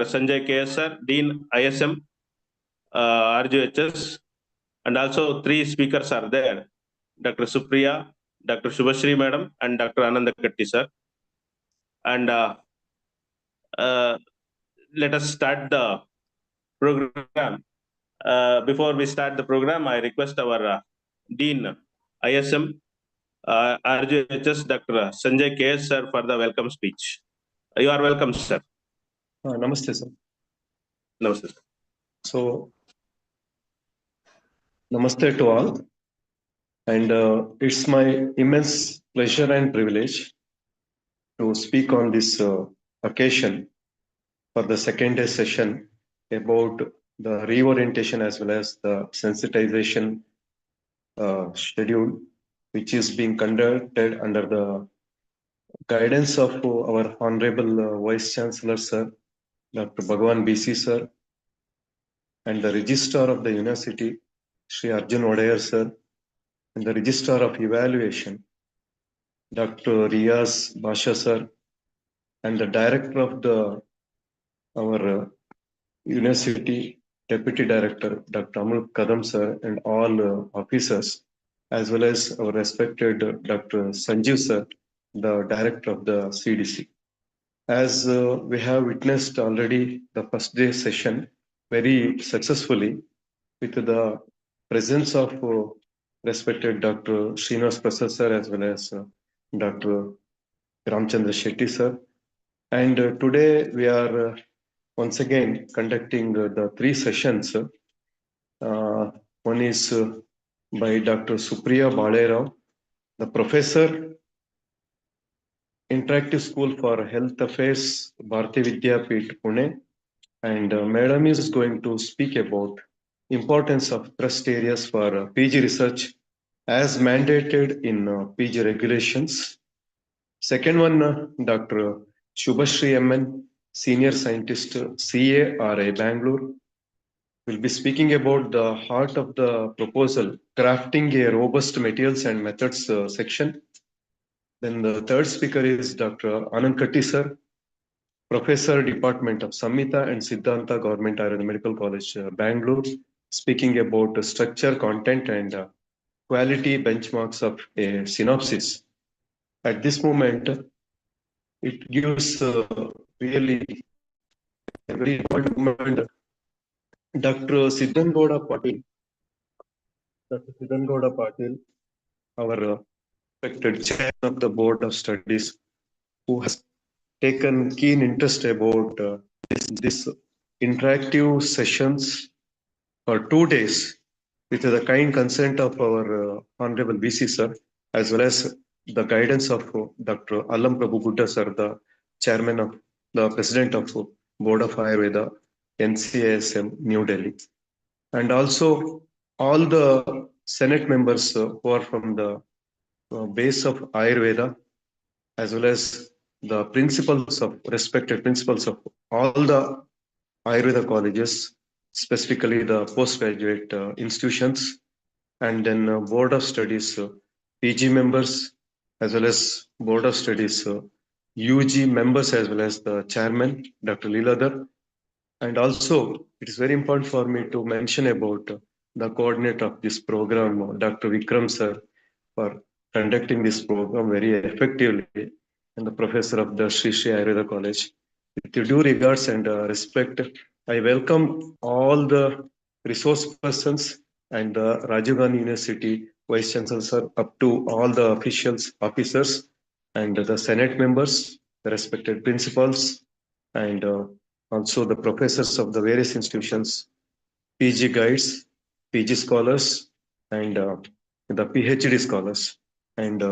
Sanjay KS sir, Dean ISM, RGUHS, and also three speakers are there: Dr. Supriya, Dr. Shubhashri Madam, and Dr. Anandakatti sir. And let us start the program. Before we start the program, I request our Dean ISM, RGHS, Dr. Sanjay KS sir, for the welcome speech. You are welcome, sir. Namaste, sir. Namaste, sir. So, namaste to all. And it's my immense pleasure and privilege to speak on this occasion for the second day session about the reorientation as well as the sensitization schedule, which is being conducted under the guidance of our Honorable Vice Chancellor, Sir, Dr. Bhagwan BC, Sir, and the Registrar of the University, Sri Arjun Odayer, Sir, and the Registrar of Evaluation, Dr. Riaz Basha, Sir, and the Director of our University, Deputy Director, Dr. Amul Kadam, Sir, and all officers, as well as our respected Dr. Sanjeev, Sir, the Director of the CDC. As we have witnessed already the first day session very successfully with the presence of respected Dr. Srinivas Prasad sir as well as Dr. Ramchandra Shetty sir. And today we are once again conducting the three sessions. One is by Dr. Supriya Balerao, the Professor, Interactive School for Health Affairs, Bharati Vidyapeeth, Pune. And Madam is going to speak about importance of thrust areas for PG research as mandated in PG regulations. Second one, Dr. Shubhashri MN, Senior Scientist, CARI Bangalore, will be speaking about the heart of the proposal, crafting a robust materials and methods section. Then the third speaker is Dr. Anand Katti sir, Professor, Department of Samhita and Siddhanta, Government Ayurveda Medical College, Bangalore, speaking about structure, content, and quality benchmarks of a synopsis. At this moment, it gives really a very important moment. Dr. Siddhangouda Patil, our respected chairman of the Board of Studies, who has taken keen interest about this interactive sessions for 2 days with the kind consent of our Honorable VC sir, as well as the guidance of Dr. Allam Prabhu Gudda sir, the chairman of the president of Board of Ayurveda, NCASM, New Delhi. And also all the Senate members who are from the base of Ayurveda, as well as the respected principals of all the Ayurveda colleges, specifically the postgraduate institutions, and then Board of Studies PG members, as well as Board of Studies UG members, as well as the chairman, Dr. Leeladhar. And also, it is very important for me to mention about the coordinator of this program, Dr. Vikram sir, for conducting this program very effectively, and the professor of the Sri Sri Ayruveda College. With due regards and respect, I welcome all the resource persons and the Rajiv Gandhi University Vice Chancellor sir, up to all the officials, officers, and the Senate members, the respected principals, and also the professors of the various institutions, PG guides, PG scholars, and the PhD scholars. And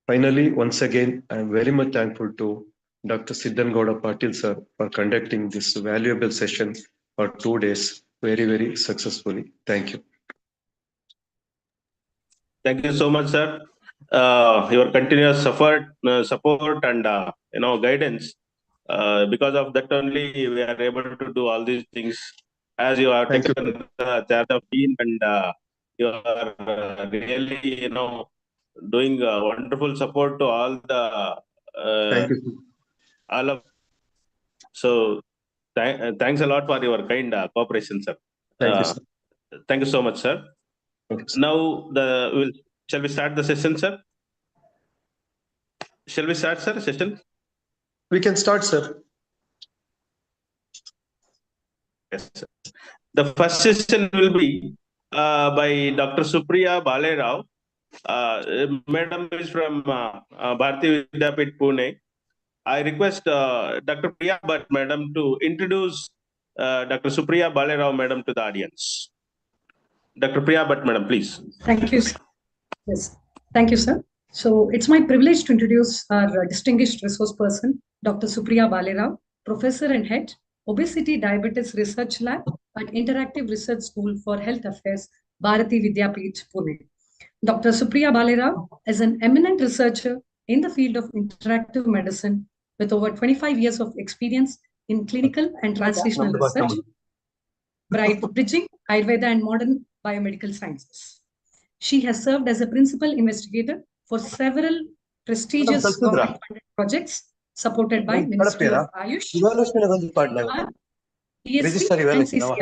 finally, once again, I am very much thankful to Dr. Siddhangouda Patil sir for conducting this valuable session for 2 days very, very successfully. Thank you. Thank you so much, sir. Your continuous support and guidance. Because of that only we are able to do all these things. As you have taken the charge of team, and you are really doing wonderful support to all the Thank you. all of. So Thanks a lot for your kind cooperation, sir. Thank you, sir. Thank you so much, sir. Okay, sir. Now, shall we start the session, sir? Shall we start, sir, session? We can start, sir. Yes, sir. The first session will be by Dr. Supriya Balerao. Madam is from Bharati Vidyapit, Pune. I request Dr. Priya Bhatt, madam, to introduce Dr. Supriya Balerao, madam, to the audience. Dr. Priya Bhatt, madam, please. Thank you, sir. Yes, thank you, sir. So it's my privilege to introduce our distinguished resource person, Dr. Supriya Balerao, Professor and Head, Obesity Diabetes Research Lab at Interactive Research School for Health Affairs, Bharati Vidyapit, Pune. Dr. Supriya Balerao is an eminent researcher in the field of interactive medicine with over 25 years of experience in clinical and translational research, bridging Ayurveda and modern biomedical sciences. She has served as a principal investigator for several prestigious government-funded projects supported by Ministry of Ayush, PSC, and CCR,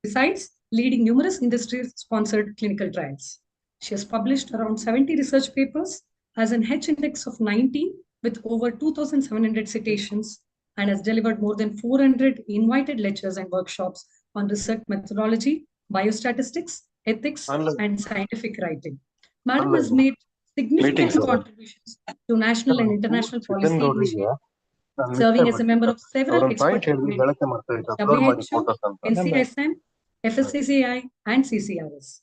besides leading numerous industry-sponsored clinical trials. She has published around 70 research papers, has an H index of 19 with over 2,700 citations, and has delivered more than 400 invited lectures and workshops on research methodology, biostatistics, ethics, and scientific writing. Madam has made significant contributions to national and international policy initiatives, serving as a member of several expert committees, WHO, NCISM, FSCCI, and CCRS.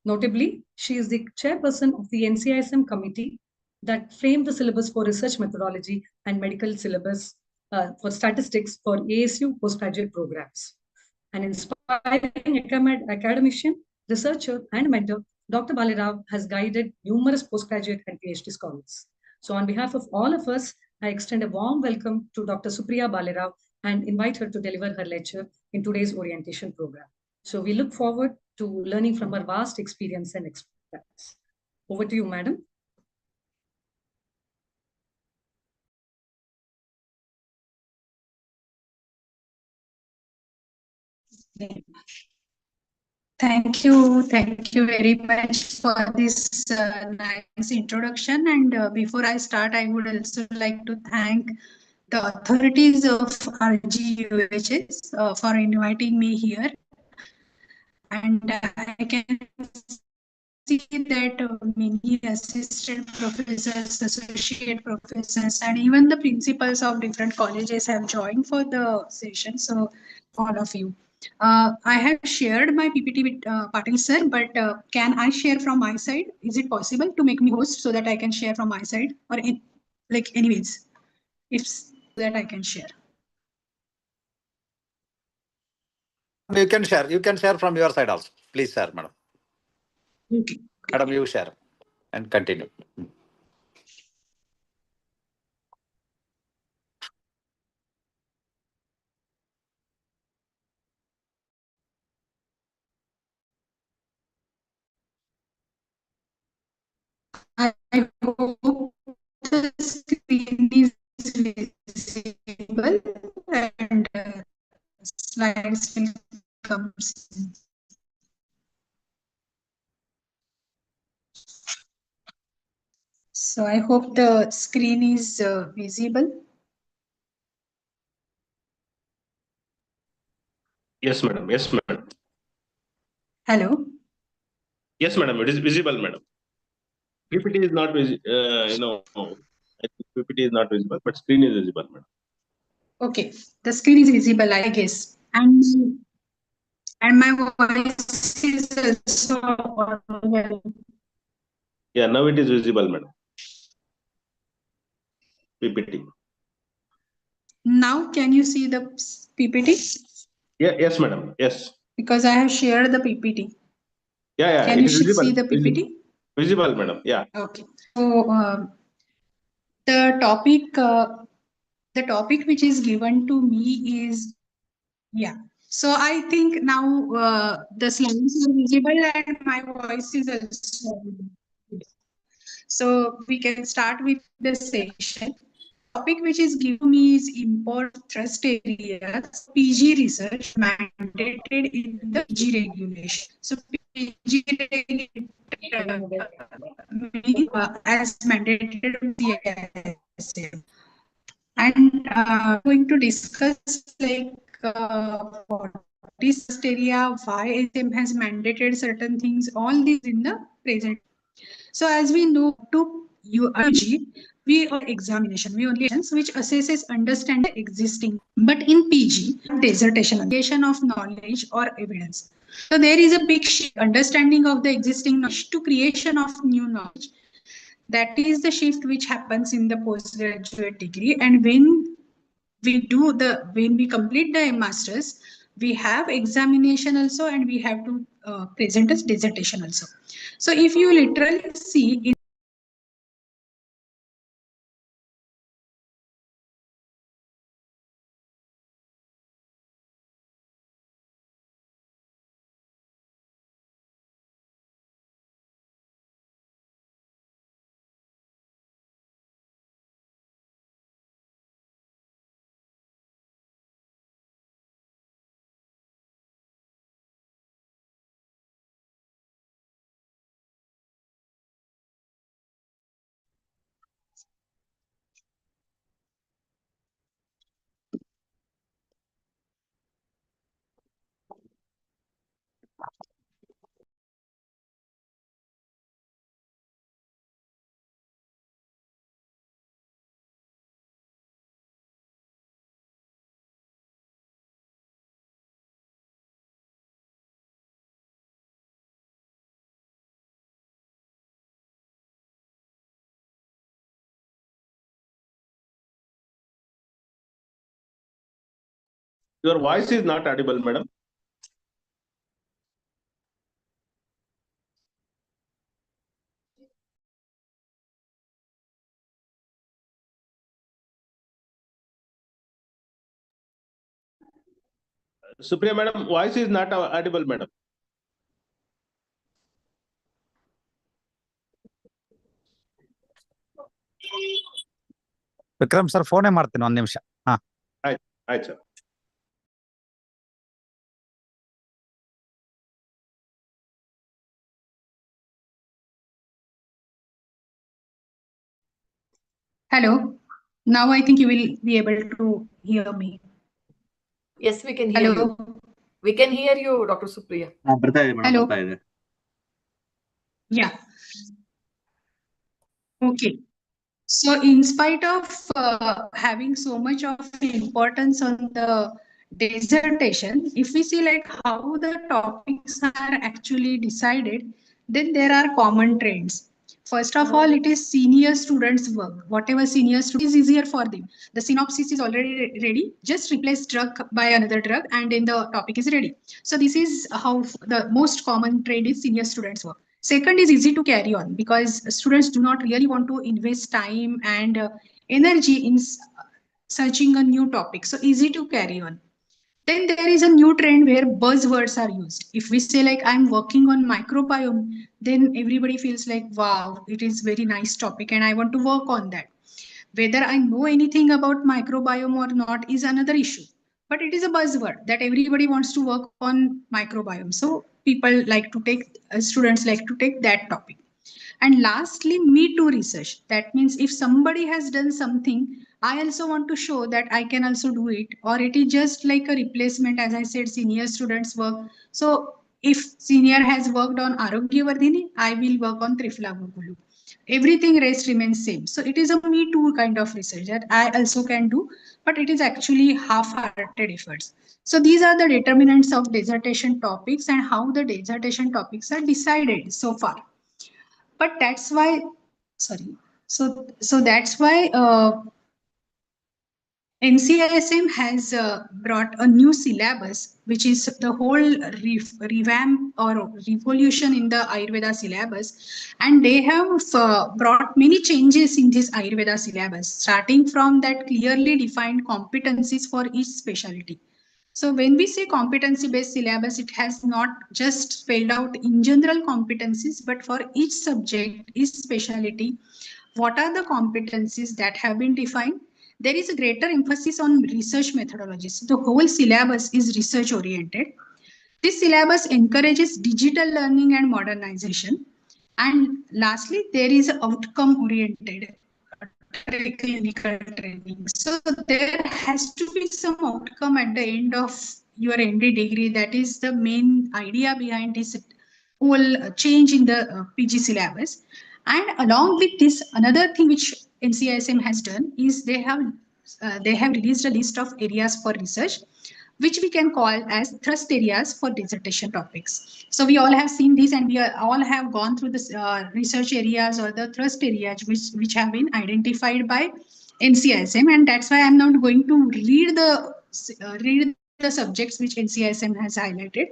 Notably, she is the chairperson of the NCISM committee that framed the syllabus for research methodology and medical syllabus for statistics for ASU postgraduate programs. An inspiring academician, researcher, and mentor, Dr. Balerao has guided numerous postgraduate and PhD scholars. So on behalf of all of us, I extend a warm welcome to Dr. Supriya Balerao and invite her to deliver her lecture in today's orientation program. So we look forward to learning from her vast experience and expertise. Over to you, madam. Thank you very much for this nice introduction. And before I start, I would also like to thank the authorities of RGUHS for inviting me here. And I can see that many assistant professors, associate professors, and even the principals of different colleges have joined for the session. So all of you. I have shared my PPT with Patil sir, but can I share from my side? Is it possible to make me host so that I can share from my side, or anyways, if that I can share? You can share. You can share from your side also. Please share, madam. Okay. Madam, you share and continue. I hope the screen is visible and slides will come soon. So I hope the screen is visible. Yes, madam. Yes, madam. Hello. Yes, madam. It is visible, madam. PPT is not visible. I think PPT is not visible, but screen is visible, madam. Okay, the screen is visible, I guess, and my voice is also audible. Yeah, now it is visible, madam. PPT. Now, can you see the PPT? Yeah, yes, madam. Yes. Because I have shared the PPT. Yeah. Can you see the PPT? Visible, madam. Yeah. Okay. So the topic which is given to me is, yeah. So I think now the slides are visible and my voice is also audible. So we can start with the session. topic which is given to me is import thrust areas. PG research mandated in the PG regulation. So PG regulation as mandated in the ISM. And going to discuss like what is thrust area, why ISM has mandated certain things, all these in the present. So as we know, to UG, we only examination, we only which assesses understand the existing. But in PG, dissertation of knowledge or evidence. So there is a big shift, understanding of the existing knowledge to creation of new knowledge. That is the shift which happens in the postgraduate degree. And when we complete the masters, we have examination also, and we have to present as dissertation also. So if you literally see in Your voice is not audible, madam. Supriya madam, voice is not audible, madam. Vikram sir ಫೋನೇ ಮಾಡ್ತೀನಿ ಒಂದ್ ನಿಮಿಷ. ಆಯ್ತು sir. hello, now I think you will be able to hear me. Yes, we can hear Hello. you. We can hear you, Dr. Supriya. Hello. Yeah. Okay. So in spite of having so much of importance on the dissertation, if we see like how the topics are actually decided, then there are common trends. First of all, it is senior students' work. Whatever senior students is easier for them. The synopsis is already ready. Just replace drug by another drug, and then the topic is ready. So this is how the most common trend is senior students' work. Second is easy to carry on because students do not really want to invest time and energy in searching a new topic. So easy to carry on. Then there is a new trend where buzzwords are used. If we say like I'm working on microbiome, then everybody feels like, wow, it is very nice topic and I want to work on that. Whether I know anything about microbiome or not is another issue. But it is a buzzword that everybody wants to work on microbiome. So people like to take, students like to take that topic. And lastly, me too research. That means if somebody has done something, I also want to show that I can also do it, or it is just like a replacement, as I said, senior students work. So if senior has worked on Arogyavardhini, I will work on Trifla Gugulu. Everything rest remains same. So it is a me too kind of research that I also can do, but it is actually half-hearted efforts. So these are the determinants of dissertation topics and how the dissertation topics are decided so far. But that's why, sorry. So that's why NCISM has brought a new syllabus, which is the whole revamp or revolution in the Ayurveda syllabus. And they have brought many changes in this Ayurveda syllabus, starting from that clearly defined competencies for each specialty. So when we say competency-based syllabus, it has not just spelled out in general competencies, but for each subject, each specialty, what are the competencies that have been defined? there is a greater emphasis on research methodologies. The whole syllabus is research oriented. This syllabus encourages digital learning and modernization. And lastly, there is outcome oriented clinical training. So there has to be some outcome at the end of your MD degree. That is the main idea behind this whole change in the PG syllabus. And along with this, another thing which NCISM has done is they have released a list of areas for research, which we can call as thrust areas for dissertation topics. So we all have seen this, and we all have gone through this research areas or the thrust areas which have been identified by NCISM, and that's why I'm not going to read the subjects which NCISM has highlighted,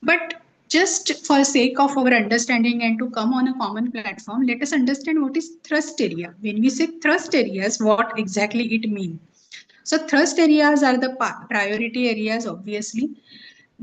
but just for sake of our understanding and to come on a common platform, let us understand what is thrust area. When we say thrust areas, what exactly it means? So thrust areas are the priority areas, obviously.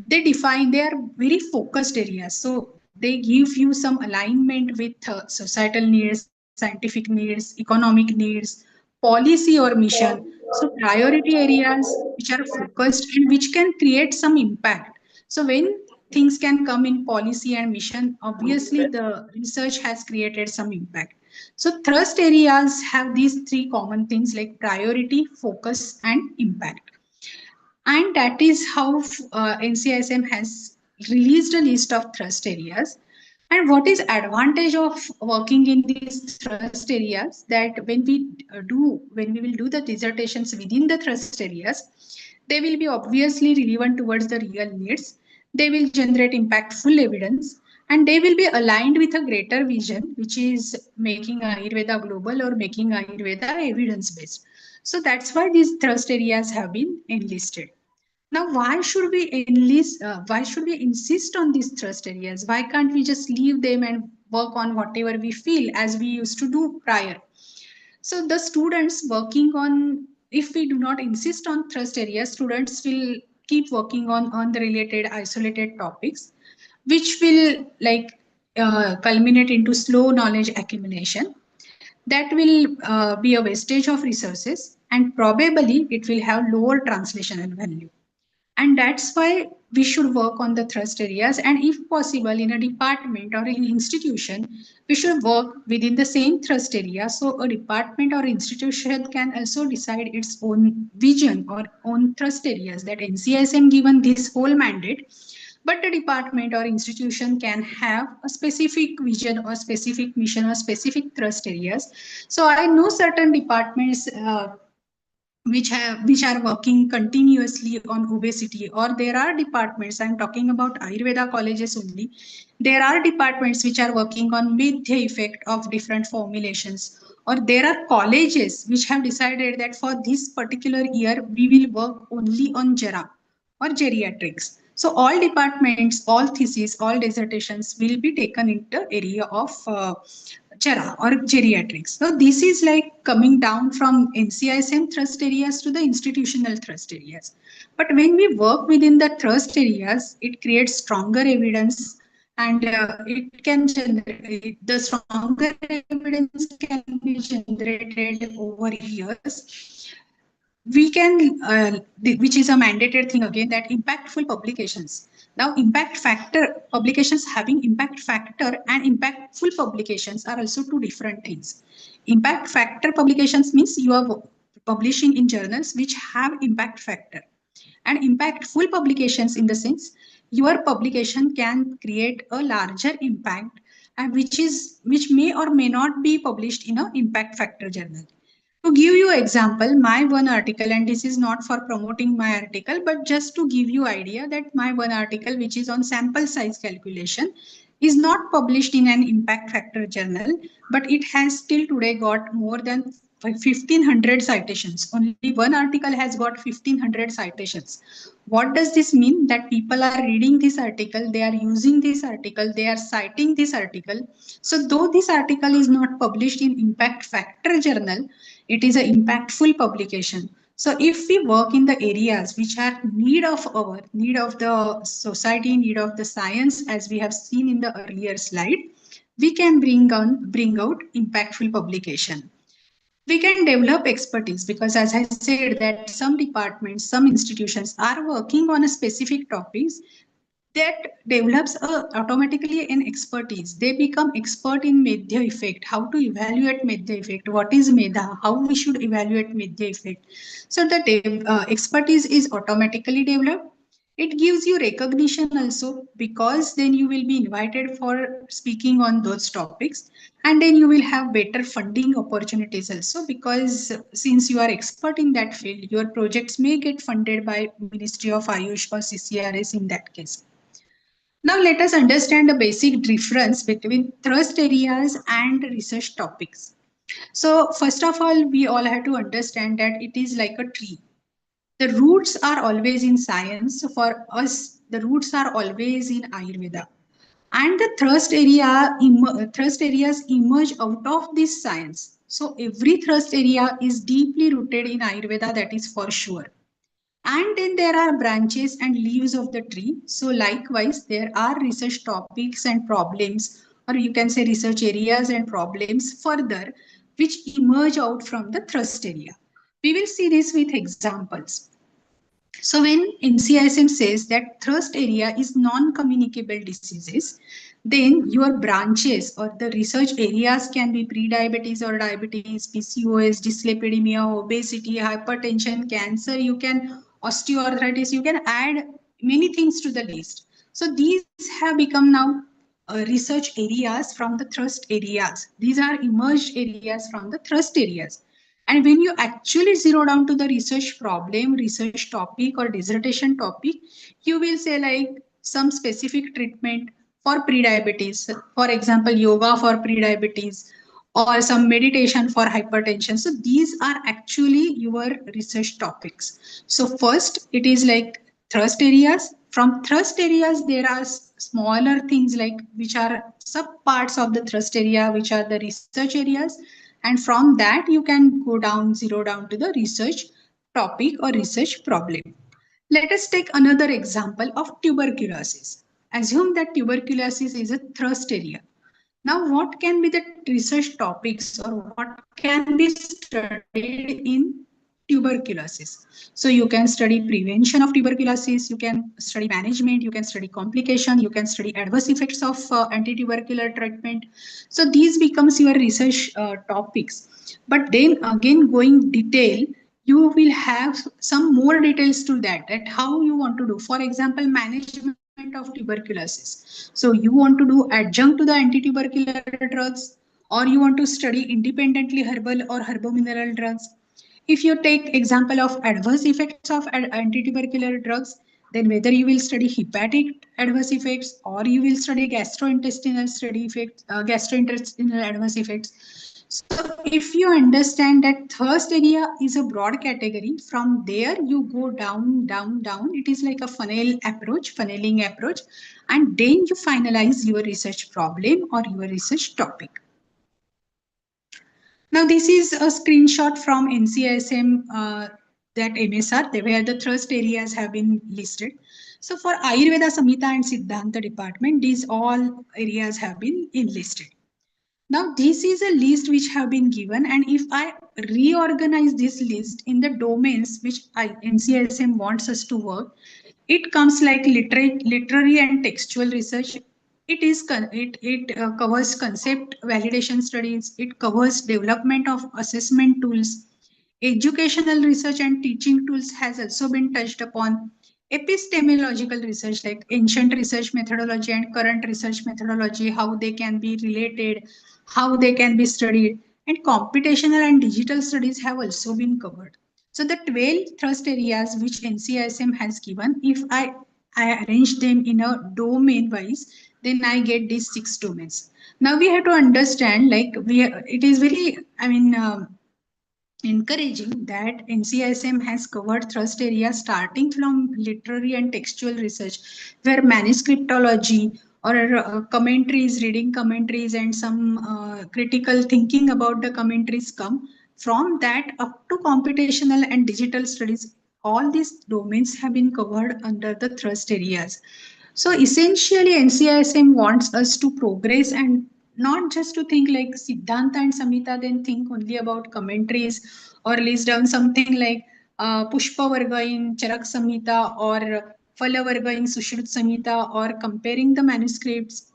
They are very focused areas. So they give you some alignment with societal needs, scientific needs, economic needs, policy or mission. So priority areas which are focused and which can create some impact. So when things can come in policy and mission, obviously the research has created some impact. So thrust areas have these three common things like priority, focus, and impact. And that is how NCISM has released a list of thrust areas. And what is advantage of working in these thrust areas? That when we will do the dissertations within the thrust areas, they will be obviously relevant towards the real needs. They will generate impactful evidence, and they will be aligned with a greater vision, which is making Ayurveda global or making Ayurveda evidence-based. So that's why these thrust areas have been enlisted. Now, why should we insist on these thrust areas? Why can't we just leave them and work on whatever we feel as we used to do prior? So the students working on, if we do not insist on thrust areas, students will keep working on the related isolated topics, which will culminate into slow knowledge accumulation. That will be a wastage of resources, and probably it will have lower translational value. And that's why we should work on the thrust areas. And if possible, in a department or in institution, we should work within the same thrust area. So a department or institution can also decide its own vision or own thrust areas, that NCISM given this whole mandate, but the department or institution can have a specific vision or specific mission or specific thrust areas. So I know certain departments which are working continuously on obesity, or there are departments, I'm talking about Ayurveda colleges only, there are departments which are working on midday effect of different formulations, or there are colleges which have decided that for this particular year we will work only on gera or geriatrics. So all departments, all theses, all dissertations will be taken into area of gera or geriatrics. So this is like coming down from NCISM thrust areas to the institutional thrust areas. But when we work within the thrust areas, it creates stronger evidence, and it can generate, the stronger evidence can be generated over years. We can, which is a mandated thing again, that impactful publications. Now, impact factor publications, having impact factor and impactful publications are also two different things. Impact factor publications means you are publishing in journals which have impact factor, and impactful publications in the sense your publication can create a larger impact, and which may or may not be published in an impact factor journal. To give you example, my one article, and this is not for promoting my article, but just to give you idea that my one article, which is on sample size calculation, is not published in an impact factor journal, but it has till today got more than 1500 citations. Only one article has got 1500 citations. What does this mean? That people are reading this article, they are using this article, they are citing this article. So though this article is not published in impact factor journal, it is an impactful publication. So if we work in the areas which are need of the society, need of the science, as we have seen in the earlier slide, we can bring out impactful publication. We can develop expertise because, as I said, that some departments, some institutions are working on a specific topics that develops automatically an expertise. They become expert in Medhya effect, how to evaluate Medhya effect, what is Medha, how we should evaluate Medhya effect. So the expertise is automatically developed. It gives you recognition also because then you will be invited for speaking on those topics, and then you will have better funding opportunities also because since you are expert in that field, your projects may get funded by Ministry of Ayush or CCRS in that case. Now let us understand the basic difference between thrust areas and research topics. So first of all, we all have to understand that it is like a tree. The roots are always in science. So for us, the roots are always in Ayurveda. And the thrust areas emerge out of this science. So every thrust area is deeply rooted in Ayurveda, that is for sure. And then there are branches and leaves of the tree. So likewise, there are research topics and problems, or you can say research areas and problems further, which emerge out from the thrust area. We will see this with examples. So when NCISM says that thrust area is non-communicable diseases, then your branches or the research areas can be pre-diabetes or diabetes, PCOS, dyslipidemia, obesity, hypertension, cancer, you can osteoarthritis, you can add many things to the list. So these have become now research areas from the thrust areas. These are emerged areas from the thrust areas. And when you actually zero down to the research problem, research topic or dissertation topic, you will say like some specific treatment for prediabetes, for example, yoga for prediabetes or some meditation for hypertension. So these are actually your research topics. So first it is like thrust areas. From thrust areas, there are smaller things like which are sub parts of the thrust area, which are the research areas. And from that, you can go down, zero down to the research topic or research problem. Let us take another example of tuberculosis. Assume that tuberculosis is a thrust area. Now, what can be the research topics or what can be studied in tuberculosis? So you can study prevention of tuberculosis, you can study management, you can study complication, you can study adverse effects of anti-tubercular treatment. So these becomes your research topics. But then again, going detail, you will have some more details to that how you want to do. For example, management of tuberculosis. So you want to do adjunct to the anti-tubercular drugs, or you want to study independently herbal or herbomineral drugs. If you take example of adverse effects of anti-tubercular drugs, then whether you will study hepatic adverse effects or you will study gastrointestinal adverse effects. So if you understand that thirst area is a broad category, from there you go down, down, down. It is like a funneling approach, and then you finalize your research problem or your research topic. Now this is a screenshot from NCISM that MSR, where the thrust areas have been listed. So for Ayurveda Samhita and Siddhanta department, these all areas have been enlisted. Now this is a list which have been given, and if I reorganize this list in the domains which NCISM wants us to work, it comes like literary and textual research. It covers concept validation studies. It covers development of assessment tools. Educational research and teaching tools has also been touched upon. Epistemological research like ancient research methodology and current research methodology, how they can be related, how they can be studied, and computational and digital studies have also been covered. So the 12 thrust areas which NCISM has given, if I arrange them in a domain wise, then I get these 6 domains. Now we have to understand, like it is very, encouraging that NCISM has covered thrust areas starting from literary and textual research, where manuscriptology or commentaries, reading commentaries, and some critical thinking about the commentaries come. From that up to computational and digital studies, all these domains have been covered under the thrust areas. So essentially, NCISM wants us to progress and not just to think like Siddhanta and Samhita, then think only about commentaries or list down something like Pushpa Varga in Charak Samhita or Phala Varga in Sushruta Samhita, or comparing the manuscripts.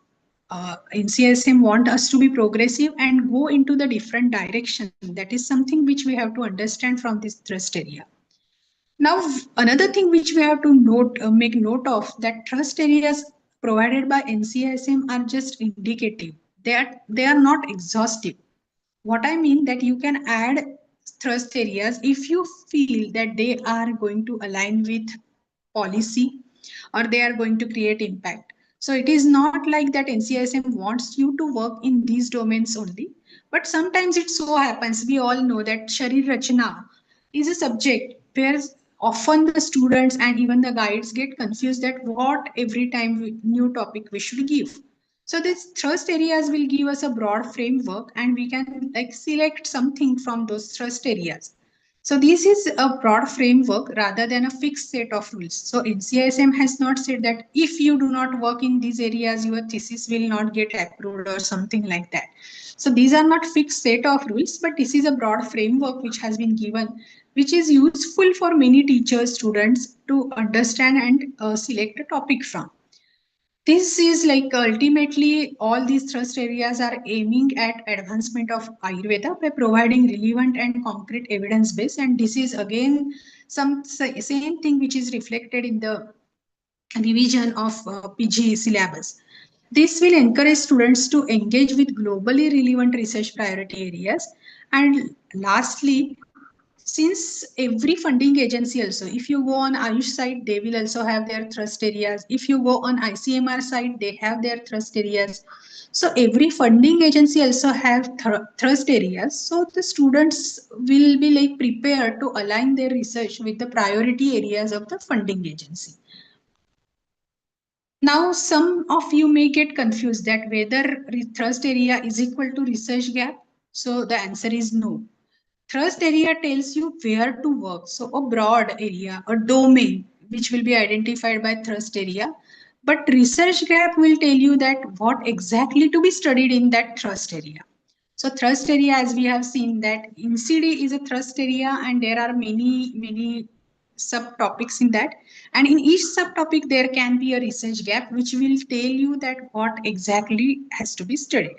NCSM want us to be progressive and go into the different direction. That is something which we have to understand from this thrust area. Now, another thing which we have to make note of, that thrust areas provided by NCSM are just indicative. They are not exhaustive. What I mean that you can add thrust areas if you feel that they are going to align with policy or they are going to create impact. So it is not like that NCSM wants you to work in these domains only, but sometimes it so happens, we all know that Sharir Rachana is a subject where often the students and even the guides get confused that what every time new topic we should give. So these thrust areas will give us a broad framework and we can like select something from those thrust areas. So this is a broad framework rather than a fixed set of rules. So NCISM has not said that if you do not work in these areas, your thesis will not get approved or something like that. So these are not fixed set of rules, but this is a broad framework which has been given, which is useful for many teachers, students to understand and select a topic from. This is like ultimately all these thrust areas are aiming at advancement of Ayurveda by providing relevant and concrete evidence base. And this is again some same thing which is reflected in the revision of PG syllabus. This will encourage students to engage with globally relevant research priority areas. And lastly, since every funding agency also, if you go on Ayush side, they will also have their thrust areas. If you go on ICMR side, they have their thrust areas. So every funding agency also have thrust areas. So the students will be like prepared to align their research with the priority areas of the funding agency. Now, some of you may get confused that whether thrust area is equal to research gap. So the answer is no. Thrust area tells you where to work. So a broad area, a domain, which will be identified by thrust area. But research gap will tell you that what exactly to be studied in that thrust area. So thrust area, as we have seen that NCD is a thrust area and there are many subtopics in that. And in each subtopic, there can be a research gap, which will tell you that what exactly has to be studied.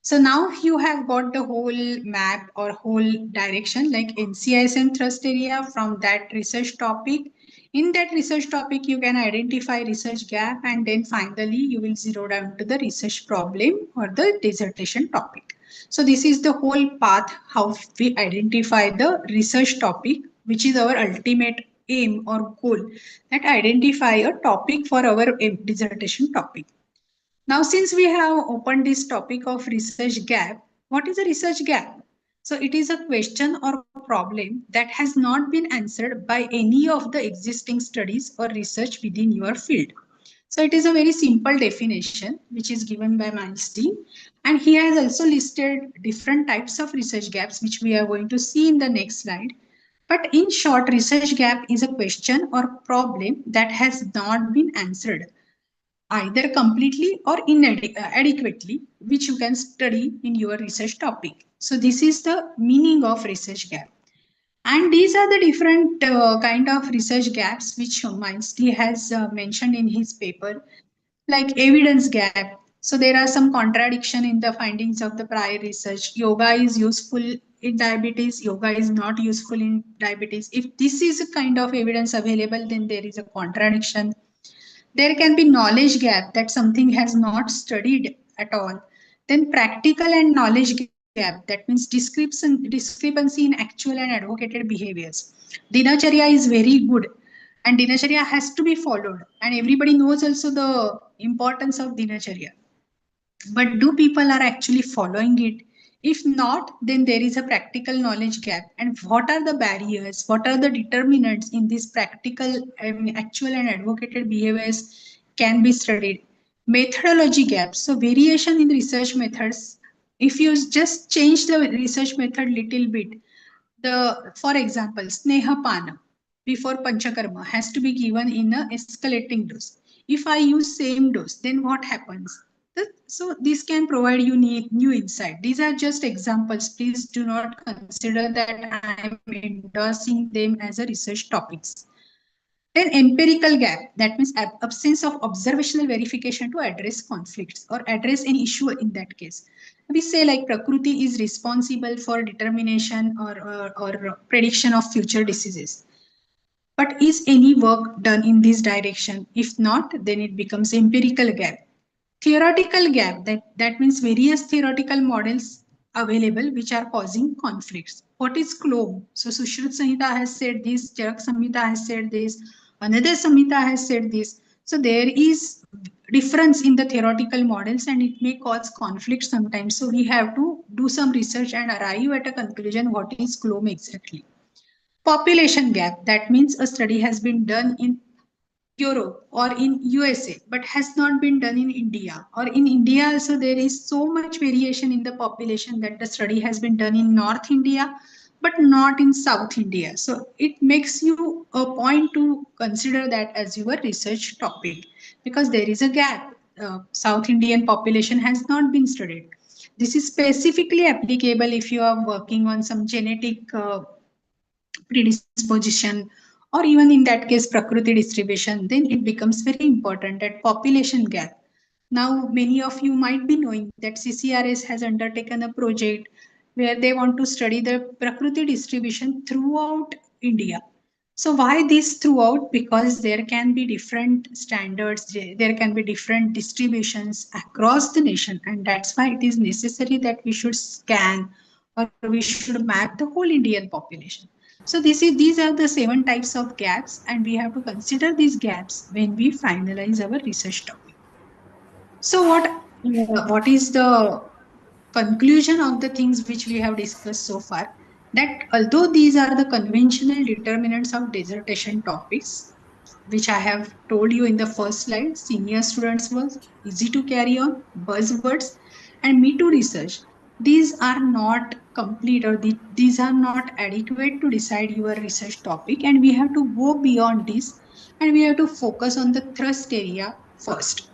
So now you have got the whole map or whole direction like NCISM thrust area from that research topic. In that research topic, you can identify research gap and then finally you will zero down to the research problem or the dissertation topic. So this is the whole path how we identify the research topic, which is our ultimate aim or goal, that identify a topic for our dissertation topic. Now, since we have opened this topic of research gap, what is a research gap? So it is a question or problem that has not been answered by any of the existing studies or research within your field. So it is a very simple definition which is given by Miles team. And he has also listed different types of research gaps, which we are going to see in the next slide. But in short, research gap is a question or problem that has not been answered either completely or inadequately, which you can study in your research topic. So this is the meaning of research gap. And these are the different kind of research gaps which Mainsley has mentioned in his paper, like evidence gap. So there are some contradiction in the findings of the prior research. Yoga is useful in diabetes, yoga is not useful in diabetes. If this is a kind of evidence available, then there is a contradiction. There can be knowledge gap, that something has not studied at all. Then practical and knowledge gap, that means discrepancy in actual and advocated behaviors. Dinacharya is very good and Dinacharya has to be followed, and everybody knows also the importance of Dinacharya. But do people are actually following it? If not, then there is a practical knowledge gap. And what are the barriers? What are the determinants in this practical, actual and advocated behaviors can be studied? Methodology gaps. So variation in research methods. If you just change the research method little bit, for example, Snehapana before Panchakarma has to be given in a escalating dose. If I use same dose, then what happens? So this can provide you new insight. These are just examples. Please do not consider that I am endorsing them as a research topics. Then empirical gap, that means absence of observational verification to address conflicts or address any issue in that case. We say like Prakriti is responsible for determination or prediction of future diseases. But is any work done in this direction? If not, then it becomes empirical gap. Theoretical gap, that means various theoretical models available which are causing conflicts. What is CLOVE? So Sushruta Samhita has said this, Charak Samhita has said this, another Samhita has said this. So there is difference in the theoretical models and it may cause conflict sometimes. So we have to do some research and arrive at a conclusion what is CLOVE exactly. Population gap, that means a study has been done in Europe or in USA, but has not been done in India. Or in India also there is so much variation in the population that the study has been done in North India, but not in South India. So it makes you a point to consider that as your research topic because there is a gap. South Indian population has not been studied. This is specifically applicable if you are working on some genetic predisposition or even in that case Prakriti distribution, then it becomes very important that population gap. Now many of you might be knowing that CCRS has undertaken a project where they want to study the Prakriti distribution throughout India. So why this throughout? Because there can be different standards, there can be different distributions across the nation, and that's why it is necessary that we should scan or we should map the whole Indian population. So these are the 7 types of gaps, and we have to consider these gaps when we finalize our research topic. So what is the conclusion of the things which we have discussed so far? That although these are the conventional determinants of dissertation topics, which I have told you in the first slide, senior students was easy to carry on, buzzwords, and me too research. These are not complete or these are not adequate to decide your research topic, and we have to go beyond this and we have to focus on the thrust area first.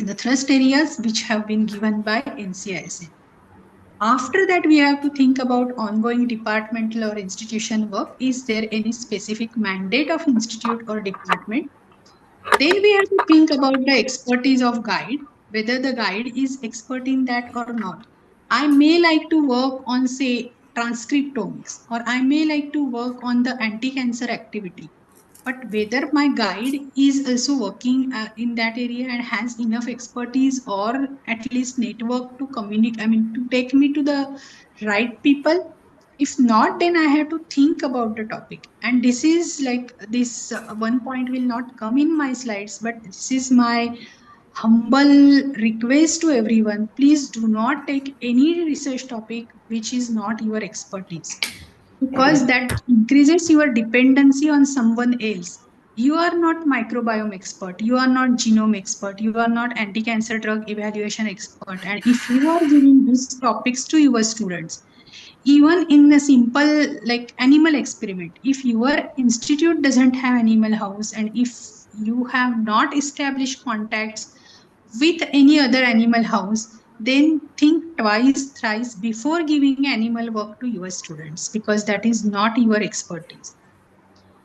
The thrust areas which have been given by NCISA. After that, we have to think about ongoing departmental or institution work. Is there any specific mandate of institute or department? Then we have to think about the expertise of guide, whether the guide is expert in that or not. I may like to work on, say, transcriptomics, or I may like to work on the anti-cancer activity. But whether my guide is also working in that area and has enough expertise or at least network to communicate, to take me to the right people. If not, then I have to think about the topic. And this is like this one point will not come in my slides, but this is my humble request to everyone. Please do not take any research topic which is not your expertise, because that increases your dependency on someone else. You are not microbiome expert, you are not genome expert, you are not anti-cancer drug evaluation expert. And if you are giving these topics to your students, even in a simple like animal experiment, if your institute doesn't have animal house and if you have not established contacts with any other animal house, then think twice, thrice before giving animal work to your students, because that is not your expertise.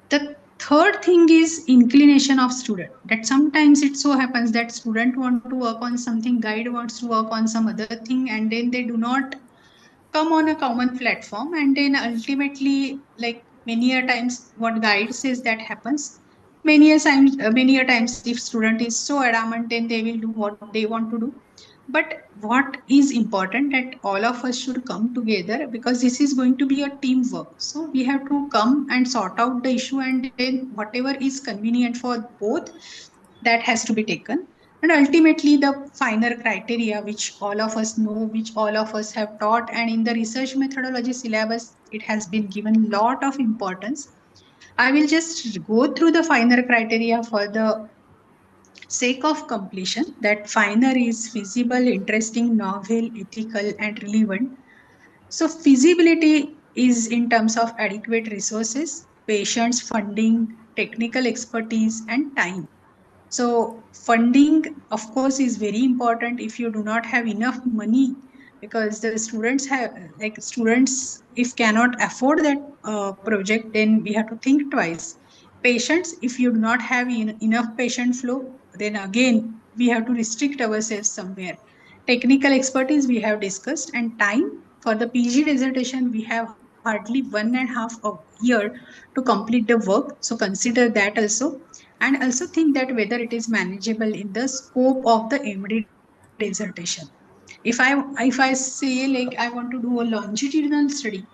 The third thing is inclination of student. That sometimes it so happens that student want to work on something, guide wants to work on some other thing, and then they do not come on a common platform, and then ultimately, like many a times what guide says that happens. Many a times if student is so adamant, then they will do what they want to do. But what is important that all of us should come together, because this is going to be a teamwork. So we have to come and sort out the issue, and then whatever is convenient for both, that has to be taken. And ultimately the finer criteria which all of us know, which all of us have taught, and in the research methodology syllabus it has been given lot of importance. I will just go through the finer criteria for the sake of completion. That finer is feasible, interesting, novel, ethical, and relevant. So feasibility is in terms of adequate resources, patients, funding, technical expertise, and time. So funding, of course, is very important if you do not have enough money, because the students have, like students, if cannot afford that project, then we have to think twice. Patients, if you do not have enough patient flow, then again, we have to restrict ourselves somewhere. Technical expertise we have discussed, and time for the PG dissertation, we have hardly 1.5 year to complete the work. So consider that also, and also think that whether it is manageable in the scope of the MD dissertation. If I say like I want to do a longitudinal study,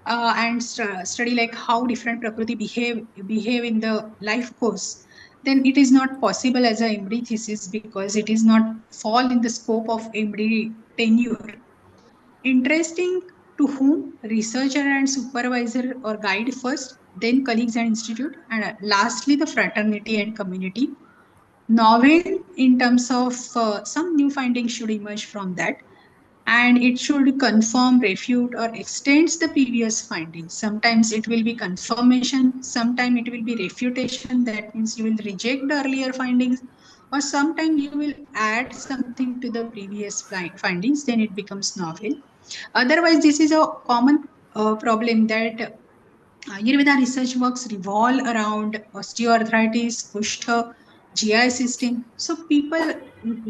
and study like how different prakriti behave in the life course, then it is not possible as a MD thesis, because it is not fall in the scope of MD tenure. Interesting to whom? Researcher and supervisor or guide first, then colleagues and institute, and lastly the fraternity and community. Novel in terms of some new findings should emerge from that, and it should confirm, refute, or extends the previous findings. Sometimes it will be confirmation, sometimes it will be refutation, that means you will reject the earlier findings, or sometimes you will add something to the previous findings, then it becomes novel. Otherwise, this is a common problem that Ayurveda research works revolve around osteoarthritis, Kushta, GI system. So people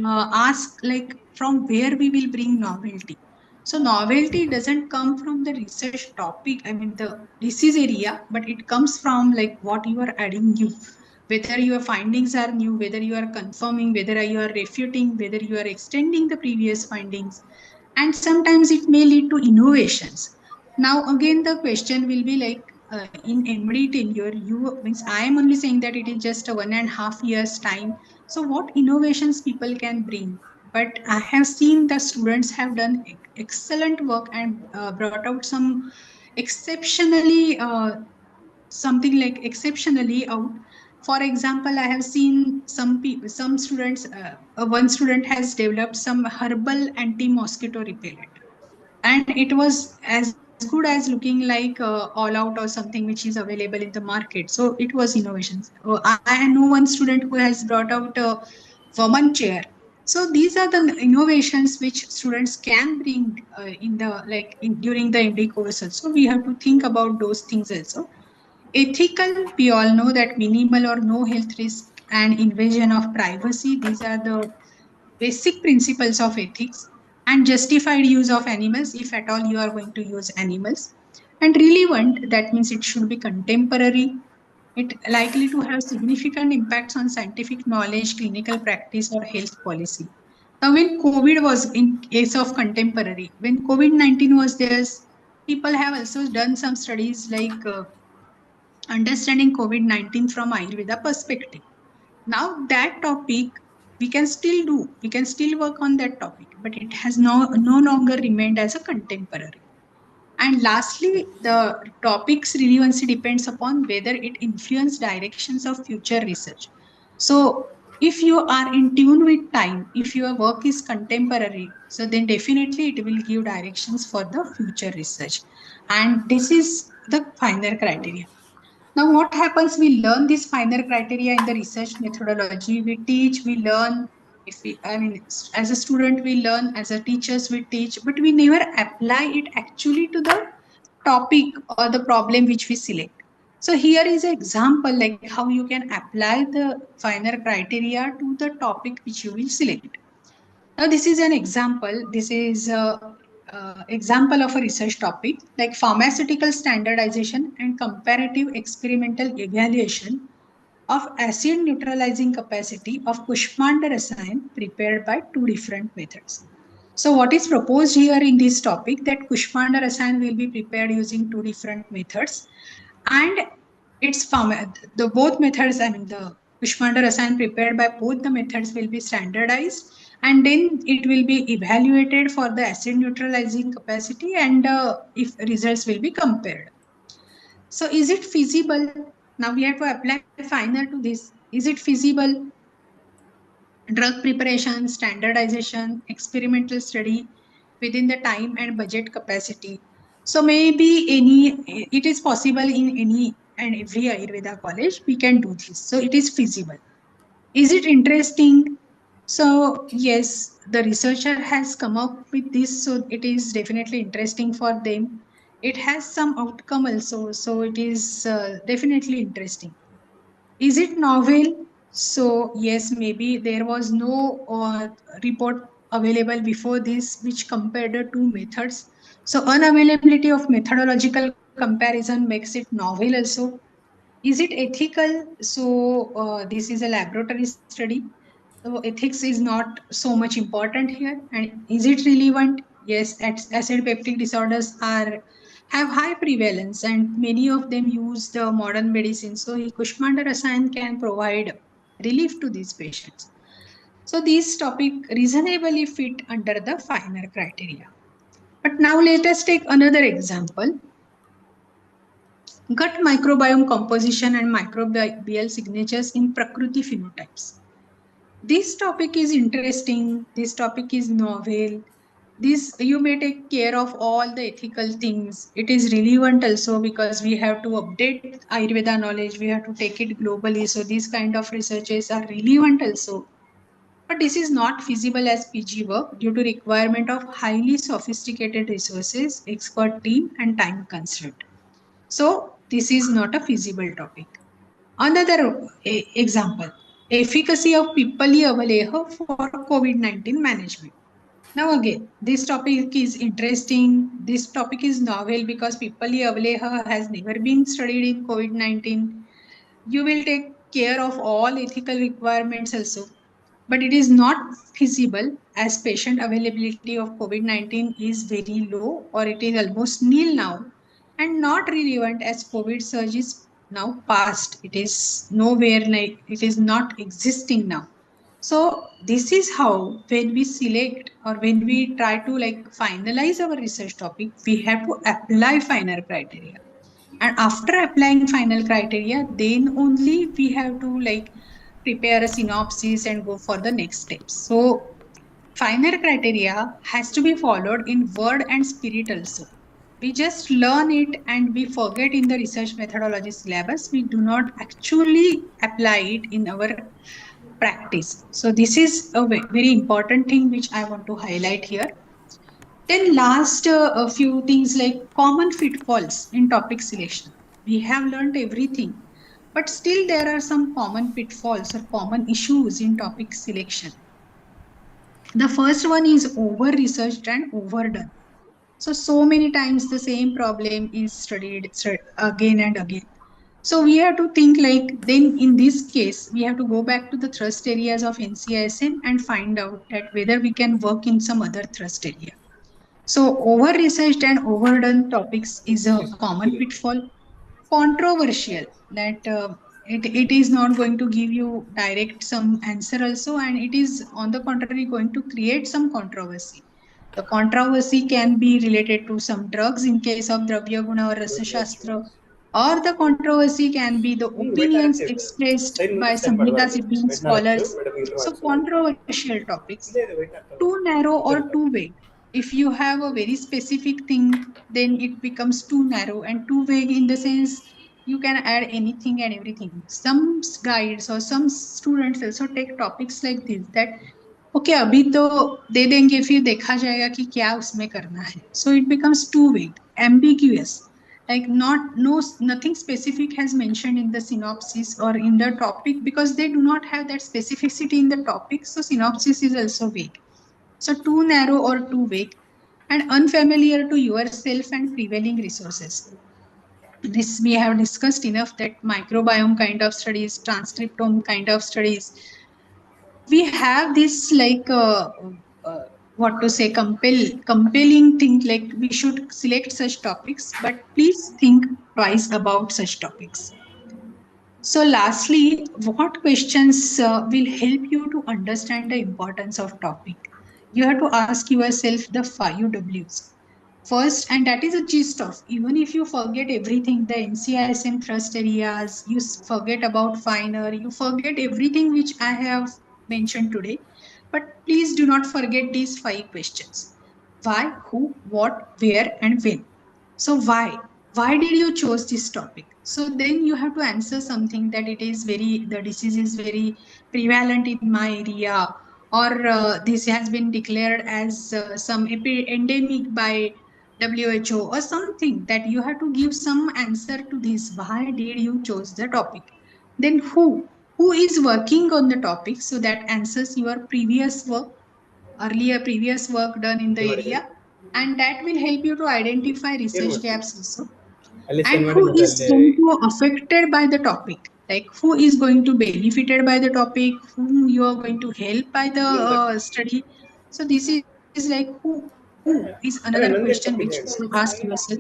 ask like from where we will bring novelty. So novelty doesn't come from the research topic, I mean the disease area, but it comes from like what you are adding new. Whether your findings are new, whether you are confirming, whether you are refuting, whether you are extending the previous findings, and sometimes it may lead to innovations. Now again the question will be like, in MD tenure, you means I am only saying that it is just a 1.5 years time. So what innovations people can bring? But I have seen the students have done excellent work and brought out some exceptionally something like exceptionally out. For example, I have seen some people, some students, one student has developed some herbal anti-mosquito repellent, and it was as good as looking like all out or something which is available in the market. So it was innovations. I know one student who has brought out a woman chair. So these are the innovations which students can bring in the during the MD courses. So we have to think about those things also. Ethical, we all know that minimal or no health risk and invasion of privacy, these are the basic principles of ethics. And justified use of animals, if at all you are going to use animals. And relevant, that means it should be contemporary. It likely to have significant impacts on scientific knowledge, clinical practice, or health policy. Now, when COVID was in case of contemporary, when COVID-19 was there, people have also done some studies like understanding COVID-19 from Ayurveda perspective. Now that topic we can still do, we can still work on that topic, but it has no longer remained as a contemporary. And lastly, the topic's relevancy depends upon whether it influences directions of future research. So if you are in tune with time, if your work is contemporary, so then definitely it will give directions for the future research. And this is the final criteria. Now, what happens? We learn this finer criteria in the research methodology. We teach, we learn. If we, I mean, as a student, we learn. As a teachers, we teach, but we never apply it actually to the topic or the problem which we select. So here is an example like how you can apply the finer criteria to the topic which you will select. Now, this is an example. This is a example of a research topic like pharmaceutical standardization and comparative experimental evaluation of acid neutralizing capacity of Kushmanda rasayan prepared by two different methods. So what is proposed here in this topic that Kushmanda rasayan will be prepared using two different methods, and the both methods, I mean the Kushmanda rasayan prepared by both the methods will be standardized, and then it will be evaluated for the acid neutralizing capacity, and if results will be compared. So is it feasible? Now we have to apply final to this. Is it feasible? Drug preparation, standardization, experimental study within the time and budget capacity. So maybe it is possible in any and every Ayurveda college, we can do this. So it is feasible. Is it interesting? So yes, the researcher has come up with this, so it is definitely interesting for them. It has some outcome also, so it is definitely interesting. Is it novel? So yes, maybe there was no report available before this which compared the two methods. So unavailability of methodological comparison makes it novel also. Is it ethical? So this is a laboratory study. So ethics is not so much important here. And is it relevant? Yes, acid peptic disorders have high prevalence and many of them use the modern medicine. So Kushmanda Rasayan can provide relief to these patients. So these topic reasonably fit under the finer criteria. But now let us take another example. Gut microbiome composition and microbial signatures in Prakriti phenotypes. This topic is interesting. This topic is novel. This you may take care of all the ethical things. It is relevant also because we have to update Ayurveda knowledge. We have to take it globally. So these kind of researches are relevant also. But this is not feasible as PG work due to requirement of highly sophisticated resources, expert team, and time constraint. So this is not a feasible topic. Another example, efficacy of Pippali Avaleha for COVID-19 management. Now again, this topic is interesting. This topic is novel because Pippali Avaleha has never been studied in COVID-19. You will take care of all ethical requirements also. But it is not feasible as patient availability of COVID-19 is very low or it is almost nil now and not relevant as COVID surge is now past. It is nowhere like it is not existing now. So this is how when we select or when we try to like finalize our research topic, we have to apply final criteria. And after applying final criteria, then only we have to like prepare a synopsis and go for the next steps. So final criteria has to be followed in word and spirit also. We just learn it and we forget in the research methodology syllabus. We do not actually apply it in our practice. So this is a very important thing which I want to highlight here. Then last a few things like common pitfalls in topic selection. We have learned everything, but still there are some common pitfalls or common issues in topic selection. The first one is over researched and overdone. So many times the same problem is studied again and again. So we have to think like then in this case, we have to go back to the thrust areas of NCISM and find out that whether we can work in some other thrust area. So over researched and overdone topics is a common pitfall. Controversial that it is not going to give you direct some answer also and it is on the contrary going to create some controversy. The controversy can be related to some drugs in case of Dravya Guna or Rasa Shastra, or the controversy can be the opinions expressed by Samhita Siddhi scholars. So controversial topics, too narrow or too vague. If you have a very specific thing, then it becomes too narrow and too vague in the sense you can add anything and everything. Some guides or some students also take topics like this that okay अभी तो दे देंगे फिर देखा जाएगा कि क्या उसमें करना है सो इट बिकम्स टू वेग ambiguous like nothing specific has mentioned in the synopsis or in the topic because they do not have that specificity in the topic, so synopsis is also vague. So too narrow or too vague and unfamiliar to yourself and prevailing resources. This we have discussed enough that microbiome kind of studies, transcriptome kind of studies, we have this like uh, what to say compelling thing like we should select such topics, but please think twice about such topics. So lastly, what questions will help you to understand the importance of topic? You have to ask yourself the 5 W's. First, and that is a gist of, even if you forget everything, the NCISM thrust areas, you forget about finer, you forget everything which I have mentioned today, but please do not forget these 5 questions. Why, who, what, where, and when. So why? why did you choose this topic? So then you have to answer something that the disease is very prevalent in my area, or this has been declared as some endemic by WHO or something, that you have to give some answer to this. Why did you choose the topic? Then who is working on the topic, so that answers your previous work, previous work done in the area, and that will help you to identify research gaps also. And who is going to affected by the topic, like who is going to benefited by the topic, whom you are going to help by the study. So this is like who is another question which you should ask yourself.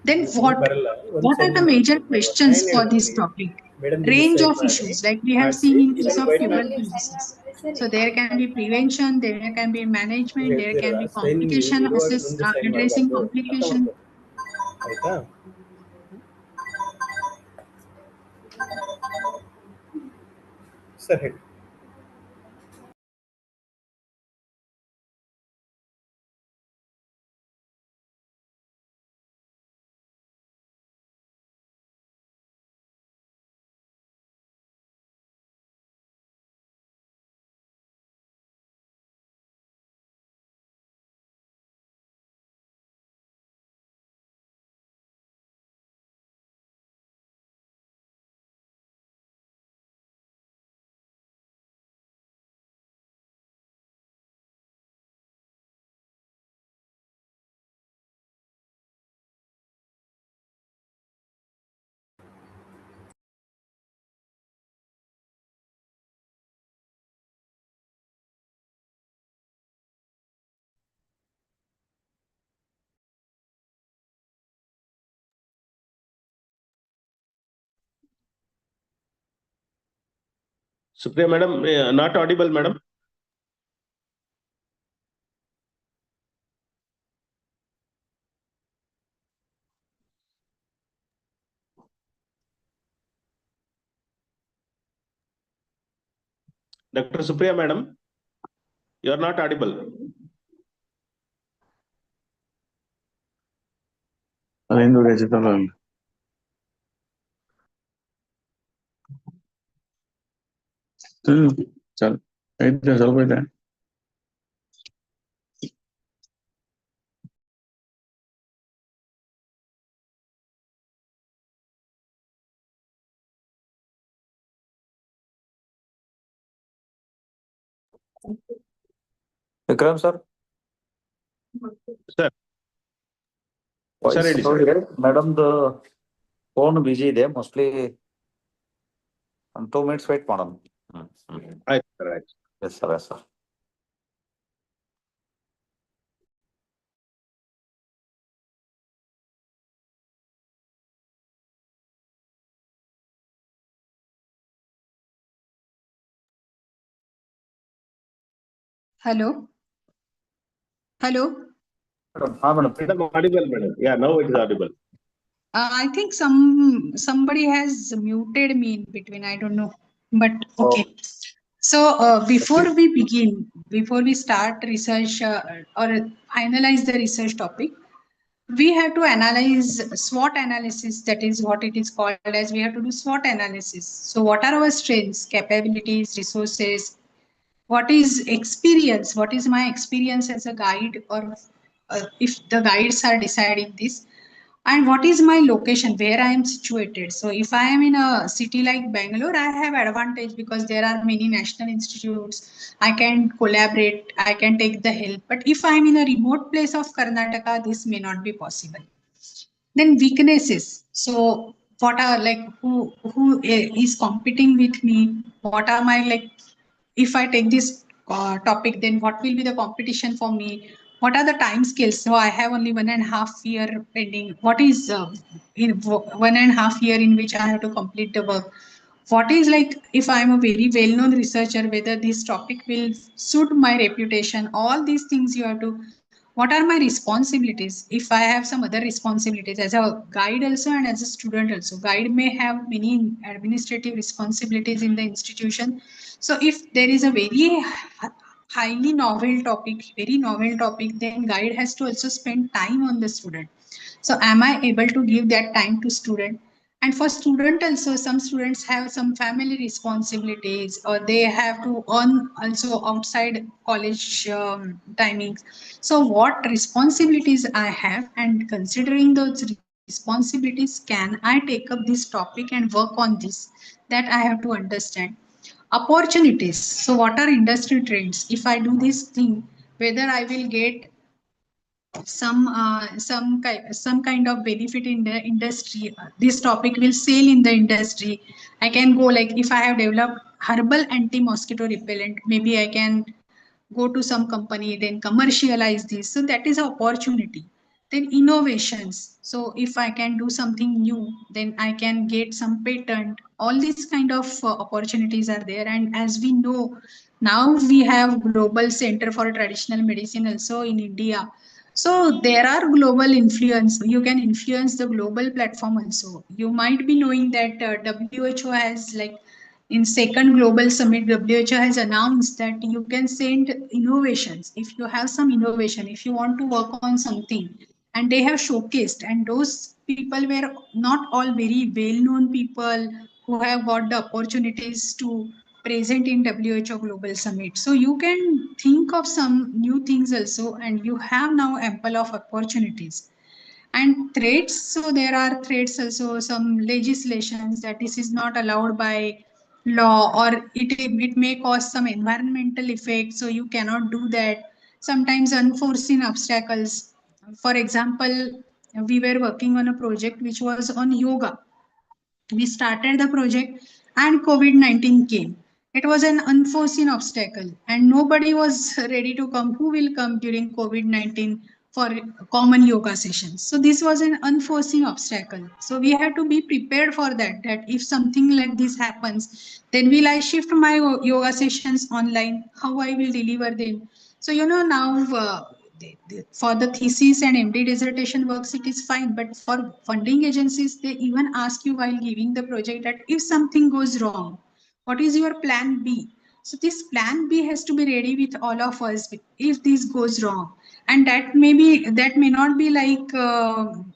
Then what are the major questions for this topic? Range of issues, like we have seen in case of puberty disease. So there can be prevention, there can be management, there can be complication addressing complication. Sir, Supriya madam, not audible, madam. Dr. Supriya madam, you are not audible. चल चल कोई Vikram sir. Sir. Voice Sir, sorry, right? Madam, the phone busy there. Mostly 2 minutes wait, madam. Right. Yes, sir. Yes, sir. Hello. Madam, Madam, audible, madam. Yeah, now it is audible. I think somebody has muted me in between. I don't know, but okay. So before we begin, before we start research or finalize the research topic, we have to analyze SWOT analysis. That is what it is called as. We have to do SWOT analysis. So what are our strengths, capabilities, resources? What is experience? What is my experience as a guide, or if the guides are deciding this? And what is my location, where I am situated? So if I am in a city like Bangalore, I have advantage because there are many national institutes. I can collaborate, I can take the help. But if I am in a remote place of Karnataka, this may not be possible. Then weaknesses. So what are, like, who is competing with me? What are my, like, if I take this topic, then what will be the competition for me? What are the time scales? So I have only 1.5 year pending. What is in 1.5 year in which I have to complete the work? What is, like, if I'm a very well-known researcher, whether this topic will suit my reputation? All these things you have to. What are my responsibilities? If I have some other responsibilities as a guide also and as a student also. Guide may have many administrative responsibilities in the institution. So if there is a very highly novel topic, then guide has to also spend time on the student. So am I able to give that time to student? And for student also, some students have some family responsibilities, or they have to earn also outside college timings. So what responsibilities I have, and considering those responsibilities, can I take up this topic and work on this? That I have to understand. Opportunities. So what are industry trends? If I do this thing, whether I will get some kind of benefit in the industry, this topic will sell in the industry. I can go, like if I have developed herbal anti mosquito repellent, maybe I can go to some company, then commercialize this. So that is an opportunity. Then innovations. So if I can do something new, then I can get some patent. All these kind of opportunities are there. And as we know, now we have global center for traditional medicine also in India. So there are global influence. You can influence the global platform also. You might be knowing that WHO has, like, in second global summit, WHO has announced that you can send innovations. If you have some innovation, if you want to work on something, and they have showcased, and those people were not all very well known people who have got the opportunities to present in WHO Global Summit. So you can think of some new things also, and you have now ample of opportunities. And threats, so there are threats also, some legislations that this is not allowed by law, or it may cause some environmental effect, so you cannot do that. Sometimes unforeseen obstacles. For example, we were working on a project which was on yoga. We started the project and COVID-19 came. It was an unforeseen obstacle, and nobody was ready to come. Who will come during COVID-19 for common yoga sessions? So this was an unforeseen obstacle. So we had to be prepared for that, that if something like this happens, then will I shift my yoga sessions online? How I will deliver them? So, now for the thesis and MD dissertation works, it is fine. But for funding agencies, they even ask you while giving the project that if something goes wrong, what is your plan B? So this plan B has to be ready with all of us if this goes wrong. And that may not be like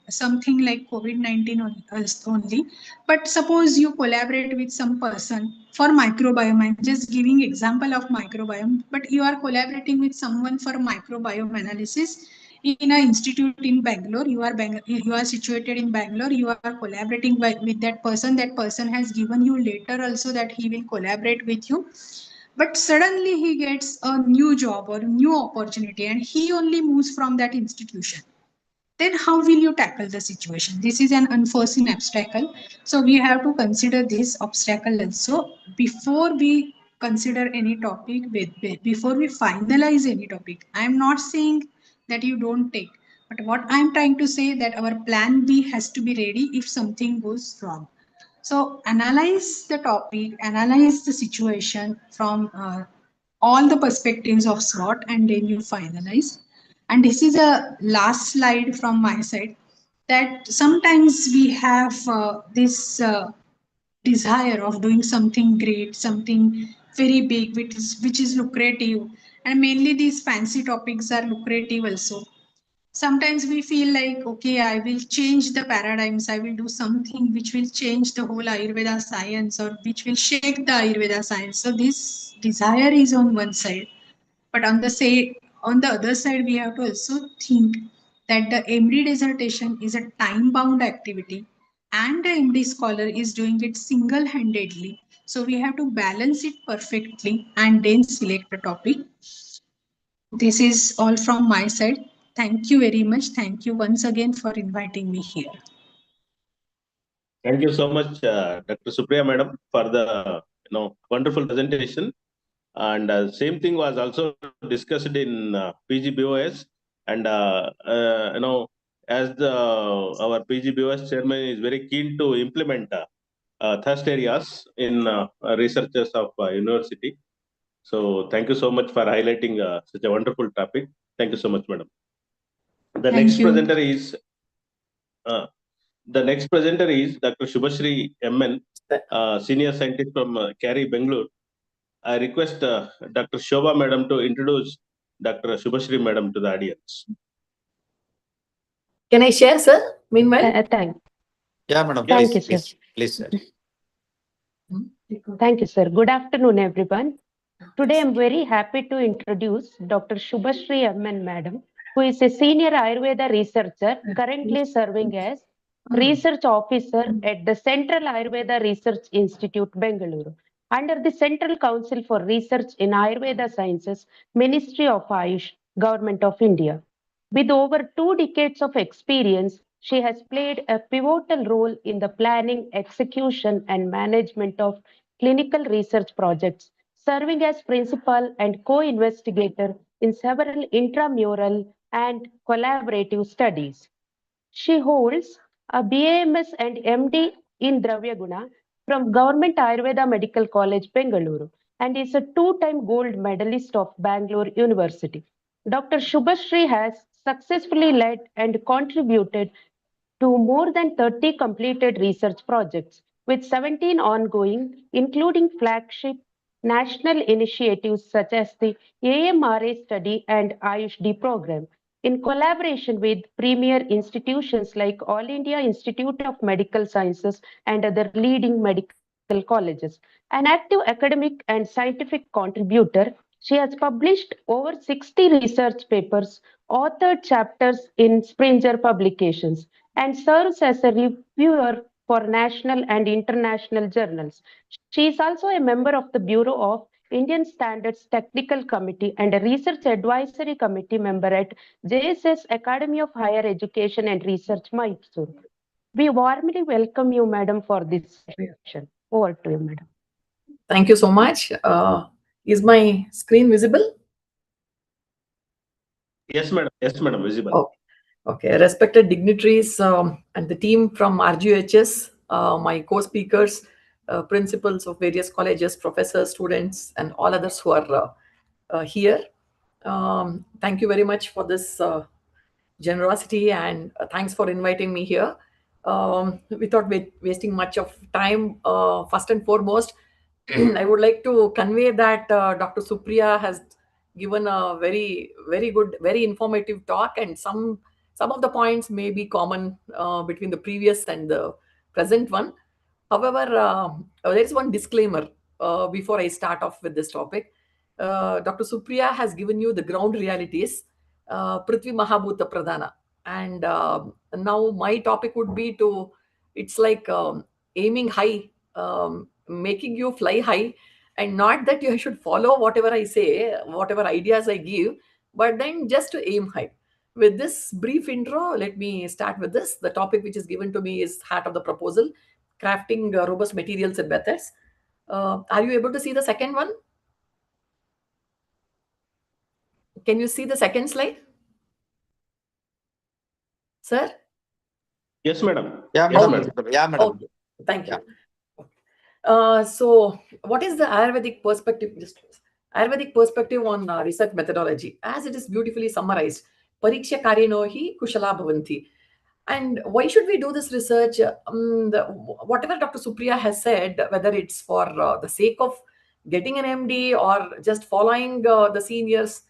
something like COVID-19 only, but suppose you collaborate with some person for microbiome. I'm just giving example of microbiome, but you are collaborating with someone for microbiome analysis in an institute in Bangalore. You are situated in Bangalore. You are collaborating with that person. That person has given you letter also that he will collaborate with you. But suddenly he gets a new job or new opportunity, and he only moves from that institution. Then how will you tackle the situation? This is an unforeseen obstacle. So we have to consider this obstacle also before we consider any topic, before we finalize any topic. I am not saying that you don't take, but what I am trying to say that our plan B has to be ready if something goes wrong. So analyze the topic, analyze the situation from all the perspectives of SWOT, and then you finalize. And this is a last slide from my side, that sometimes we have this desire of doing something great, something very big, which is lucrative. And mainly these fancy topics are lucrative also. Sometimes we feel like, okay, I will change the paradigms, I will do something which will change the whole Ayurveda science, or which will shake the Ayurveda science. So this desire is on one side, but on the other side, we have to also think that the MD dissertation is a time bound activity, and the MD scholar is doing it single handedly. So we have to balance it perfectly and then select the topic. This is all from my side. Thank you very much. Thank you once again for inviting me here. Thank you so much, Dr. Supriya Madam, for the wonderful presentation. And same thing was also discussed in PGBOS. And as our PGBOS chairman is very keen to implement thirst areas in researchers of university. So thank you so much for highlighting such a wonderful topic. Thank you so much, madam. The Thank next you. presenter is Dr. Shubhashri MN, senior scientist from CARI, Bangalore. I request Dr. Shobha Madam to introduce Dr. Shubhashri Madam to the audience. Can I share, sir? Meanwhile, Yeah, madam. Yes. Please, Thank you, sir. please, sir. Thank you, sir. Good afternoon, everyone. Today, I'm very happy to introduce Dr. Shubhashri M.N. Madam, who is a senior Ayurveda researcher currently serving as research officer at the Central Ayurveda Research Institute, Bengaluru, under the Central Council for Research in Ayurveda Sciences, Ministry of Ayush, Government of India. With over 2 decades of experience, she has played a pivotal role in the planning, execution, and management of clinical research projects, serving as principal and co-investigator in several intramural and collaborative studies. She holds a BAMS and MD in Dravya Guna from Government Ayurveda Medical College, Bengaluru, and is a 2-time gold medalist of Bangalore University. Dr. Shubhashri has successfully led and contributed to more than 30 completed research projects, with 17 ongoing, including flagship national initiatives such as the AMRA study and AYUSH-D program, in collaboration with premier institutions like All India Institute of Medical Sciences and other leading medical colleges. An active academic and scientific contributor, she has published over 60 research papers, authored chapters in Springer publications, and serves as a reviewer for national and international journals. She is also a member of the Bureau of Indian Standards Technical Committee and a Research Advisory Committee member at JSS Academy of Higher Education and Research, Mysore. We warmly welcome you, Madam, for this session. Over to you, Madam. thank you so much. Is my screen visible? Yes, madam. Yes, madam. Visible. Oh, okay. Respected dignitaries and the team from RGUHS, my co-speakers, principals of various colleges, professors, students, and all others who are here. Thank you very much for this generosity, and thanks for inviting me here. Without wasting much of time, first and foremost, I would like to convey that Dr. Supriya has given a very, very good, very informative talk, and some of the points may be common between the previous and the present one. However, there is one disclaimer before I start off with this topic. Dr. Supriya has given you the ground realities, Prithvi Mahabhuta Pradhana. And now my topic would be to, it's like aiming high, making you fly high, and not that you should follow whatever I say, whatever ideas I give, but then just to aim high. With this brief intro, let me start with this. The topic which is given to me is heart of the proposal, crafting robust materials and methods. Are you able to see the second one? Can you see the second slide? Sir? Yes, madam. Yeah, Yes, madam. madam. Yeah, madam. Okay, thank you. So what is the Ayurvedic perspective? Ayurvedic perspective on research methodology, as it is beautifully summarized. Pariksha karyeno hi kushala bhavanti. And why should we do this research? Whatever Dr. Supriya has said, whether it's for the sake of getting an MD or just following the seniors,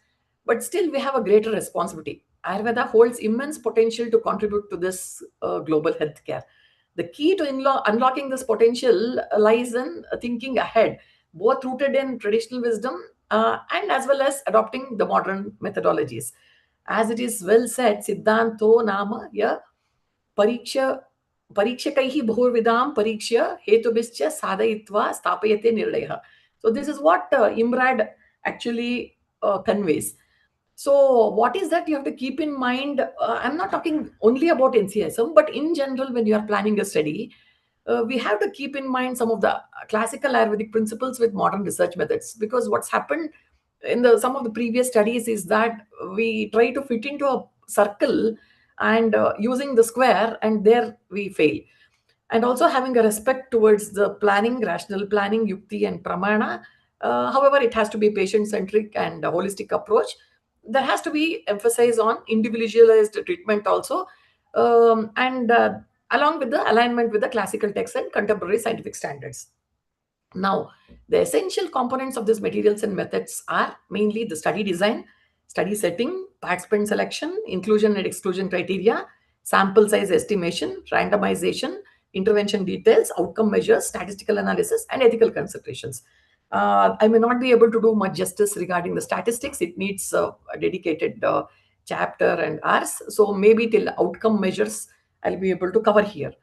but still we have a greater responsibility. Ayurveda holds immense potential to contribute to this global healthcare. The key to unlocking this potential lies in thinking ahead, both rooted in traditional wisdom and as well as adopting the modern methodologies. As it is well said, Siddhanto Nama, yeah, Pariksha Parikshakaihi Bhurvidam Pariksha Hetubhischa Sadayitva Stapayate Nirdayaha. So this is what IMRAD actually conveys. So what is that you have to keep in mind? I'm not talking only about NCSM, but in general, when you are planning a study, we have to keep in mind some of the classical Ayurvedic principles with modern research methods. Because what's happened in some of the previous studies is that we try to fit into a circle and using the square, and there we fail. And also having a respect towards the planning, rational planning, yukti and pramana. However, it has to be patient-centric and a holistic approach. There has to be emphasis on individualized treatment also, and along with the alignment with the classical texts and contemporary scientific standards. Now, the essential components of these materials and methods are mainly the study design, study setting, participant selection, inclusion and exclusion criteria, sample size estimation, randomization, intervention details, outcome measures, statistical analysis, and ethical considerations. I may not be able to do much justice regarding the statistics. It needs a dedicated chapter and hours. So maybe till outcome measures, I'll be able to cover here.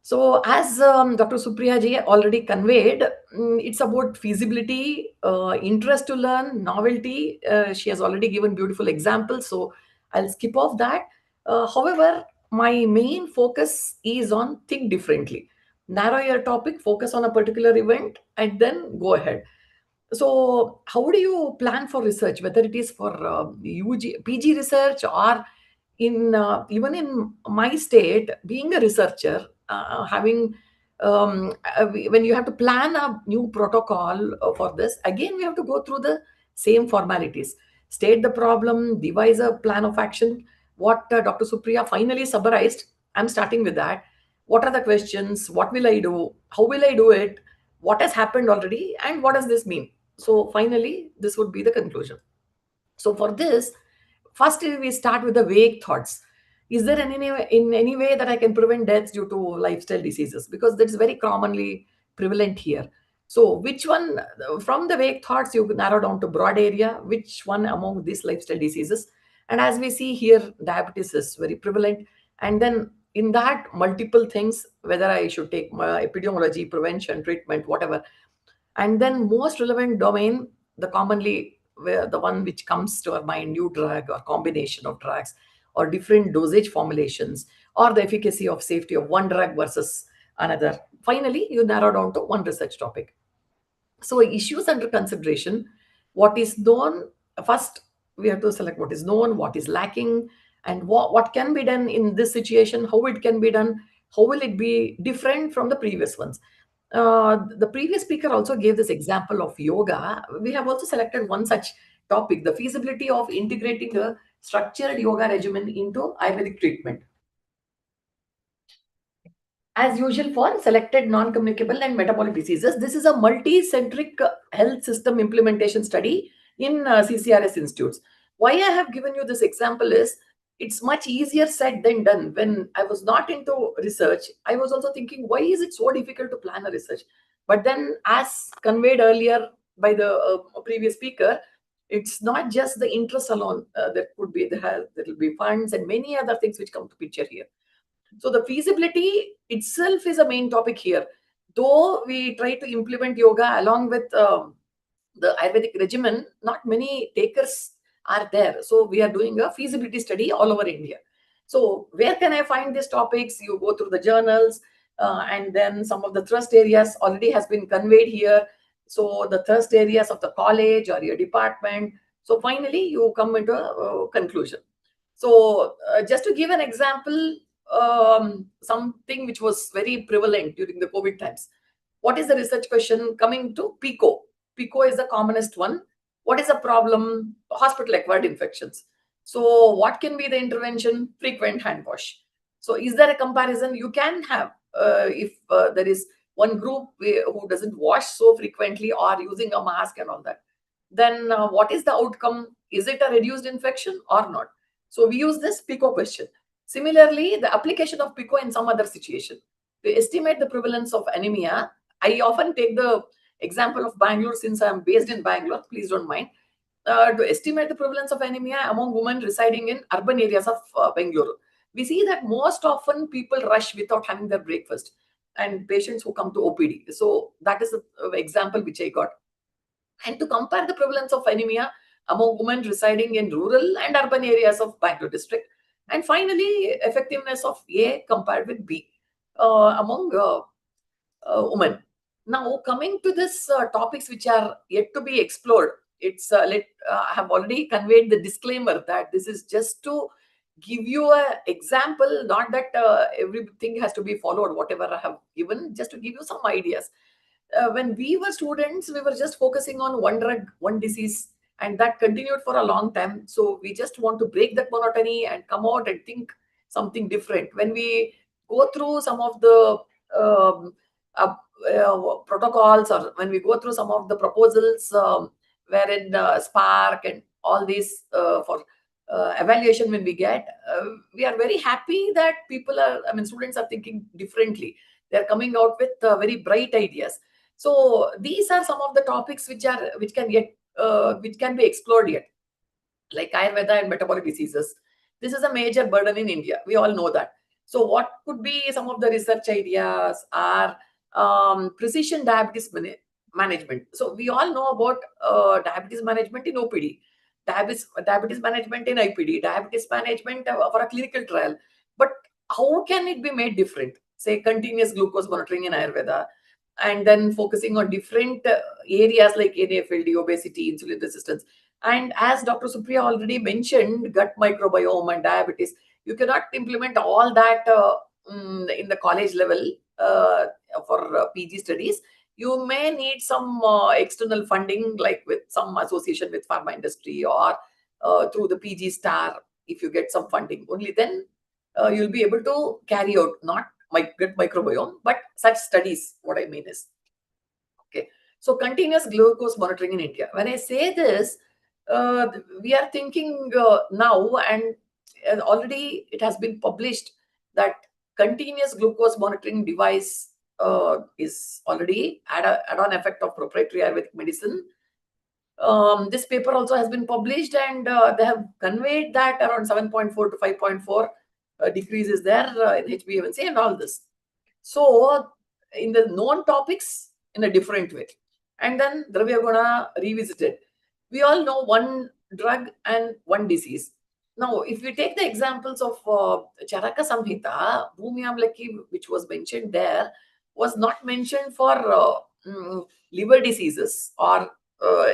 So as Dr. Supriya ji already conveyed, it's about feasibility, interest to learn, novelty. She has already given beautiful examples, so I'll skip off that. However, my main focus is on think differently. Narrow your topic, focus on a particular event, and then go ahead. So how do you plan for research, whether it is for UG, PG research, or in even in my state, being a researcher, having when you have to plan a new protocol for this, again we have to go through the same formalities: state the problem, devise a plan of action. What Dr. Supriya finally summarized, I'm starting with that. What are the questions? What will I do? How will I do it? What has happened already, and what does this mean? So finally, this would be the conclusion. So for this, first we start with the vague thoughts. Is there in any way that I can prevent deaths due to lifestyle diseases? Because that is very commonly prevalent here. So which one from the vague thoughts you narrow down to broad area, which one among these lifestyle diseases? And as we see here, diabetes is very prevalent. And then in that, multiple things, whether I should take epidemiology, prevention, treatment, whatever. And then most relevant domain, the commonly where the one which comes to our mind, new drug or combination of drugs or different dosage formulations, or the efficacy of safety of one drug versus another. Finally, you narrow down to one research topic. So issues under consideration, what is known, first we have to select what is known, what is lacking, and what can be done in this situation, how it can be done, how will it be different from the previous ones. The previous speaker also gave this example of yoga. We have also selected one such topic, the feasibility of integrating a structured yoga regimen into Ayurvedic treatment. As usual for selected non-communicable and metabolic diseases, this is a multi-centric health system implementation study in CCRS institutes. Why I have given you this example is, it's much easier said than done. When I was not into research, I was also thinking, why is it so difficult to plan a research? But then, as conveyed earlier by the previous speaker, it's not just the interest alone that could be there will be funds and many other things which come to picture here. So the feasibility itself is a main topic here. Though we try to implement yoga along with the Ayurvedic regimen, not many takers are there. So we are doing a feasibility study all over India. So where can I find these topics? You go through the journals, and then some of the thrust areas already has been conveyed here. So the thrust areas of the college or your department. So finally, you come into a conclusion. So just to give an example, something which was very prevalent during the COVID times. What is the research question coming to PICO? PICO is the commonest one. What is the problem? Hospital-acquired infections. So what can be the intervention? Frequent hand wash. So is there a comparison? You can have if there is one group who doesn't wash so frequently or using a mask and all that. Then what is the outcome? Is it a reduced infection or not? So we use this PICO question. Similarly, the application of PICO in some other situation. To estimate the prevalence of anemia, I often take the example of Bangalore since I'm based in Bangalore, please don't mind. To estimate the prevalence of anemia among women residing in urban areas of Bangalore, we see that most often people rush without having their breakfast and patients who come to OPD. So that is the example which I got. And to compare the prevalence of anemia among women residing in rural and urban areas of Bangalore district. And finally, effectiveness of A compared with B among women. Now, coming to this topics which are yet to be explored, it's I have already conveyed the disclaimer that this is just to give you an example, not that everything has to be followed, whatever I have given, just to give you some ideas. When we were students, we were just focusing on one drug, one disease, and that continued for a long time. So we just want to break that monotony and come out and think something different. When we go through some of the protocols, or when we go through some of the proposals wherein Spark and all these for evaluation when we get, we are very happy that students are thinking differently. They're coming out with very bright ideas. So these are some of the topics which can be explored yet, like Ayurveda and metabolic diseases. This is a major burden in India. We all know that. So what could be some of the research ideas are precision diabetes management. So we all know about diabetes management in OPD, diabetes management in IPD, diabetes management for a clinical trial. But how can it be made different? Say continuous glucose monitoring in Ayurveda, and then focusing on different areas like NAFLD, obesity, insulin resistance. And as Dr. Supriya already mentioned, gut microbiome and diabetes, you cannot implement all that in the college level for PG studies. You may need some external funding, like with some association with pharma industry, or through the PG Star. If you get some funding, only then you'll be able to carry out not gut microbiome, but such studies. What I mean is, okay. So continuous glucose monitoring in India. When I say this, we are thinking now, and already it has been published that continuous glucose monitoring device is already add-on effect of proprietary Ayurvedic medicine. This paper also has been published, and they have conveyed that around 7.4 to 5.4 decrease is there in HbA1c and all this. So in the known topics in a different way. And then Dravya Guna revisited. We all know one drug and one disease. Now, if we take the examples of Charaka Samhita, Bhumi Amlaki, which was mentioned there, was not mentioned for liver diseases, or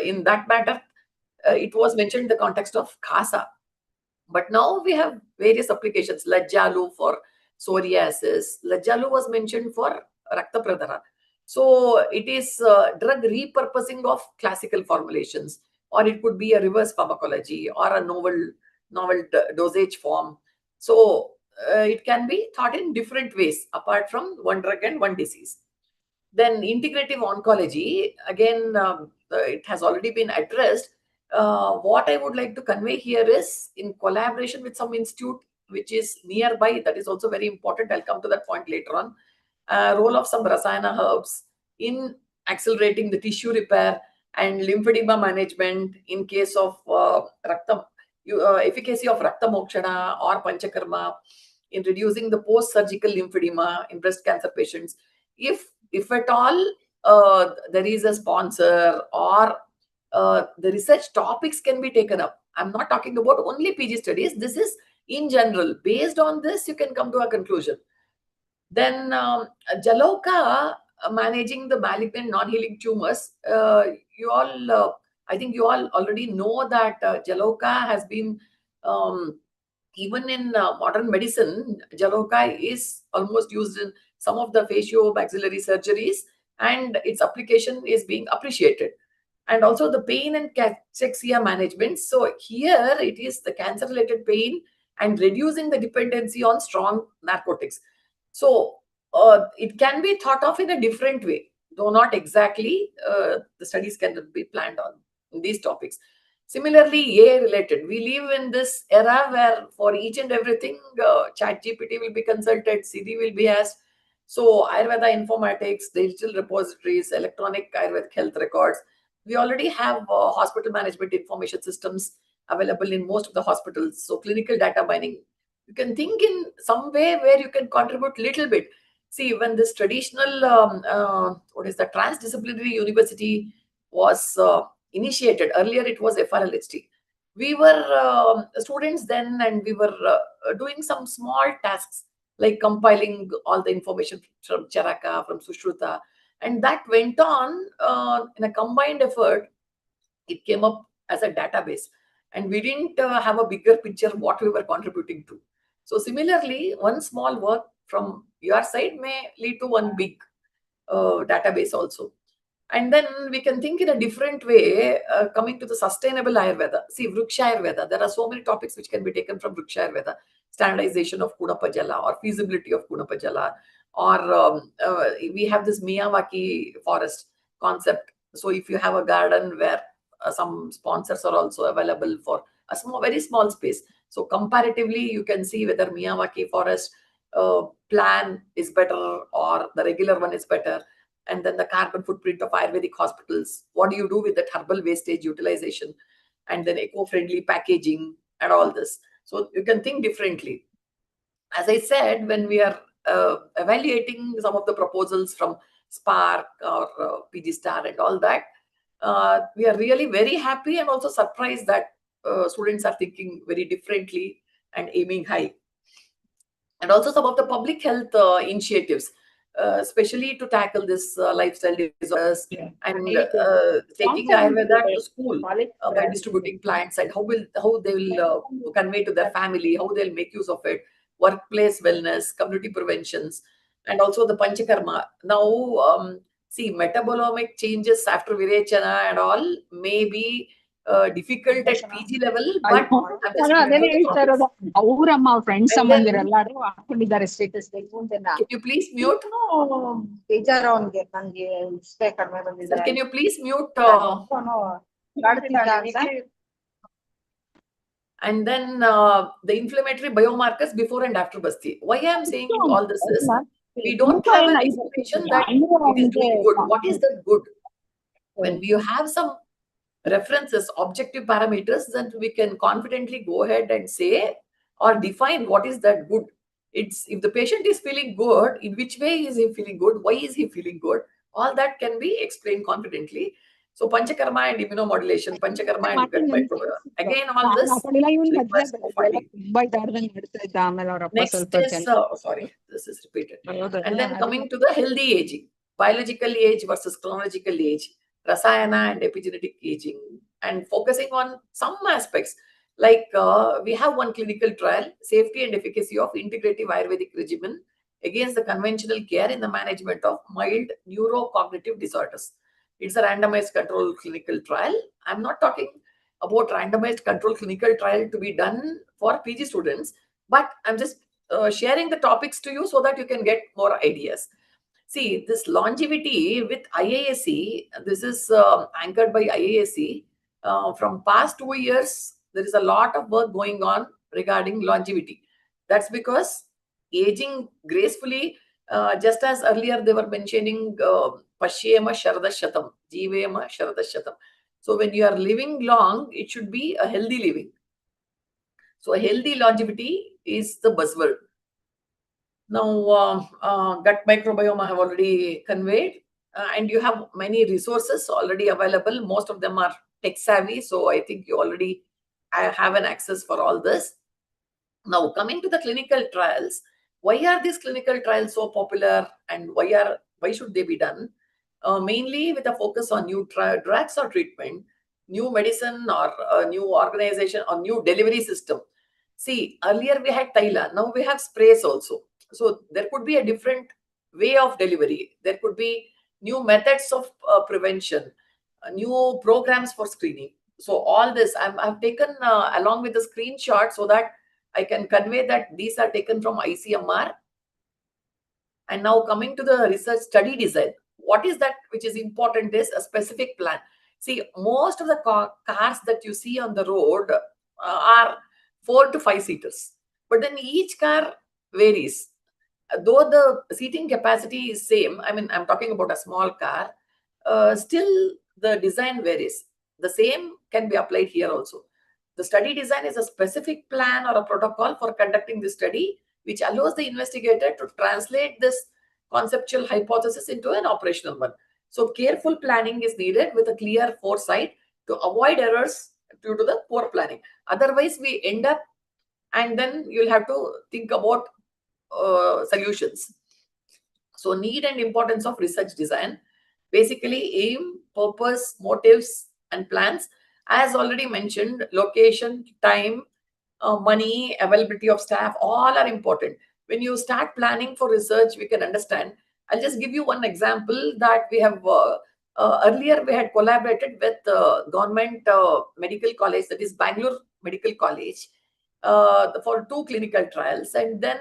in that matter, it was mentioned in the context of Khasa. But now we have various applications. Lajjalu for psoriasis. Lajjalu was mentioned for Rakta Pradhara. So it is drug repurposing of classical formulations, or it could be a reverse pharmacology or a novel dosage form. So it can be thought in different ways apart from one drug and one disease. Then integrative oncology, again, it has already been addressed. What I would like to convey here is, in collaboration with some institute which is nearby, that is also very important. I'll come to that point later on. Role of some Rasayana herbs in accelerating the tissue repair and lymphedema management in case of efficacy of Rakta Mokshana or Panchakarma in reducing the post-surgical lymphedema in breast cancer patients. If at all there is a sponsor, or the research topics can be taken up. I'm not talking about only PG studies. This is in general. Based on this, you can come to a conclusion. Then Jaloka, managing the malignant non-healing tumors. I think you all already know that Jaloka has been, even in modern medicine, Jaloka is almost used in some of the facial-maxillary surgeries, and its application is being appreciated. And also the pain and cachexia management. So here it is the cancer-related pain and reducing the dependency on strong narcotics. So it can be thought of in a different way, though not exactly. The studies can be planned on these topics. Similarly, AI-related. We live in this era where for each and everything, ChatGPT will be consulted, Siri will be asked. So Ayurveda informatics, digital repositories, electronic Ayurvedic health records. We already have hospital management information systems available in most of the hospitals. So clinical data mining. You can think in some way where you can contribute little bit. See, when this traditional, transdisciplinary university was initiated, earlier it was FRLHT. We were students then, and we were doing some small tasks like compiling all the information from Charaka, from Sushruta, and that went on in a combined effort. It came up as a database, and we didn't have a bigger picture of what we were contributing to. So similarly, one small work from your side may lead to one big database also. And then we can think in a different way, coming to the sustainable Ayurveda. See, Vriksha Ayurveda, there are so many topics which can be taken from Vriksha Ayurveda. Standardization of Kunapa Jala, or feasibility of Kunapa Jala, or we have this Miyawaki forest concept. So if you have a garden where some sponsors are also available for a very small space. So comparatively, you can see whether Miyawaki forest plan is better or the regular one is better. And then the carbon footprint of Ayurvedic hospitals. What do you do with that herbal wastage utilization? And then eco-friendly packaging and all this. So you can think differently. As I said, when we are evaluating some of the proposals from Spark or PG Star and all that, we are really very happy and also surprised that students are thinking very differently and aiming high. And also some of the public health initiatives, especially to tackle this lifestyle disorders and taking Ayurveda to school by distributing plants, and how they will convey to their family, how they'll make use of it, workplace wellness, community preventions, and also the Panchakarma. Now, see, metabolomic changes after Virechana and all may be difficult at PG level, but I'm just giving you the topics. And then, can you please mute? Sir, can you please mute? And then the inflammatory biomarkers before and after Basti. Why I am saying all this is, we don't have an explanation that it is doing good. What is the good? When you have some references, objective parameters, then we can confidently go ahead and say or define what is that good. It's if the patient is feeling good, in which way is he feeling good? Why is he feeling good? All that can be explained confidently. So Panchakarma and immunomodulation, Panchakarma and gut microbiome. Again, all this requires funding. Next is, sorry, this is repeated. And then coming to the healthy aging, biological age versus chronological age, Rasayana and epigenetic aging, and focusing on some aspects. Like we have one clinical trial, safety and efficacy of integrative Ayurvedic regimen against the conventional care in the management of mild neurocognitive disorders. It's a randomized control clinical trial. I'm not talking about randomized control clinical trial to be done for PG students, but I'm just sharing the topics to you so that you can get more ideas. See, this longevity with IASC, this is anchored by IASC. From past 2 years, there is a lot of work going on regarding longevity. That's because aging gracefully, just as earlier they were mentioning Pashyema Sharadashatam, Jivema Sharadashatam. So when you are living long, it should be a healthy living. So a healthy longevity is the buzzword. Now, gut microbiome I have already conveyed, and you have many resources already available. Most of them are tech savvy, so I think you already have an access for all this. Now, coming to the clinical trials, why are these clinical trials so popular, and why should they be done? Mainly with a focus on new drugs or treatment, new medicine or a new organization or new delivery system. See, earlier we had Thaila, now we have sprays also. So there could be a different way of delivery. There could be new methods of prevention, new programs for screening. So all this I've taken along with the screenshot so that I can convey that these are taken from ICMR. And now coming to the research study design, what is that which is important is a specific plan. See, most of the cars that you see on the road are 4 to 5 seaters, but then each car varies. Though the seating capacity is same, I mean, I'm talking about a small car, still the design varies. The same can be applied here also. The study design is a specific plan or a protocol for conducting the study, which allows the investigator to translate this conceptual hypothesis into an operational one. So careful planning is needed with a clear foresight to avoid errors due to the poor planning. Otherwise, we end up, and then you'll have to think about solutions. So need and importance of research design. Basically, aim, purpose, motives, and plans. As already mentioned, location, time, money, availability of staff, all are important. When you start planning for research, we can understand. I'll just give you one example that we have earlier we had collaborated with government medical college, that is Bangalore Medical College, for 2 clinical trials, and then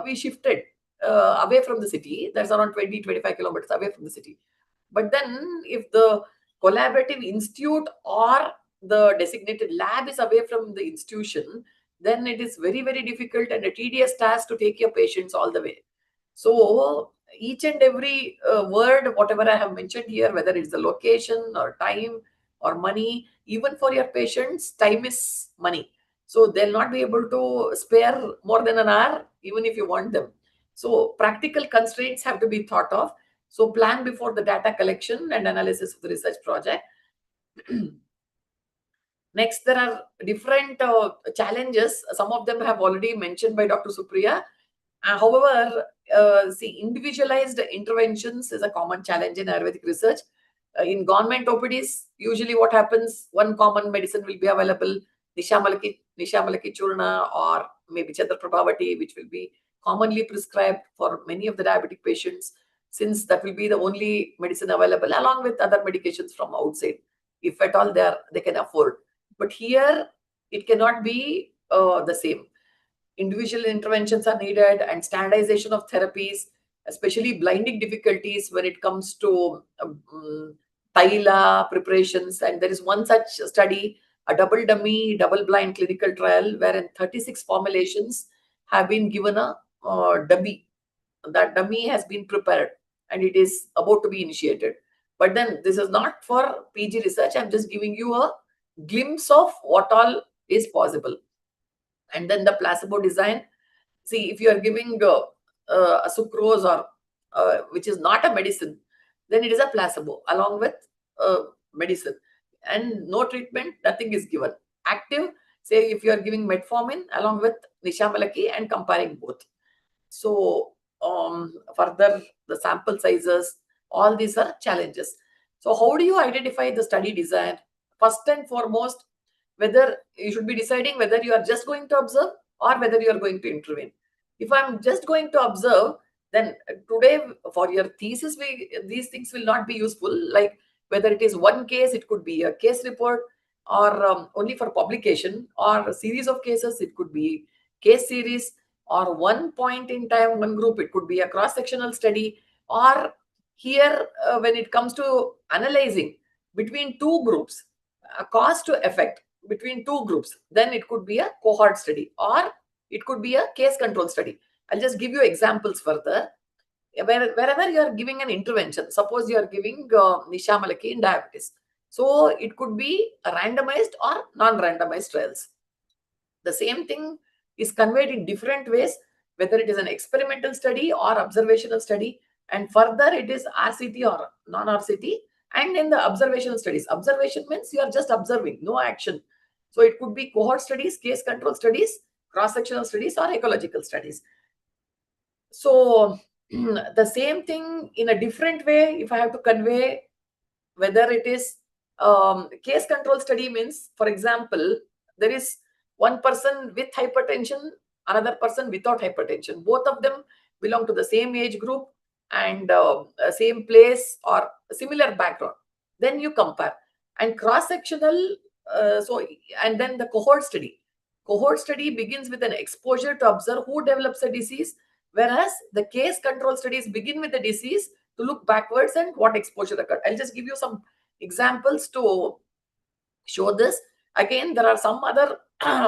we shifted away from the city. That's around 20-25 kilometers away from the city. But then if the collaborative institute or the designated lab is away from the institution, then it is very, very difficult and a tedious task to take your patients all the way. So each and every word, whatever I have mentioned here, whether it's the location or time or money, even for your patients, time is money. So they'll not be able to spare more than an hour, even if you want them. So practical constraints have to be thought of. So plan before the data collection and analysis of the research project. Next, there are different challenges. Some of them have already mentioned by Dr. Supriya. However, see, individualized interventions is a common challenge in Ayurvedic research. In government OPDs, usually what happens, one common medicine will be available, Nishamalaki Churna or maybe Chatra Prabhavati, which will be commonly prescribed for many of the diabetic patients, since that will be the only medicine available along with other medications from outside, if at all they can afford. But here, it cannot be the same. Individual interventions are needed and standardization of therapies, especially blinding difficulties when it comes to Thaila preparations. And there is one such study, a double dummy, double blind clinical trial, wherein 36 formulations have been given a dummy. That dummy has been prepared and it is about to be initiated. But then this is not for PG research. I'm just giving you a glimpse of what all is possible. And then the placebo design. See, if you are giving a sucrose or which is not a medicine, then it is a placebo along with medicine. And no treatment, nothing is given. Active, say if you are giving metformin along with Nishamalaki and comparing both. So further, the sample sizes, all these are challenges. So how do you identify the study design? First and foremost, whether you should be deciding whether you are just going to observe or whether you are going to intervene. If I'm just going to observe, then today for your thesis, these things will not be useful. Like whether it is one case, it could be a case report, or only for publication, or a series of cases, it could be case series, or one point in time, one group, it could be a cross-sectional study, or here when it comes to analyzing between two groups, a cause to effect between two groups, then it could be a cohort study or it could be a case control study. I'll just give you examples further. Wherever you are giving an intervention, suppose you are giving Nishamalaki in diabetes. So it could be a randomized or non-randomized trials. The same thing is conveyed in different ways, whether it is an experimental study or observational study, and further it is RCT or non-RCT. And in the observational studies, observation means you are just observing, no action. So it could be cohort studies, case control studies, cross-sectional studies, or ecological studies. So the same thing in a different way, if I have to convey, whether it is case control study means, for example, there is one person with hypertension, another person without hypertension. Both of them belong to the same age group and same place or similar background. Then you compare. And cross-sectional, and then the cohort study. Cohort study begins with an exposure to observe who develops a disease, whereas the case control studies begin with the disease to look backwards and what exposure occurred. I'll just give you some examples to show this. Again, there are some other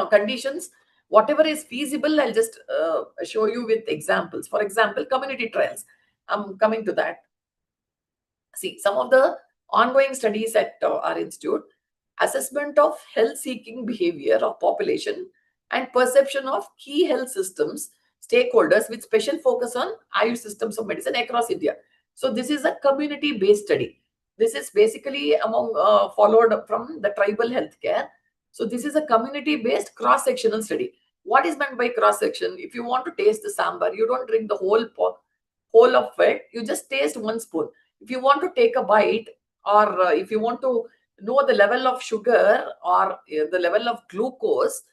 conditions. Whatever is feasible, I'll just show you with examples. For example, community trials. I'm coming to that. See, some of the ongoing studies at our institute, assessment of health-seeking behavior of population and perception of key health systems, stakeholders with special focus on Ayush systems of medicine across India. So this is a community-based study. This is basically among followed from the tribal healthcare. So this is a community-based cross-sectional study. What is meant by cross-section? If you want to taste the sambar, you don't drink the whole of it. You just taste one spoon. If you want to take a bite, or if you want to know the level of sugar or the level of glucose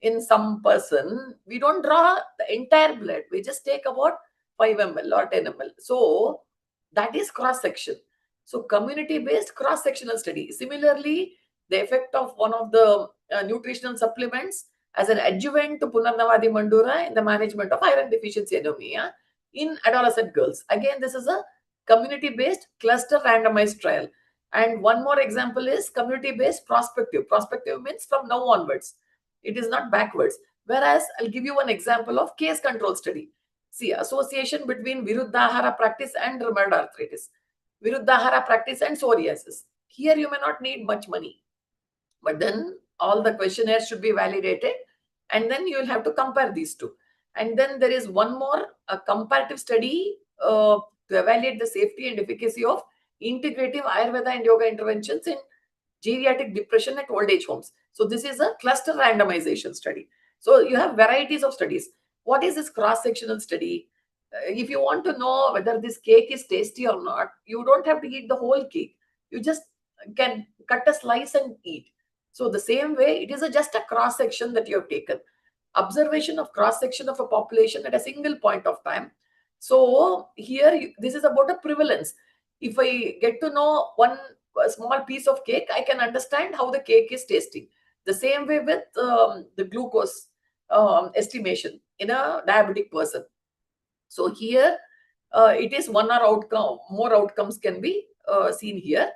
in some person, we don't draw the entire blood. We just take about 5 ml or 10 ml. So that is cross-section. So community-based cross-sectional study. Similarly, the effect of one of the nutritional supplements as an adjuvant to Punarnavadi Mandura in the management of iron deficiency anemia in adolescent girls. Again, this is a community-based cluster randomized trial. And one more example is community-based prospective. Prospective means from now onwards. It is not backwards. Whereas I'll give you one example of case control study. See, association between Viruddhahara practice and rheumatoid arthritis, Viruddhahara practice and psoriasis. Here you may not need much money, but then all the questionnaires should be validated, and then you will have to compare these two. And then there is one more, a comparative study to evaluate the safety and efficacy of integrative Ayurveda and yoga interventions in geriatric depression at old age homes. So this is a cluster randomization study. So you have varieties of studies. What is this cross-sectional study? If you want to know whether this cake is tasty or not, you don't have to eat the whole cake. You just can cut a slice and eat. So the same way, it is just a cross-section that you have taken. Observation of cross-section of a population at a single point of time. So here, this is about a prevalence. If I get to know a small piece of cake, I can understand how the cake is tasting. The same way with the glucose estimation in a diabetic person. So here, it is one or outcome, more outcomes can be seen here.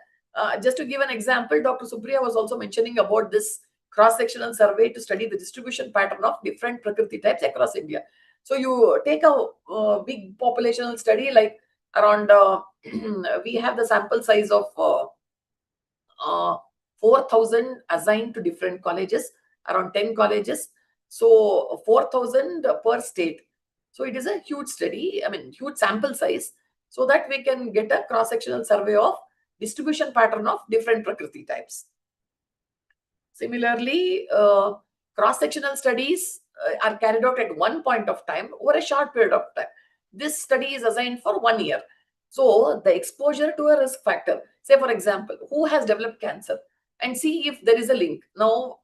Just to give an example, Dr. Supriya was also mentioning about this cross-sectional survey to study the distribution pattern of different Prakriti types across India. So you take a big populational study, like around, we have the sample size of 4,000 assigned to different colleges, around 10 colleges. So 4,000 per state. So it is a huge study, I mean, huge sample size, so that we can get a cross-sectional survey of distribution pattern of different Prakriti types. Similarly, cross-sectional studies are carried out at one point of time over a short period of time. This study is assigned for 1 year. So the exposure to a risk factor, say for example, who has developed cancer, and see if there is a link. Now,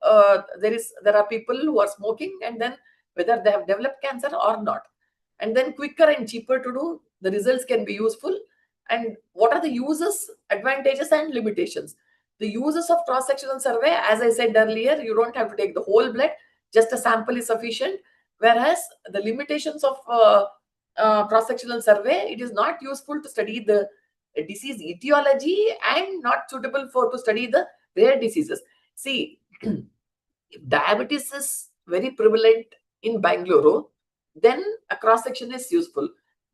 there are people who are smoking, and then whether they have developed cancer or not. And then quicker and cheaper to do, the results can be useful. And what are the uses, advantages and limitations? The uses of cross-sectional survey, as I said earlier, you don't have to take the whole blood, just a sample is sufficient. Whereas the limitations of cross-sectional survey, it is not useful to study the disease etiology and not suitable to study the rare diseases. See, if diabetes is very prevalent in Bangalore, then a cross-section is useful.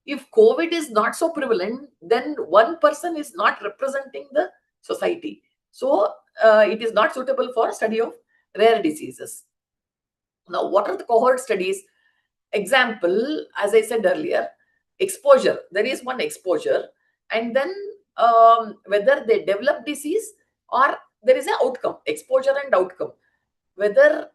If COVID is not so prevalent, then one person is not representing the society. So it is not suitable for study of rare diseases. Now, what are the cohort studies? Example, as I said earlier, exposure. There is one exposure, and then whether they develop disease or there is an outcome, exposure and outcome. Whether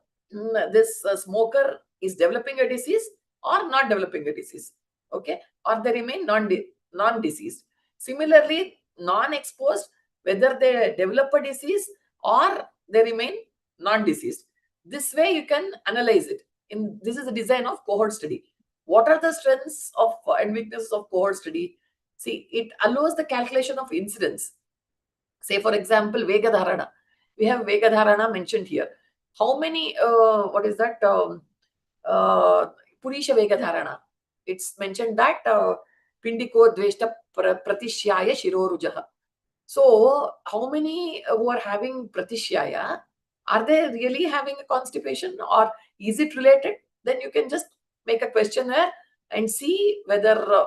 this smoker is developing a disease or not developing a disease, okay, or they remain non-diseased. Similarly, non-exposed, whether they develop a disease or they remain non-diseased. This way you can analyze it. This is the design of cohort study. What are the strengths of and weaknesses of cohort study? See, it allows the calculation of incidence. Say for example, Vegadharana. We have Vegadharana mentioned here. How many, what is that? Purisha Vegadharana. It's mentioned that Pindiko Dveshta Pratishyaya Shirorujaha. So, how many who are having Pratishyaya, are they really having a constipation or is it related? Then you can just make a questionnaire and see whether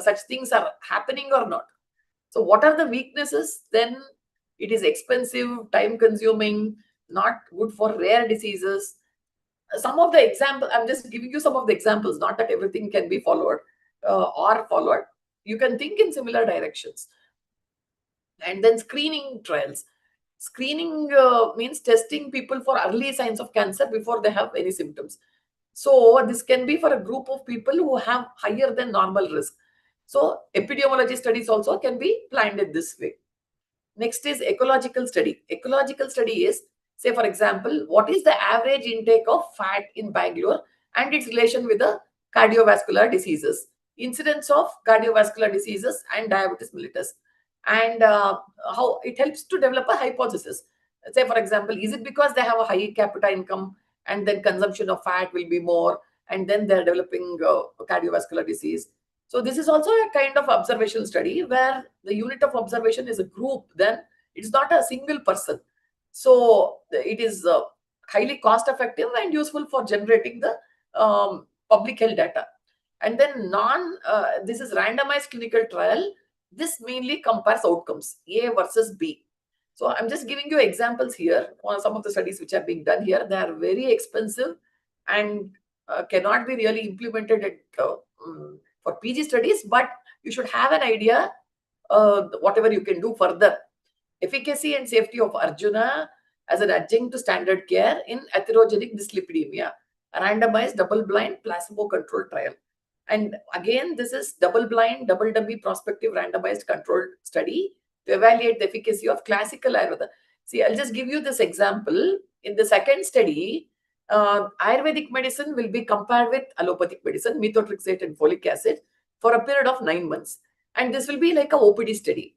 such things are happening or not. So, what are the weaknesses? Then it is expensive, time consuming, not good for rare diseases. Some of the examples, I'm just giving you some of the examples, not that everything can be followed or followed. You can think in similar directions. And then screening trials. Screening means testing people for early signs of cancer before they have any symptoms. So this can be for a group of people who have higher than normal risk. So epidemiology studies also can be planned in this way. Next is ecological study. Ecological study is, say for example, what is the average intake of fat in Bangalore and its relation with the cardiovascular diseases, incidence of cardiovascular diseases and diabetes mellitus, and how it helps to develop a hypothesis. Say for example, is it because they have a high capita income and then consumption of fat will be more and then they're developing cardiovascular disease? So this is also a kind of observational study where the unit of observation is a group, then It's not a single person. So it is highly cost effective and useful for generating the public health data. And then this is randomized clinical trial. This mainly compares outcomes, A versus B. So I'm just giving you examples here on some of the studies which are being done here. They are very expensive and cannot be really implemented at, for PG studies, but you should have an idea whatever you can do further. Efficacy and safety of Arjuna as an adjunct to standard care in atherogenic dyslipidemia, a randomized double-blind placebo-controlled trial. And again, this is double-blind, double-dummy prospective randomized controlled study to evaluate the efficacy of classical Ayurveda. See, I'll just give you this example. In the second study, Ayurvedic medicine will be compared with allopathic medicine, methotrexate and folic acid, for a period of 9 months. And this will be like a OPD study.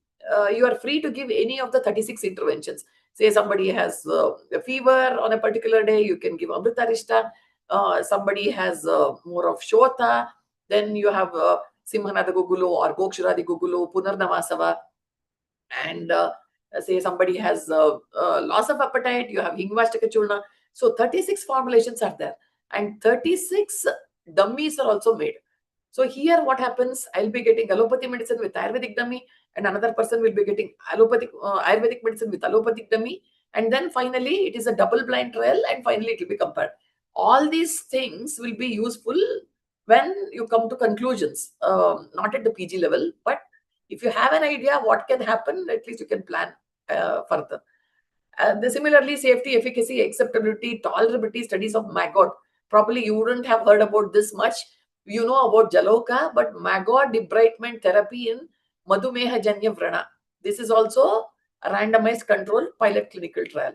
You are free to give any of the 36 interventions. Say somebody has a fever on a particular day, you can give Amritarishta. Somebody has more of Shota, then you have Simhanada Gugulu or Gokshuradi Gugulu, Punarnavasava. And say somebody has loss of appetite, you have Hingvashtaka Churna. So 36 formulations are there and 36 dummies are also made. So here what happens, I'll be getting allopathic medicine with Ayurvedic dummy and another person will be getting Ayurvedic medicine with allopathic dummy. And then finally it is a double-blind trial and finally it will be compared. All these things will be useful when you come to conclusions, not at the PG level, but if you have an idea what can happen, at least you can plan further. Similarly, safety, efficacy, acceptability, tolerability studies of maggot. Probably you wouldn't have heard about this much. You know about Jaloka, but maggot debridement therapy in Madhumeha Janya Vrana. This is also a randomized controlled pilot clinical trial.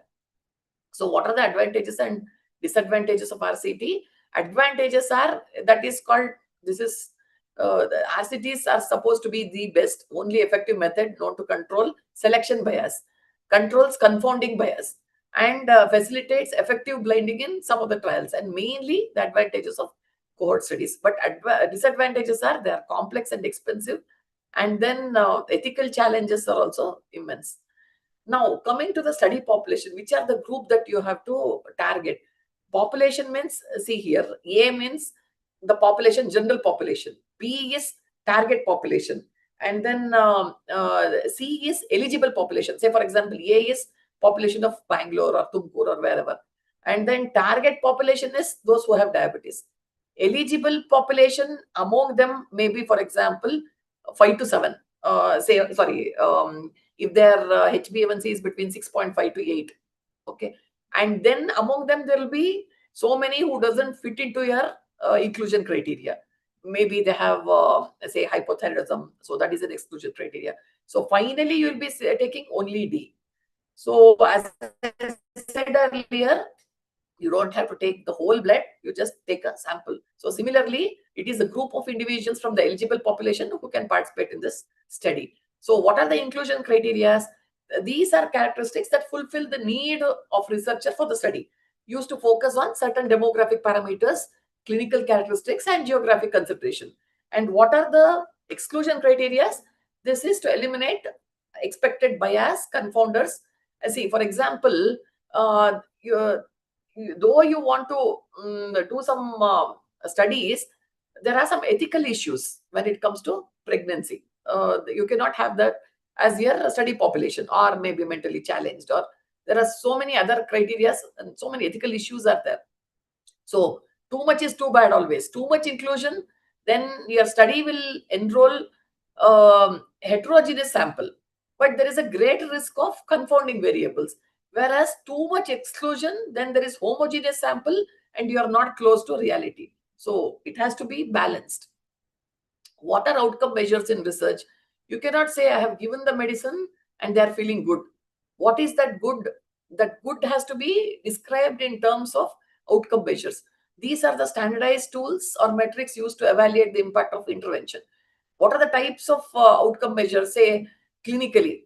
So what are the advantages and disadvantages of RCT? Advantages are, that is called, this is, the RCTs are supposed to be the best, only effective method known to control selection bias, controls confounding bias, and facilitates effective blinding in some of the trials, and mainly the advantages of cohort studies. But disadvantages are they are complex and expensive, and then ethical challenges are also immense. Now, coming to the study population, which are the group that you have to target? Population means, see here, A means the population, general population. B is target population. And then C is eligible population. Say, for example, A is population of Bangalore or Tumkur or wherever. And then target population is those who have diabetes. Eligible population, among them may be, for example, 5 to 7. If their HbA1c is between 6.5 to 8. Okay. And then among them, there will be so many who doesn't fit into your inclusion criteria. Maybe they have, say, hypothyroidism. So that is an exclusion criteria. So finally, you will be taking only D. So as I said earlier, you don't have to take the whole blood. You just take a sample. So similarly, it is a group of individuals from the eligible population who can participate in this study. So what are the inclusion criteria? These are characteristics that fulfill the need of researcher for the study. Used to focus on certain demographic parameters, clinical characteristics, and geographic consideration. And what are the exclusion criteria? This is to eliminate expected bias, confounders. See, for example, though you want to do some studies, there are some ethical issues when it comes to pregnancy. You cannot have that as your study population, or maybe mentally challenged, or there are so many other criteria and so many ethical issues are there. So too much is too bad always. Too much inclusion, then your study will enroll heterogeneous sample, but there is a great risk of confounding variables. Whereas too much exclusion, then there is homogeneous sample and you are not close to reality. So it has to be balanced. What are outcome measures in research? You cannot say I have given the medicine and they are feeling good. What is that good? That good has to be described in terms of outcome measures. These are the standardized tools or metrics used to evaluate the impact of intervention. What are the types of outcome measures? Say clinically,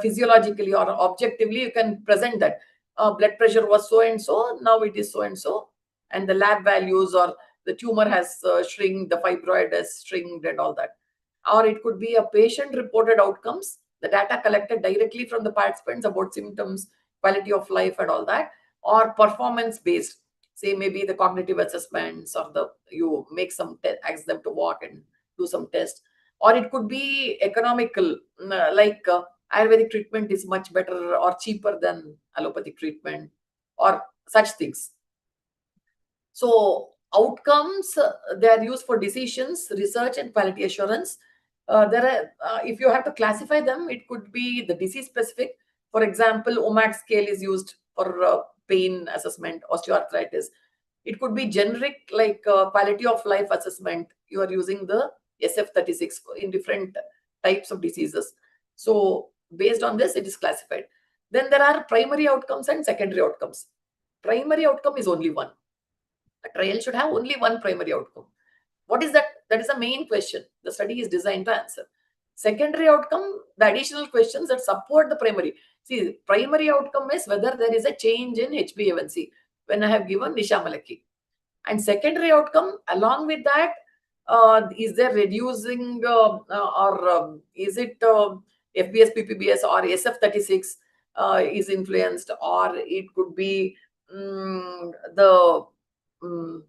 physiologically, or objectively, you can present that blood pressure was so and so, now it is so and so, and the lab values, or the tumor has shrunk, the fibroid has shrunk, and all that. Or it could be a patient reported outcomes the data collected directly from the participants about symptoms, quality of life and all that, or performance based, say maybe the cognitive assessments, or you make some ask them to walk and do some test, or it could be economical, like Ayurvedic treatment is much better or cheaper than allopathic treatment, or such things. So outcomes, they are used for decisions, research and quality assurance. If you have to classify them, it could be the disease specific. For example, OMAC scale is used for pain assessment, osteoarthritis. It could be generic, like quality of life assessment. You are using the SF-36 in different types of diseases. So based on this, it is classified. Then there are primary outcomes and secondary outcomes. Primary outcome is only one. A trial should have only one primary outcome. What is that? That is the main question the study is designed to answer. Secondary outcome, the additional questions that support the primary. See, primary outcome is whether there is a change in HbA1c when I have given Nisha Malaki. And secondary outcome, along with that, is there reducing or is it FBS, PPBS or SF-36 is influenced, or it could be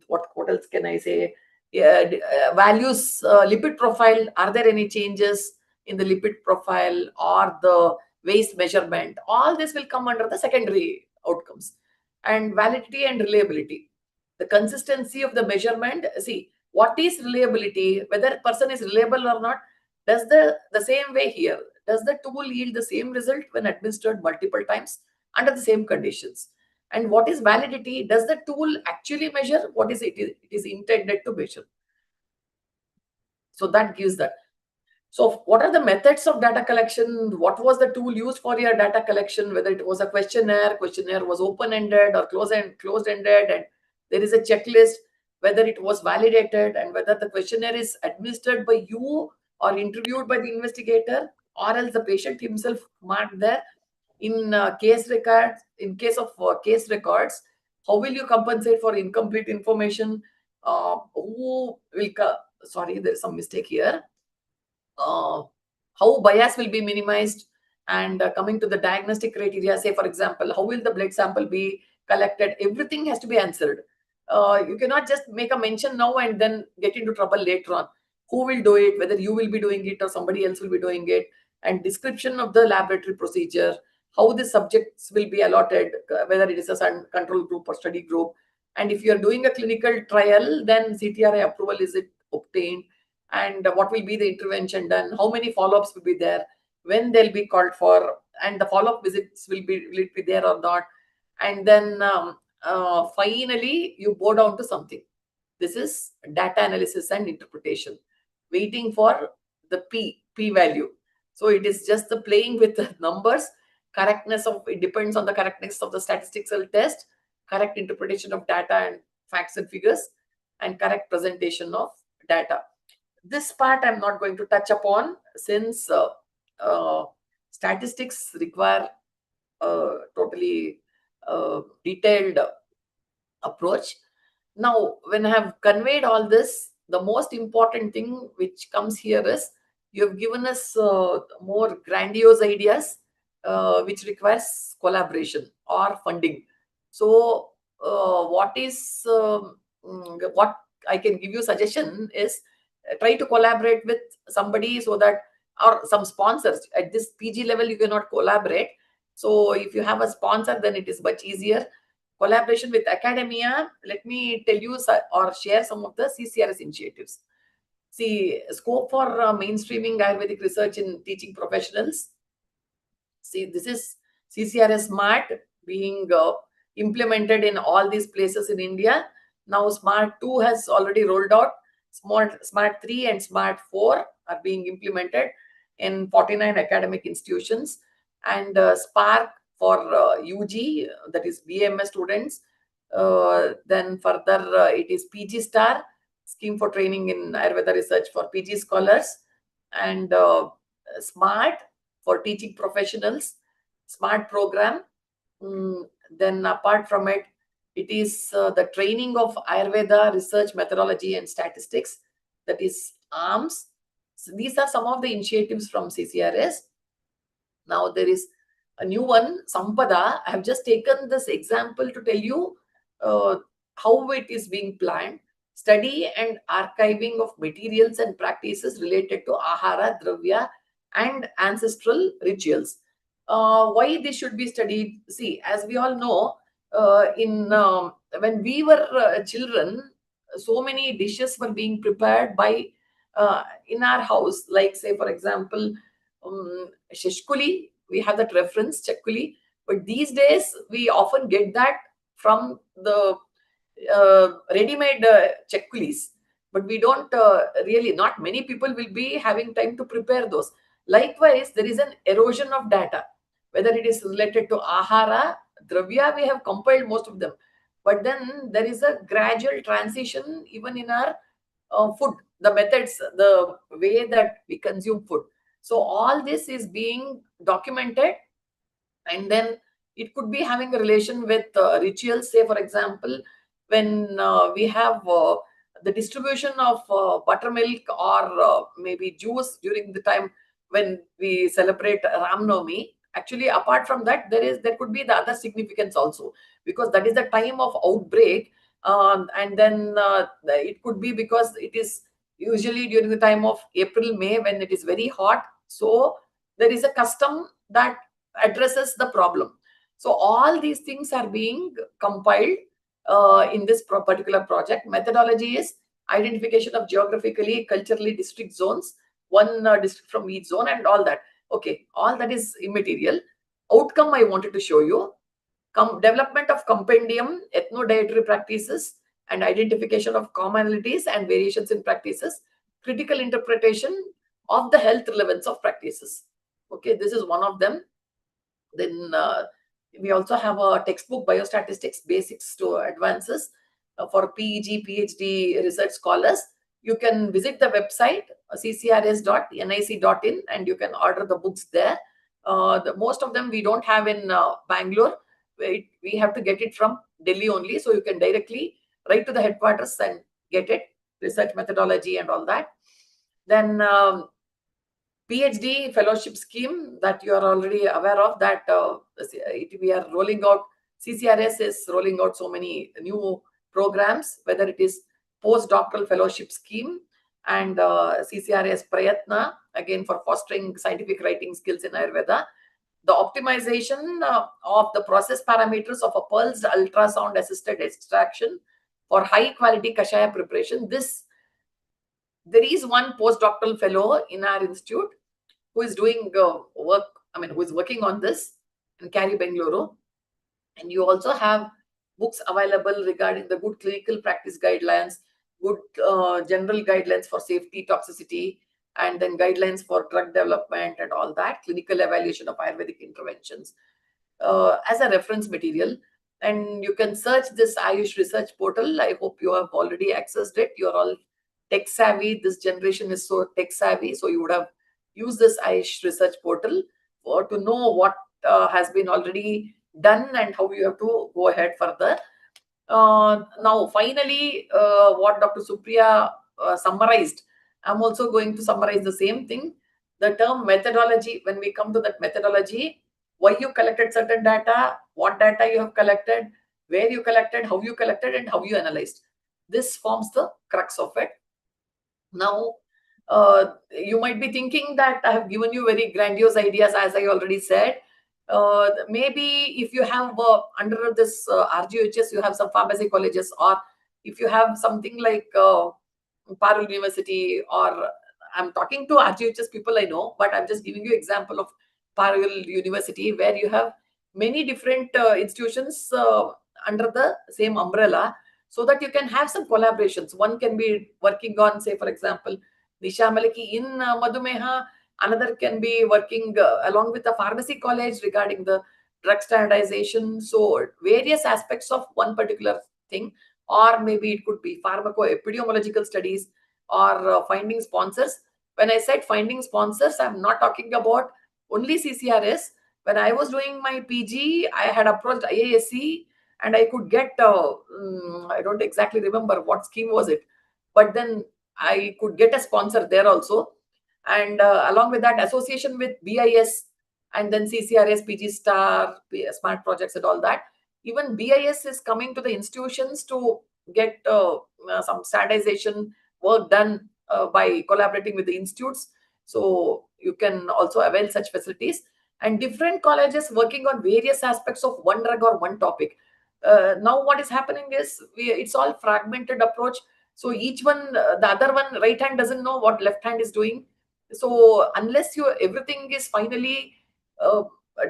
what else can I say? Values, lipid profile. Are there any changes in the lipid profile or the waist measurement? All this will come under the secondary outcomes. And validity and reliability. The consistency of the measurement. See, what is reliability? Whether a person is reliable or not. Does the same way here, does the tool yield the same result when administered multiple times under the same conditions? And what is validity? Does the tool actually measure what is it is intended to measure? So that gives that. So what are the methods of data collection? What was the tool used for your data collection? Whether it was a questionnaire was open-ended or closed-ended, and there is a checklist, whether it was validated, and whether the questionnaire is administered by you or interviewed by the investigator, or else the patient himself marked there. In case records, in case of case records, how will you compensate for incomplete information? Who will? Sorry, there is some mistake here. How bias will be minimized? And coming to the diagnostic criteria, say for example, how will the blood sample be collected? Everything has to be answered. You cannot just make a mention now and then get into trouble later on. Who will do it? Whether you will be doing it or somebody else will be doing it. And description of the laboratory procedure, how the subjects will be allotted, whether it is a control group or study group. And if you are doing a clinical trial, then CTRI approval is it obtained, and what will be the intervention done, how many follow-ups will be there, when they'll be called for, and the follow-up visits will it be there or not. And then finally, you go down to something. This is data analysis and interpretation, waiting for the P value. So it is just the playing with the numbers. Correctness of it depends on the correctness of the statistical test, correct interpretation of data and facts and figures, and correct presentation of data. This part I'm not going to touch upon, since statistics require totally detailed approach. Now, when I have conveyed all this, the most important thing which comes here is you have given us more grandiose ideas which requires collaboration or funding. So what I can give you suggestion is try to collaborate with somebody, so that, or some sponsors. At this PG level, you cannot collaborate. So if you have a sponsor, then it is much easier. Collaboration with academia, let me tell you or share some of the CCRS initiatives. See, scope for mainstreaming Ayurvedic research in teaching professionals. See, this is CCRS SMART being implemented in all these places in India. Now SMART 2 has already rolled out. SMART 3 and SMART 4 are being implemented in 49 academic institutions. And SPARK for UG, that is BMS students. Then further, it is PG Star, scheme for training in Ayurveda research for PG scholars. And SMART for teaching professionals, SMART program. Then apart from it, it is the training of Ayurveda research methodology and statistics, that is ARMS. So these are some of the initiatives from CCRS. Now there is a new one, Sampada. I have just taken this example to tell you how it is being planned. Study and archiving of materials and practices related to ahara, dravya, and ancestral rituals. Why this should be studied? See, as we all know, when we were children, so many dishes were being prepared by in our house. Like, say, for example, shishkuli. We have that reference, chakuli. But these days, we often get that from the ready-made chakkulis, but we don't really, not many people will be having time to prepare those. Likewise, there is an erosion of data, whether it is related to ahara, dravya, we have compiled most of them. But then there is a gradual transition even in our food, the methods, the way that we consume food. So all this is being documented, and then it could be having a relation with rituals. Say, for example, when we have the distribution of buttermilk or maybe juice during the time when we celebrate Ram Navami. Actually, apart from that, there could be the other significance also, because that is the time of outbreak, and then it could be because it is usually during the time of April, May, when it is very hot. So there is a custom that addresses the problem. So all these things are being compiled in this particular project. Methodology is identification of geographically, culturally distinct zones, one district from each zone, and all that. Okay, all that is immaterial. Outcome I wanted to show you. Development of compendium, ethno-dietary practices, and identification of commonalities and variations in practices. Critical interpretation of the health relevance of practices. Okay, this is one of them. Then we also have a textbook, Biostatistics Basics to Advances, for PEG, PhD research scholars. You can visit the website ccrs.nic.in and you can order the books there. Most of them we don't have in Bangalore. We have to get it from Delhi only. So you can directly write to the headquarters and get it, research methodology and all that. Then PhD fellowship scheme that you are already aware of, that we are rolling out. CCRS is rolling out so many new programs, whether it is postdoctoral fellowship scheme and CCRS Prayatna, again for fostering scientific writing skills in Ayurveda. The optimization of the process parameters of a pulsed ultrasound assisted extraction for high quality kashaya preparation. There is one postdoctoral fellow in our institute who is doing work, who is working on this in Cary, Bengaluru. And you also have books available regarding the good clinical practice guidelines, good general guidelines for safety, toxicity, and then guidelines for drug development and all that, clinical evaluation of Ayurvedic interventions as a reference material. And you can search this Ayush research portal. I hope you have already accessed it. You're all tech savvy. This generation is so tech savvy. So you would have used this Ayush research portal to know what has been already done and how you have to go ahead further. Now, finally, what Dr. Supriya summarized, I'm also going to summarize the same thing. The term methodology, when we come to that methodology, why you collected certain data, what data you have collected, where you collected, how you collected, and how you analyzed. This forms the crux of it. Now, you might be thinking that I have given you very grandiose ideas, as I already said. Maybe if you have under this RGUHS, you have some pharmacy colleges, or if you have something like Parul University, or I'm talking to RGUHS people I know, but I'm just giving you example of Parul University, where you have many different institutions under the same umbrella, so that you can have some collaborations. One can be working on, say, for example, Nisha Maliki in Madhumeha. Another can be working along with the pharmacy college regarding the drug standardization. So various aspects of one particular thing, or maybe it could be pharmacoepidemiological studies, or finding sponsors. When I said finding sponsors, I'm not talking about only CCRS. When I was doing my PG, I had approached IISc and I could get, I don't exactly remember what scheme was it, but then I could get a sponsor there also. And along with that, association with BIS, and then CCRS, PG Star, Smart Projects and all that. Even BIS is coming to the institutions to get some standardization work done by collaborating with the institutes. So you can also avail such facilities. And different colleges working on various aspects of one drug or one topic. Now what is happening is it's all fragmented approach. So each one, the other one, right hand doesn't know what left hand is doing. So unless everything is finally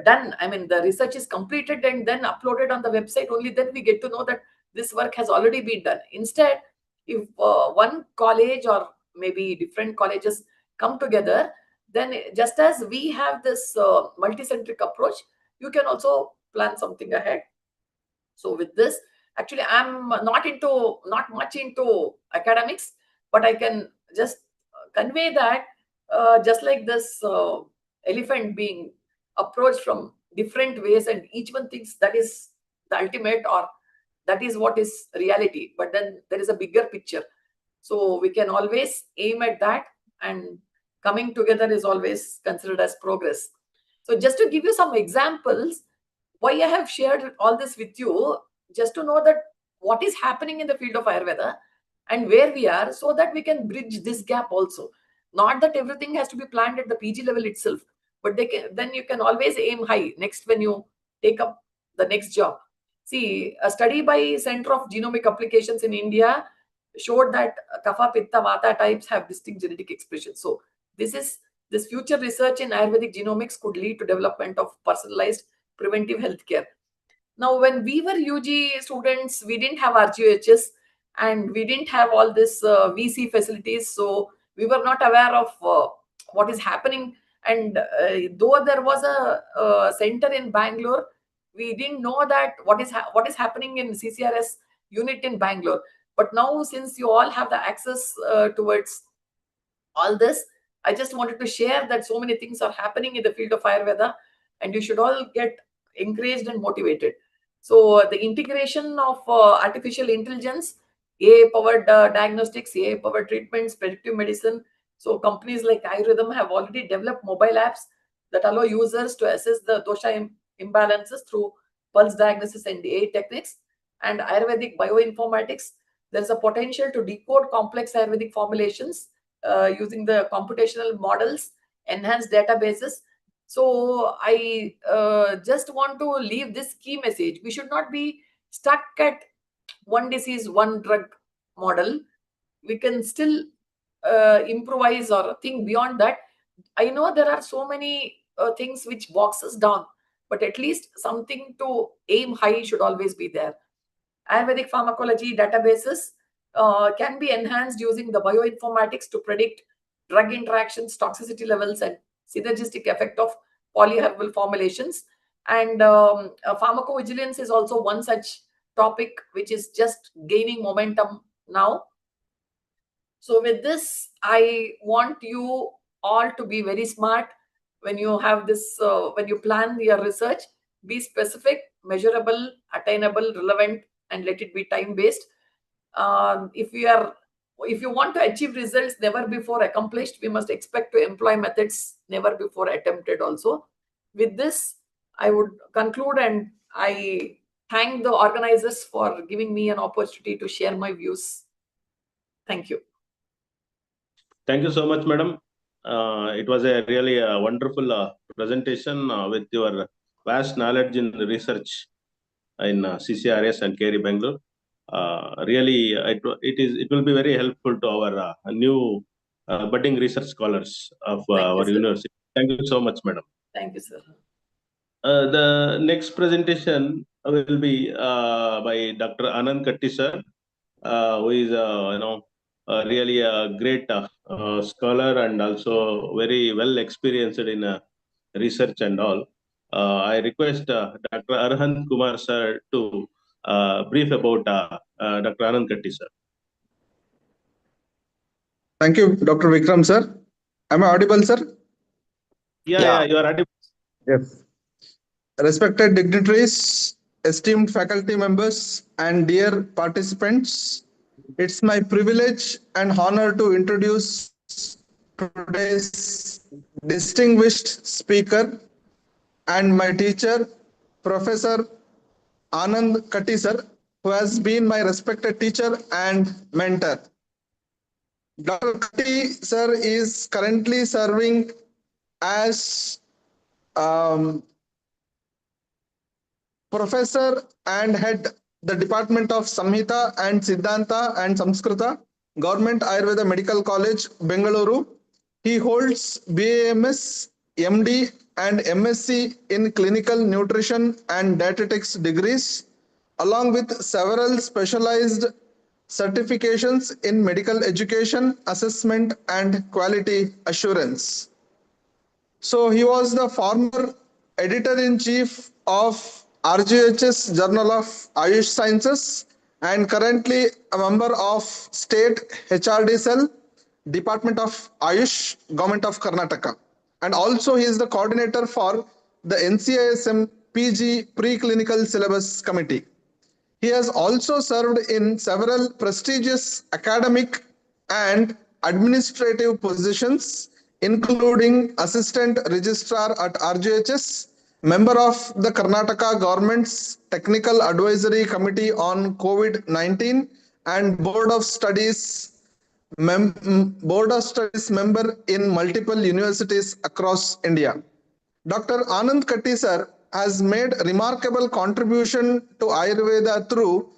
done, I mean, the research is completed and then uploaded on the website, only then we get to know that this work has already been done. Instead, if one college or maybe different colleges come together, then just as we have this multicentric approach, you can also plan something ahead. So with this, actually, I'm not much into academics, but I can just convey that just like this elephant being approached from different ways, and each one thinks that is the ultimate or that is what is reality. But then there is a bigger picture. So we can always aim at that, and coming together is always considered as progress. So just to give you some examples, why I have shared all this with you, just to know that what is happening in the field of Ayurveda and where we are, so that we can bridge this gap also. Not that everything has to be planned at the PG level itself, but then you can always aim high next when you take up the next job. See, a study by Center of Genomic Applications in India showed that Kapha, Pitta, Vata types have distinct genetic expression. So this future research in Ayurvedic genomics could lead to development of personalized preventive healthcare. Now, when we were UG students, we didn't have RGUHS and we didn't have all this VC facilities. So we were not aware of what is happening. And though there was a center in Bangalore, we didn't know that what is happening in CCRS unit in Bangalore. But now, since you all have the access towards all this, I just wanted to share that so many things are happening in the field of Ayurveda, and you should all get encouraged and motivated. So the integration of artificial intelligence, AI-powered diagnostics, AI-powered treatments, predictive medicine. So companies like Ayruveda have already developed mobile apps that allow users to assess the dosha imbalances through pulse diagnosis and AI techniques. And Ayurvedic bioinformatics, there's a potential to decode complex Ayurvedic formulations using the computational models, enhanced databases. So I just want to leave this key message. We should not be stuck at one disease, one drug model. We can still improvise or think beyond that. I know there are so many things which box us down, but at least something to aim high should always be there. Ayurvedic pharmacology databases can be enhanced using the bioinformatics to predict drug interactions, toxicity levels, and synergistic effect of polyherbal formulations. And pharmacovigilance is also one such topic which is just gaining momentum now. So with this, I want you all to be very smart when you have this, when you plan your research. Be specific, measurable, attainable, relevant, and let it be time-based. If you want to achieve results never before accomplished, we must expect to employ methods never before attempted also. With this, I would conclude, and I thank the organizers for giving me an opportunity to share my views. Thank you. Thank you so much, madam. It was a really wonderful presentation with your vast knowledge in research in CCRS and KRI Bangalore. Really, it will be very helpful to our new budding research scholars of our university. Thank you so much, madam. Thank you, sir. The next presentation will be by Dr. Anand Katti sir, who is really a great scholar and also very well experienced in research and all. I request Dr. Arhant Kumar sir to brief about Dr. Anand Katti sir. Thank you, Dr. Vikram sir. Am I audible, sir? Yeah, you are audible. Yes. Respected dignitaries, esteemed faculty members, and dear participants, it's my privilege and honor to introduce today's distinguished speaker, and my teacher, Professor Anand Katti sir, who has been my respected teacher and mentor. Dr. Katti sir is currently serving as Professor and Head the Department of Samhita and Siddhanta and Samskrita, Government Ayurveda Medical College, Bengaluru. He holds BAMS, MD, and MSc in Clinical Nutrition and Dietetics degrees, along with several specialized certifications in medical education, assessment, and quality assurance. So he was the former editor-in-chief of RGUHS Journal of Ayush Sciences and currently a member of State HRD Cell, Department of Ayush, Government of Karnataka. And also he is the coordinator for the NCISM PG Preclinical Syllabus Committee. He has also served in several prestigious academic and administrative positions, including Assistant Registrar at RGHS, member of the Karnataka Government's Technical Advisory Committee on COVID-19, and Board of Studies member in multiple universities across India. Dr. Anand Katti sir has made remarkable contribution to Ayurveda through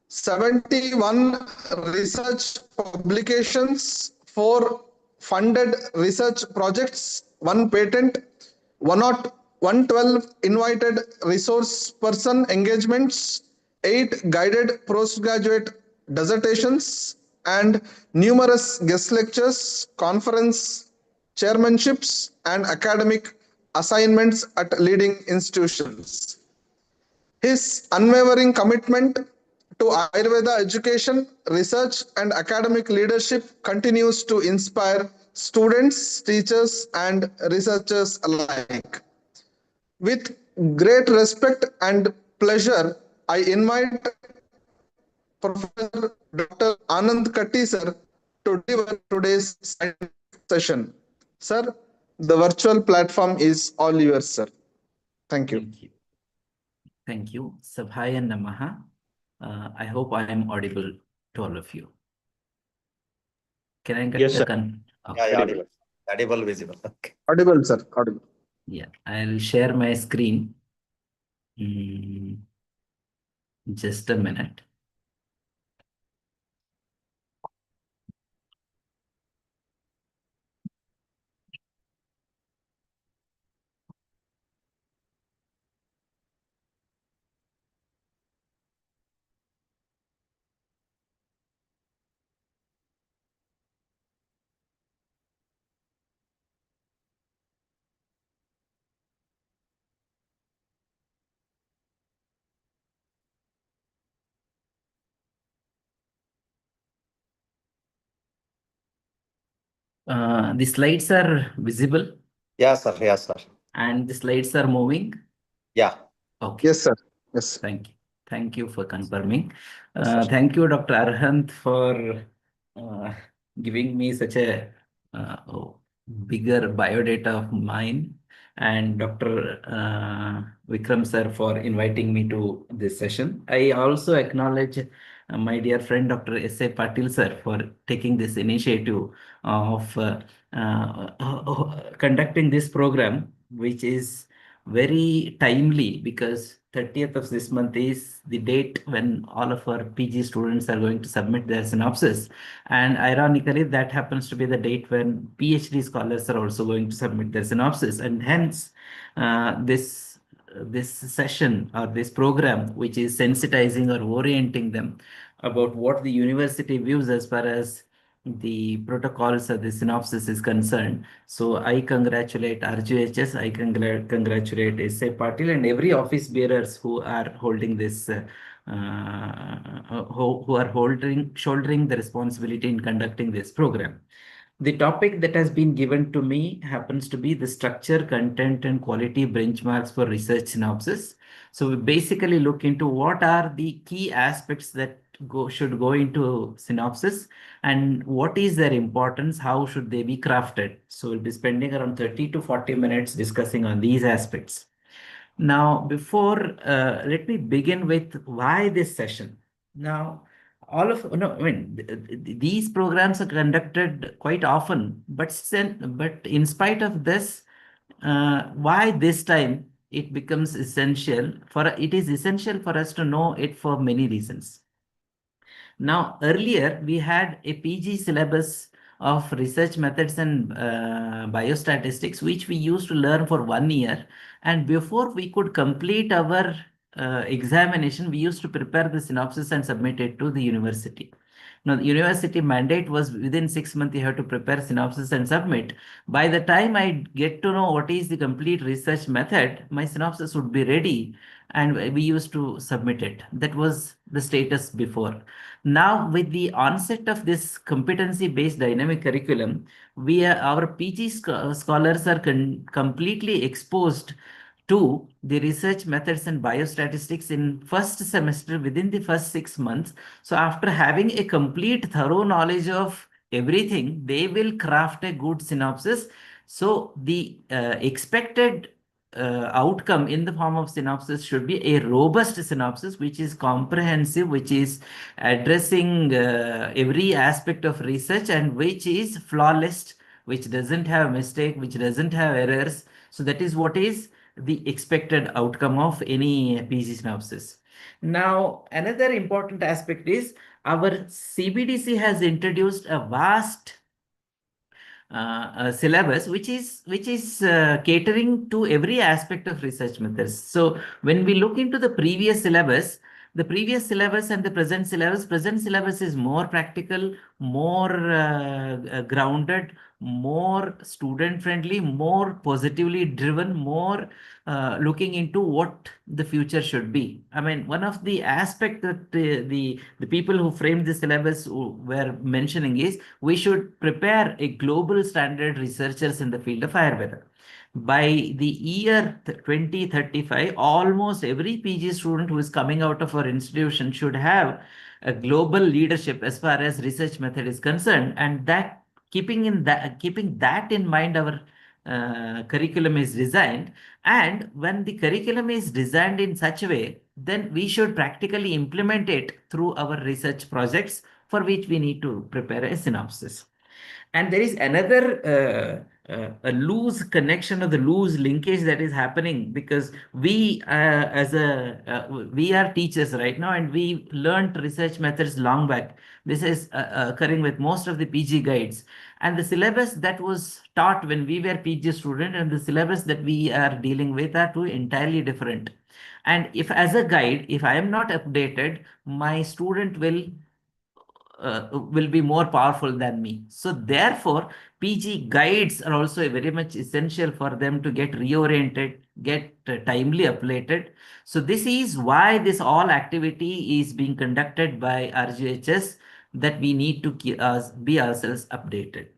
71 research publications, 4 funded research projects, 1 patent, 112 invited resource person engagements, 8 guided postgraduate dissertations, and numerous guest lectures, conference chairmanships, and academic assignments at leading institutions. His unwavering commitment to Ayurveda education, research, and academic leadership continues to inspire students, teachers, and researchers alike. With great respect and pleasure, I invite Professor Dr. Anand Katti sir to deliver today's session. Sir, the virtual platform is all yours, sir. Thank you. Thank you. Thank you. Sabhaya Namaha. I hope I am audible to all of you. Can I get Yes, the sir. Yeah, audible. Audible, visible. Okay. Audible, sir. Audible. Yeah, I'll share my screen. Just a minute. The slides are visible Yes, sir. Yes, sir. and the slides are moving. Yeah. Okay. Yes, sir. Yes. Thank you. Thank you for confirming. Yes, sir. Thank you, Dr. Arhant, for giving me such a bigger biodata of mine, and Dr. Vikram sir for inviting me to this session. I also acknowledge my dear friend Dr. S.A. Patil sir for taking this initiative of conducting this program, which is very timely because 30th of this month is the date when all of our PG students are going to submit their synopsis. And ironically, that happens to be the date when PhD scholars are also going to submit their synopsis. And hence, this session or this program, which is sensitizing or orienting them about what the university views as far as the protocols or the synopsis is concerned. So I congratulate RGHS, I congratulate S.A. Patil and every office bearers who are holding this, who are shouldering the responsibility in conducting this program. The topic that has been given to me happens to be the structure, content, and quality benchmarks for research synopsis. So we basically look into what are the key aspects that should go into synopsis and what is their importance, how should they be crafted. So we'll be spending around 30 to 40 minutes discussing on these aspects. Now, before, let me begin with why this session. Now, these programs are conducted quite often, but in spite of this, why this time it becomes essential it is essential for us to know it for many reasons. Now, earlier we had a PG syllabus of research methods and biostatistics, which we used to learn for 1 year. And before we could complete our examination, we used to prepare the synopsis and submit it to the university. Now, the university mandate was within 6 months, you have to prepare synopsis and submit. By the time I get to know what is the complete research method, my synopsis would be ready and we used to submit it. That was the status before. Now, with the onset of this competency-based dynamic curriculum, our PG scholars are completely exposed to the research methods and biostatistics in first semester within the first 6 months. So after having a complete thorough knowledge of everything, they will craft a good synopsis. So the expected outcome in the form of synopsis should be a robust synopsis, which is comprehensive, which is addressing every aspect of research and which is flawless, which doesn't have mistake, which doesn't have errors. So that is what is the expected outcome of any PG synopsis. Now, another important aspect is our CBDC has introduced a vast syllabus which is catering to every aspect of research methods. So when we look into the previous syllabus and the present syllabus is more practical, more grounded, more student friendly, more positively driven, more looking into what the future should be. I mean, one of the aspects that the people who framed the syllabus were mentioning is we should prepare a global standard researchers in the field of Ayurveda. By the year 2035, almost every PG student who is coming out of our institution should have a global leadership as far as research method is concerned, and that keeping that in mind, our curriculum is designed. And when the curriculum is designed in such a way, then we should practically implement it through our research projects, for which we need to prepare a synopsis. And there is another a loose connection or the loose linkage that is happening, because we we are teachers right now and we learned research methods long back. This is occurring with most of the PG guides, and the syllabus that was taught when we were PG student and the syllabus that we are dealing with are two entirely different. And if as a guide, if I am not updated, my student will be more powerful than me. So therefore, PG guides are also very much essential for them to get reoriented, get timely updated. So this is why this all activity is being conducted by RGUHS, that we need to be ourselves updated.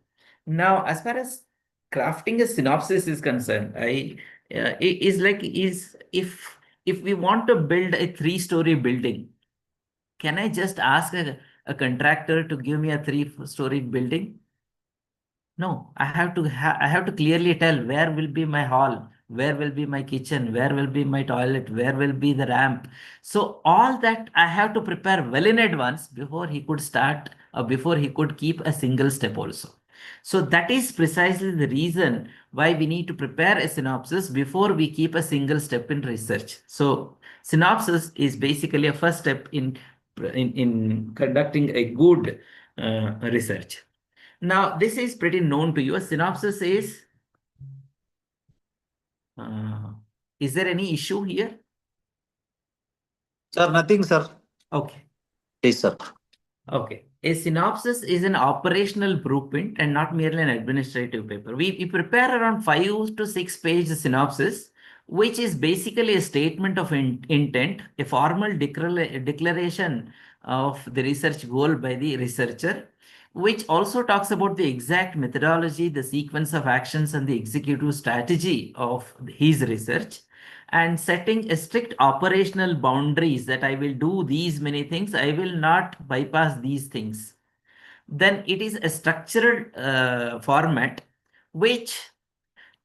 Now, as far as crafting a synopsis is concerned, if we want to build a 3-story building, can I just ask a contractor to give me a 3-story building? No, I have to clearly tell where will be my hall, where will be my kitchen, where will be my toilet, where will be the ramp. So all that I have to prepare well in advance before he could start, or before he could keep a single step also. So that is precisely the reason why we need to prepare a synopsis before we keep a single step in research. So synopsis is basically a first step in conducting a good research. Now, this is pretty known to you. A synopsis is there any issue here? Sir, nothing, sir. Okay. Please, sir. Okay. A synopsis is an operational blueprint and not merely an administrative paper. We prepare around 5 to 6 page synopsis, which is basically a statement of intent, a formal declaration of the research goal by the researcher, which also talks about the exact methodology, the sequence of actions, and the executive strategy of his research, and setting a strict operational boundaries that I will do these many things, I will not bypass these things. Then it is a structured format, which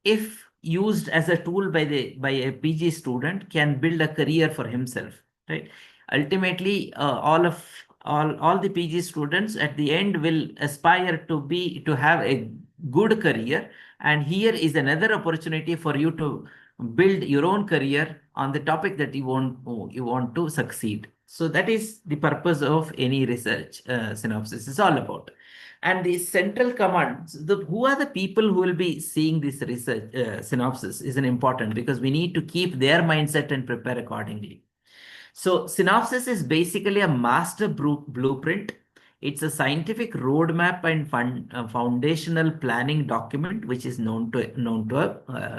if used as a tool by a PG student can build a career for himself, right? Ultimately, all the PG students at the end will aspire to have a good career, and here is another opportunity for you to build your own career on the topic that you want to succeed. So that is the purpose of any research synopsis is all about. And the central command, who are the people who will be seeing this research synopsis is an important, because we need to keep their mindset and prepare accordingly. So synopsis is basically a master blueprint. It's a scientific roadmap and foundational planning document which is known to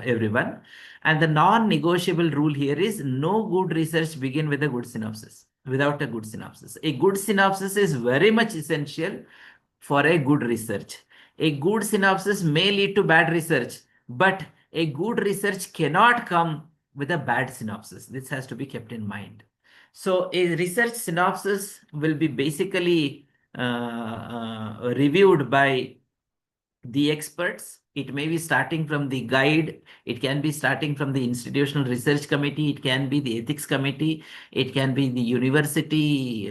everyone. And the non-negotiable rule here is no good research begin with a good synopsis. Without a good synopsis, a good synopsis is very much essential for a good research. A good synopsis may lead to bad research, but a good research cannot come with a bad synopsis. This has to be kept in mind. So a research synopsis will be basically reviewed by the experts. It may be starting from the guide. It can be starting from the institutional research committee. It can be the ethics committee. It can be the university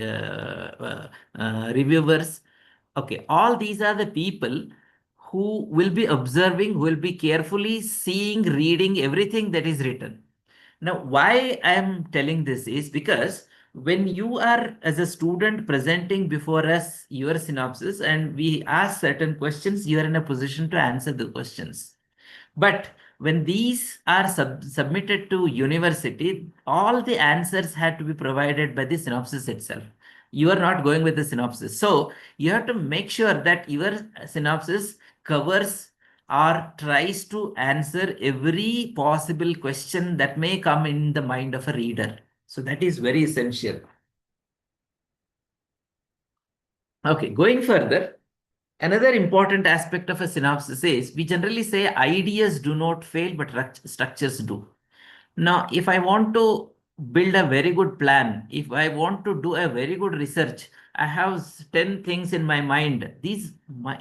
reviewers. Okay, all these are the people who will be observing, who will be carefully seeing, reading everything that is written. Now, why I am telling this is because when you are as a student presenting before us your synopsis and we ask certain questions, you are in a position to answer the questions. But when these are submitted to university, all the answers had to be provided by the synopsis itself. You are not going with the synopsis. So you have to make sure that your synopsis covers or tries to answer every possible question that may come in the mind of a reader. So that is very essential. Okay, going further, another important aspect of a synopsis is we generally say ideas do not fail, but structures do. Now, if I want to build a very good plan, if I want to do a very good research, I have 10 things in my mind.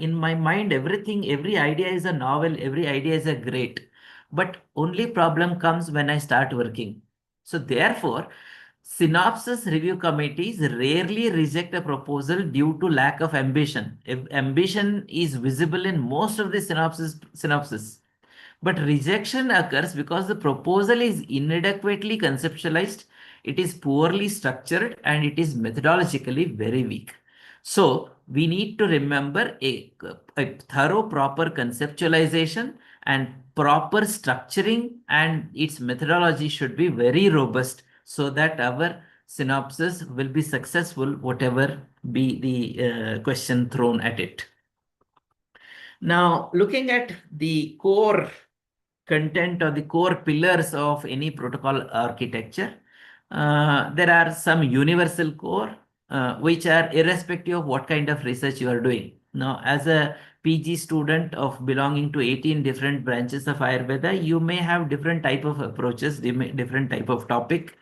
In my mind, every idea is a novel, every idea is a great. But only problem comes when I start working. So therefore, synopsis review committees rarely reject a proposal due to lack of ambition. If ambition is visible in most of the synopsis. But rejection occurs because the proposal is inadequately conceptualized, it is poorly structured, and it is methodologically very weak. So we need to remember a thorough, proper conceptualization and proper structuring, and its methodology should be very robust so that our synopsis will be successful, whatever be the question thrown at it. Now, looking at the core content or the core pillars of any protocol architecture, there are some universal core, which are irrespective of what kind of research you are doing. Now, as a PG student of belonging to 18 different branches of Ayurveda, you may have different type of approaches, different type of topic.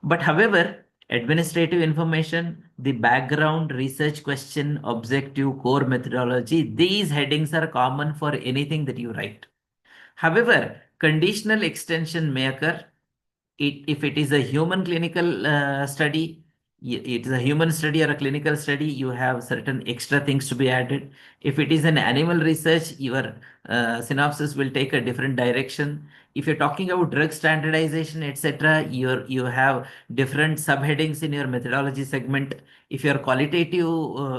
But however, administrative information, the background, research question, objective, core methodology, these headings are common for anything that you write. However, conditional extension may occur. If it is a human clinical study, it is a human study or a clinical study, you have certain extra things to be added. If it is an animal research, your synopsis will take a different direction. If you're talking about drug standardization, etc., you have different subheadings in your methodology segment. If you're qualitative,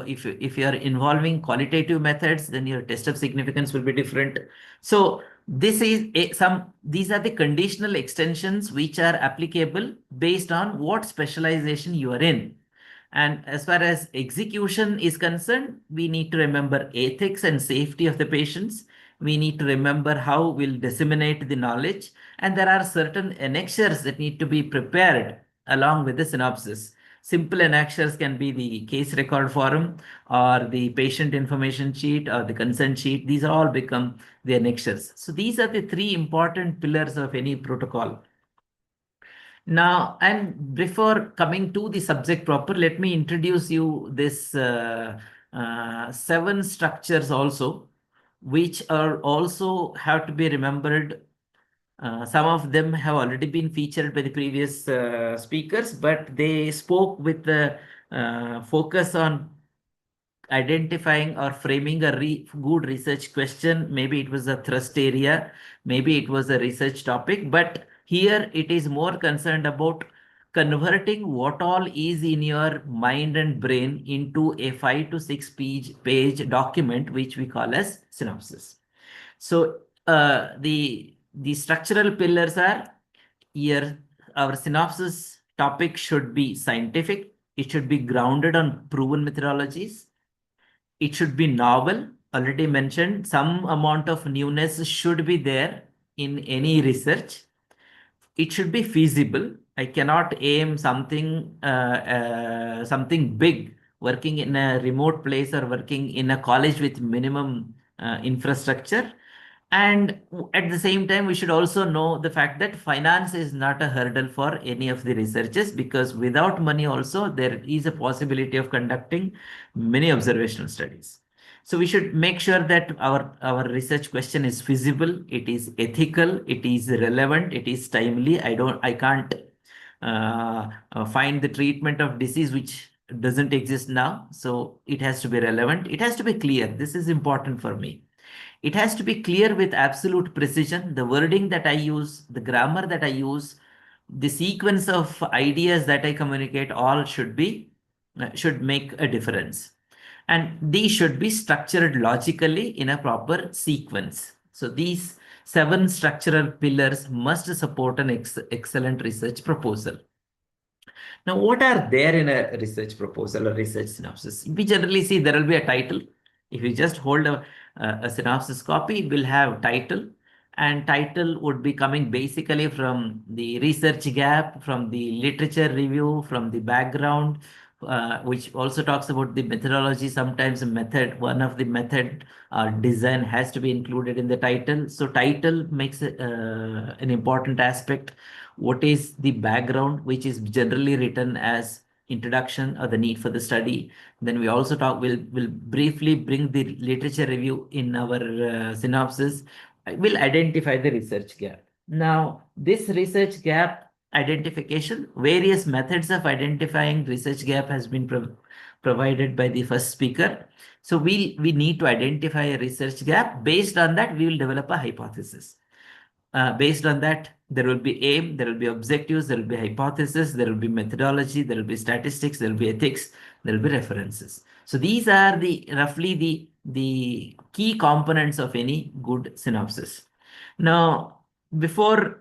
if you're involving qualitative methods, then your test of significance will be different. So these are the conditional extensions which are applicable based on what specialization you are in. And as far as execution is concerned, we need to remember ethics and safety of the patients. We need to remember how we'll disseminate the knowledge. And there are certain annexures that need to be prepared along with the synopsis. Simple annexures can be the case record form or the patient information sheet or the consent sheet. These all become the annexures. So these are the three important pillars of any protocol. Now, and before coming to the subject proper, let me introduce you this 7 structures also, which are also have to be remembered Some of them have already been featured by the previous speakers, but they spoke with the focus on identifying or framing a good research question. Maybe it was a thrust area, maybe it was a research topic, but here it is more concerned about converting what all is in your mind and brain into a 5 to 6 page document, which we call as synopsis. So the structural pillars are here. Our synopsis topic should be scientific. It should be grounded on proven methodologies. It should be novel. Already mentioned, some amount of newness should be there in any research. It should be feasible. I cannot aim something something big, working in a remote place or working in a college with minimum infrastructure. And at the same time, we should also know the fact that finance is not a hurdle for any of the researchers, because without money also there is a possibility of conducting many observational studies. So we should make sure that our research question is feasible, it is ethical, it is relevant, it is timely. I can't find the treatment of disease which doesn't exist now. So it has to be relevant. It has to be clear. This is important for me. It has to be clear with absolute precision. The wording that I use, the grammar that I use, the sequence of ideas that I communicate, all should make a difference. And these should be structured logically in a proper sequence. So these 7 structural pillars must support an excellent research proposal. Now, what are there in a research proposal or research synopsis? We generally see there will be a title. If you just hold a synopsis copy, it will have title, and title would be coming basically from the research gap, from the literature review, from the background, which also talks about the methodology. Sometimes a method, one of the method design has to be included in the title. So title makes an important aspect. What is the background, which is generally written as introduction or the need for the study. Then we also we'll briefly bring the literature review in our synopsis. We'll identify the research gap. Now, this research gap identification, various methods of identifying research gap has been provided by the first speaker. So we need to identify a research gap. Based on that, we will develop a hypothesis. Based on that, there will be aim, there will be objectives, there will be hypothesis, there will be methodology, there will be statistics, there will be ethics, there will be references. So these are roughly the key components of any good synopsis. Now, before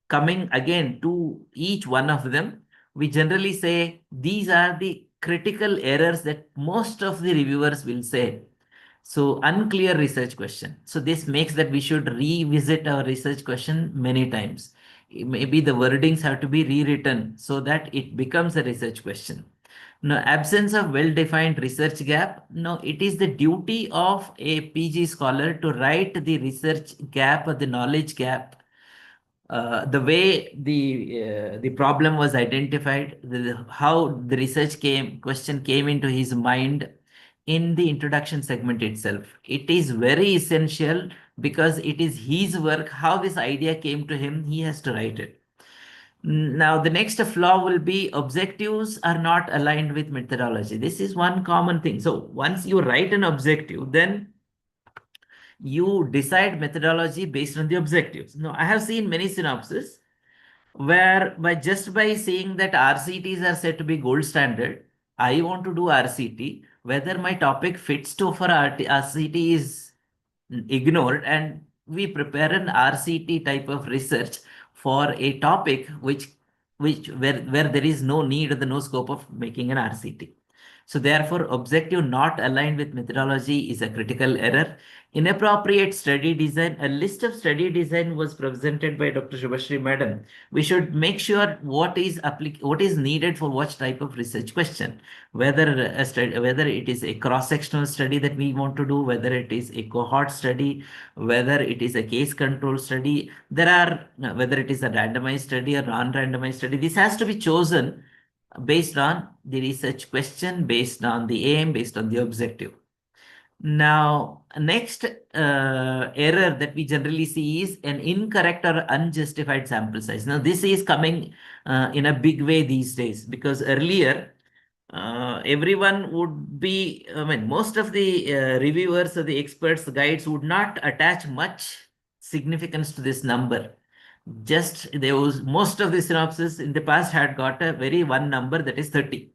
coming again to each one of them, we generally say these are the critical errors that most of the reviewers will say. So unclear research question. So this makes that we should revisit our research question many times. Maybe the wordings have to be rewritten so that it becomes a research question. Now, absence of well-defined research gap. No, it is the duty of a PG scholar to write the research gap or the knowledge gap. The way the problem was identified, how the research question came into his mind in the introduction segment itself. It is very essential because it is his work. How this idea came to him, he has to write it. Now, the next flaw will be objectives are not aligned with methodology. This is one common thing. So once you write an objective, then you decide methodology based on the objectives. Now, I have seen many synopses where just by saying that RCTs are said to be gold standard, I want to do RCT, whether my topic fits to for RCT is ignored, and we prepare an RCT type of research for a topic where there is no need or no scope of making an RCT. So therefore, objective not aligned with methodology is a critical error. Inappropriate study design. A list of study design was presented by Dr. Shubhashri Madam. We should make sure what is needed for what type of research question. Whether it is a cross-sectional study that we want to do, whether it is a cohort study, whether it is a case control study. Whether it is a randomized study or non-randomized study. This has to be chosen based on the research question, based on the aim, based on the objective. Now, next error that we generally see is an incorrect or unjustified sample size. Now, this is coming in a big way these days, because earlier everyone would be, I mean, most of the reviewers or the experts, the guides would not attach much significance to this number. Just there was most of the synopsis in the past had got a very one number, that is 30.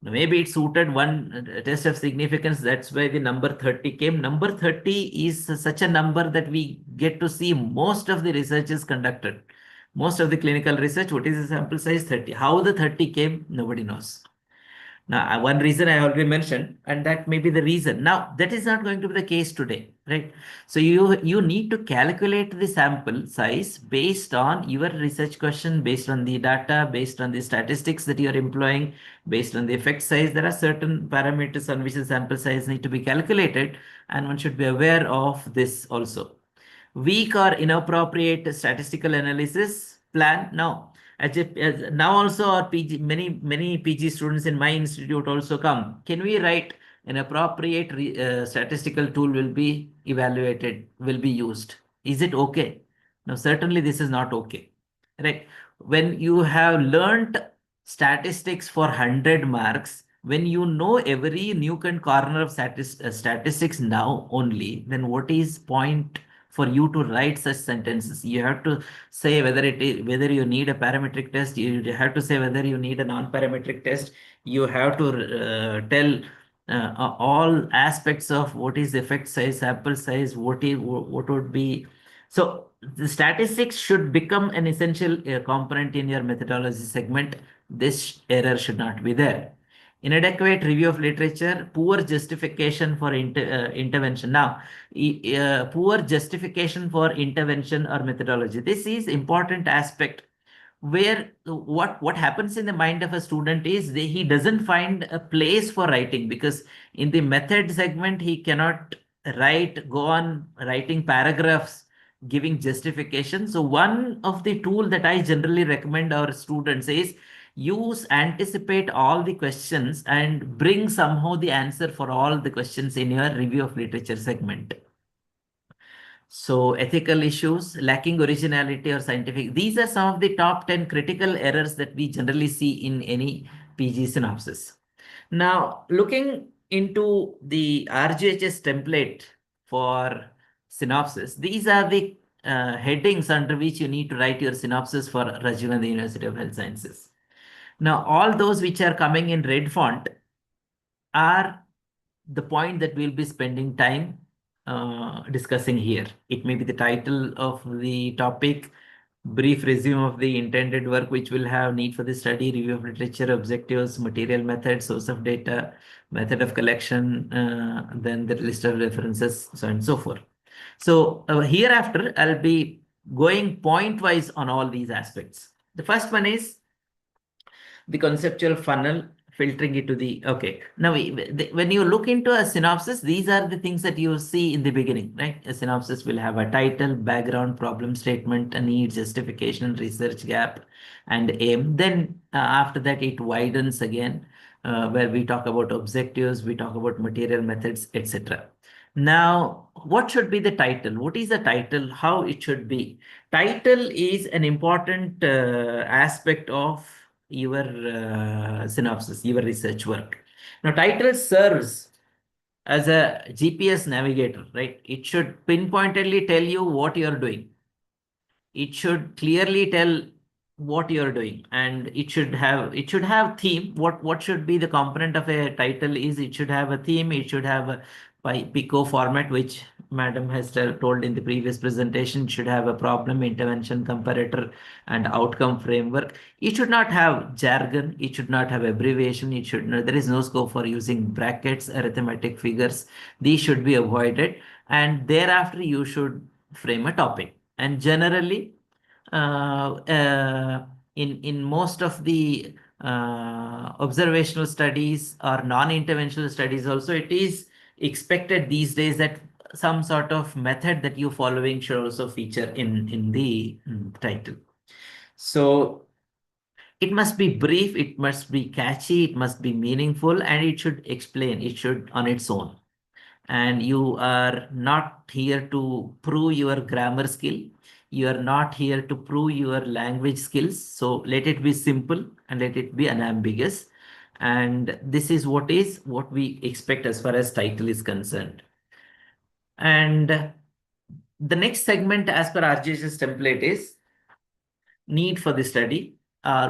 Maybe it suited one test of significance. That's why the number 30 came. Number 30 is such a number that we get to see most of the research is conducted. Most of the clinical research, what is the sample size? 30. How the 30 came, nobody knows. Now, one reason I already mentioned, and that may be the reason. Now, that is not going to be the case today, right? So you need to calculate the sample size based on your research question, based on the data, based on the statistics that you are employing, based on the effect size. There are certain parameters on which the sample size need to be calculated, and one should be aware of this also. Weak or inappropriate statistical analysis plan. Now, now also our PG, many PG students in my institute also come. Can we write an appropriate statistical tool will be evaluated, will be used? Is it okay? No, certainly this is not okay, right? When you have learnt statistics for 100 marks, when you know every nook and corner of statistics now only, then what is point for you to write such sentences? You have to say whether you need a parametric test. You have to say whether you need a non-parametric test. You have to tell all aspects of what is effect size, sample size, what would be. So the statistics should become an essential component in your methodology segment. This error should not be there. Inadequate review of literature, poor justification for intervention. Now, poor justification for intervention or methodology. This is important aspect where what happens in the mind of a student is he doesn't find a place for writing, because in the method segment he cannot go on writing paragraphs giving justification. So one of the tool that I generally recommend our students is anticipate all the questions and bring somehow the answer for all the questions in your review of literature segment. So ethical issues, lacking originality or scientific. These are some of the top 10 critical errors that we generally see in any PG synopsis. Now, looking into the RGHS template for synopsis, these are the headings under which you need to write your synopsis for Rajiv Gandhi University of Health Sciences. Now, all those which are coming in red font are the point that we'll be spending time discussing here. It may be the title of the topic, brief resume of the intended work, which will have need for the study, review of literature, objectives, material method, source of data, method of collection, then the list of references, so on and so forth. So hereafter, I'll be going point-wise on all these aspects. The first one is the conceptual funnel, filtering it to the, okay. Now, when you look into a synopsis, these are the things that you see in the beginning, right? A synopsis will have a title, background, problem statement, a need, justification, research gap, and aim. Then after that, it widens again, where we talk about objectives, we talk about material methods, etc. Now, what should be the title? What is the title? How it should be? Title is an important aspect of your synopsis, your research work. Now, title serves as a GPS navigator, right? It should pinpointedly tell you what you're doing. It should clearly tell what you're doing, and it should have theme. What should be the component of a title is it should have a theme. It should have a PICO format, which Madam has told in the previous presentation. It should have a problem, intervention, comparator, and outcome framework. It should not have jargon. It should not have abbreviation. There is no scope for using brackets, arithmetic figures. These should be avoided. And thereafter, you should frame a topic. And generally, in most of the observational studies or non-interventional studies also, it is expected these days that some sort of method that you're following should also feature in the title. So it must be brief, it must be catchy, it must be meaningful, and it should explain, it should on its own. and you are not here to prove your grammar skill. You are not here to prove your language skills. So let it be simple and let it be unambiguous. And this is what we expect as far as title is concerned. And the next segment as per RGHS template is need for the study,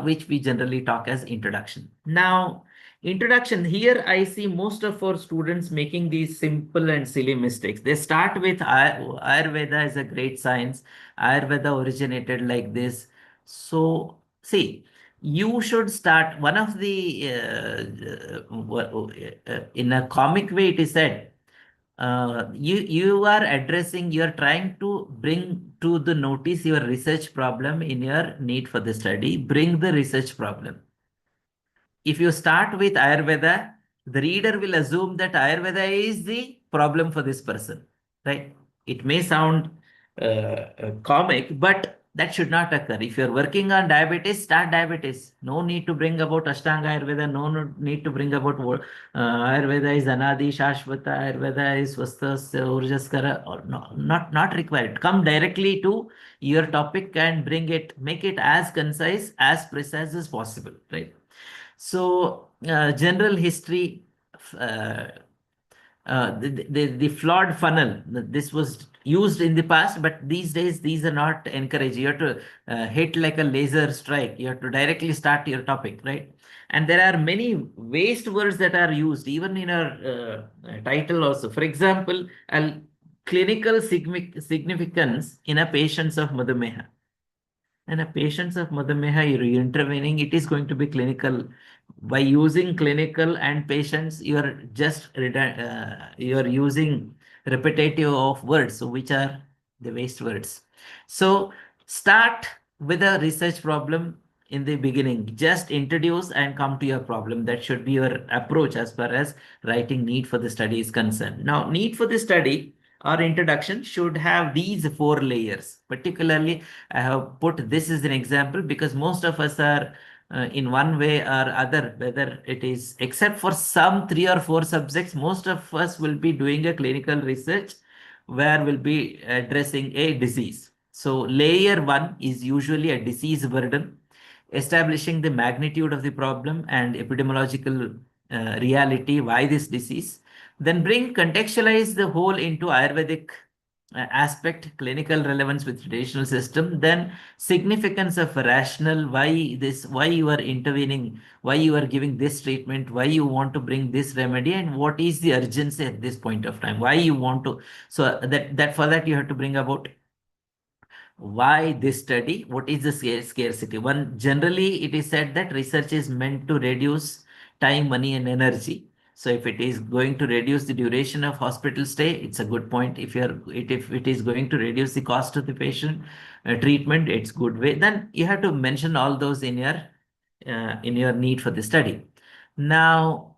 which we generally talk as introduction. Now, introduction, here I see most of our students making these simple and silly mistakes. They start with Ayurveda is a great science. Ayurveda originated like this. So, see, you should start one of the in a comic way it is said, you are addressing, you are trying to bring to the notice your research problem in your need for the study. Bring the research problem. If you start with Ayurveda, the reader will assume that Ayurveda is the problem for this person, right? It may sound comic, but that should not occur. If you're working on diabetes, start diabetes. No need to bring about Ashtanga Ayurveda. Need to bring about Ayurveda is Anadi, Shashvata, Ayurveda is Vastas, Urjaskara, or no, not required. Come directly to your topic and make it as concise, as precise as possible, right? So, general history, uh, the flawed funnel, this was used in the past, but these days these are not encouraged. You have to hit like a laser strike. You have to directly start your topic, right? And there are many waste words that are used even in our title also. For example, clinical significance in a patients of Madhumeha. And a patients of Madhumeha, you're intervening, it is going to be clinical. By using clinical and patients, you are just you are using repetitive of words, so which are the waste words. So start with a research problem in the beginning. Just introduce and come to your problem. That should be your approach as far as writing need for the study is concerned. Now, need for the study or introduction should have these 4 layers. Particularly, I have put this as an example because most of us are in one way or other, whether it is, except for some 3 or 4 subjects, most of us will be doing a clinical research where we'll be addressing a disease. So layer 1 is usually a disease burden, establishing the magnitude of the problem and epidemiological reality, why this disease. Then contextualize the whole into Ayurvedic aspect, clinical relevance with traditional system, then significance of rational, why you are intervening, why you are giving this treatment, why you want to bring this remedy, and what is the urgency at this point of time, why you want to. So that for that you have to bring about why this study, what is the scarcity. One, generally it is said that research is meant to reduce time, money, and energy. So if it is going to reduce the duration of hospital stay, it's a good point. If it is going to reduce the cost of the patient treatment, it's good way. Then you have to mention all those in your need for the study. Now,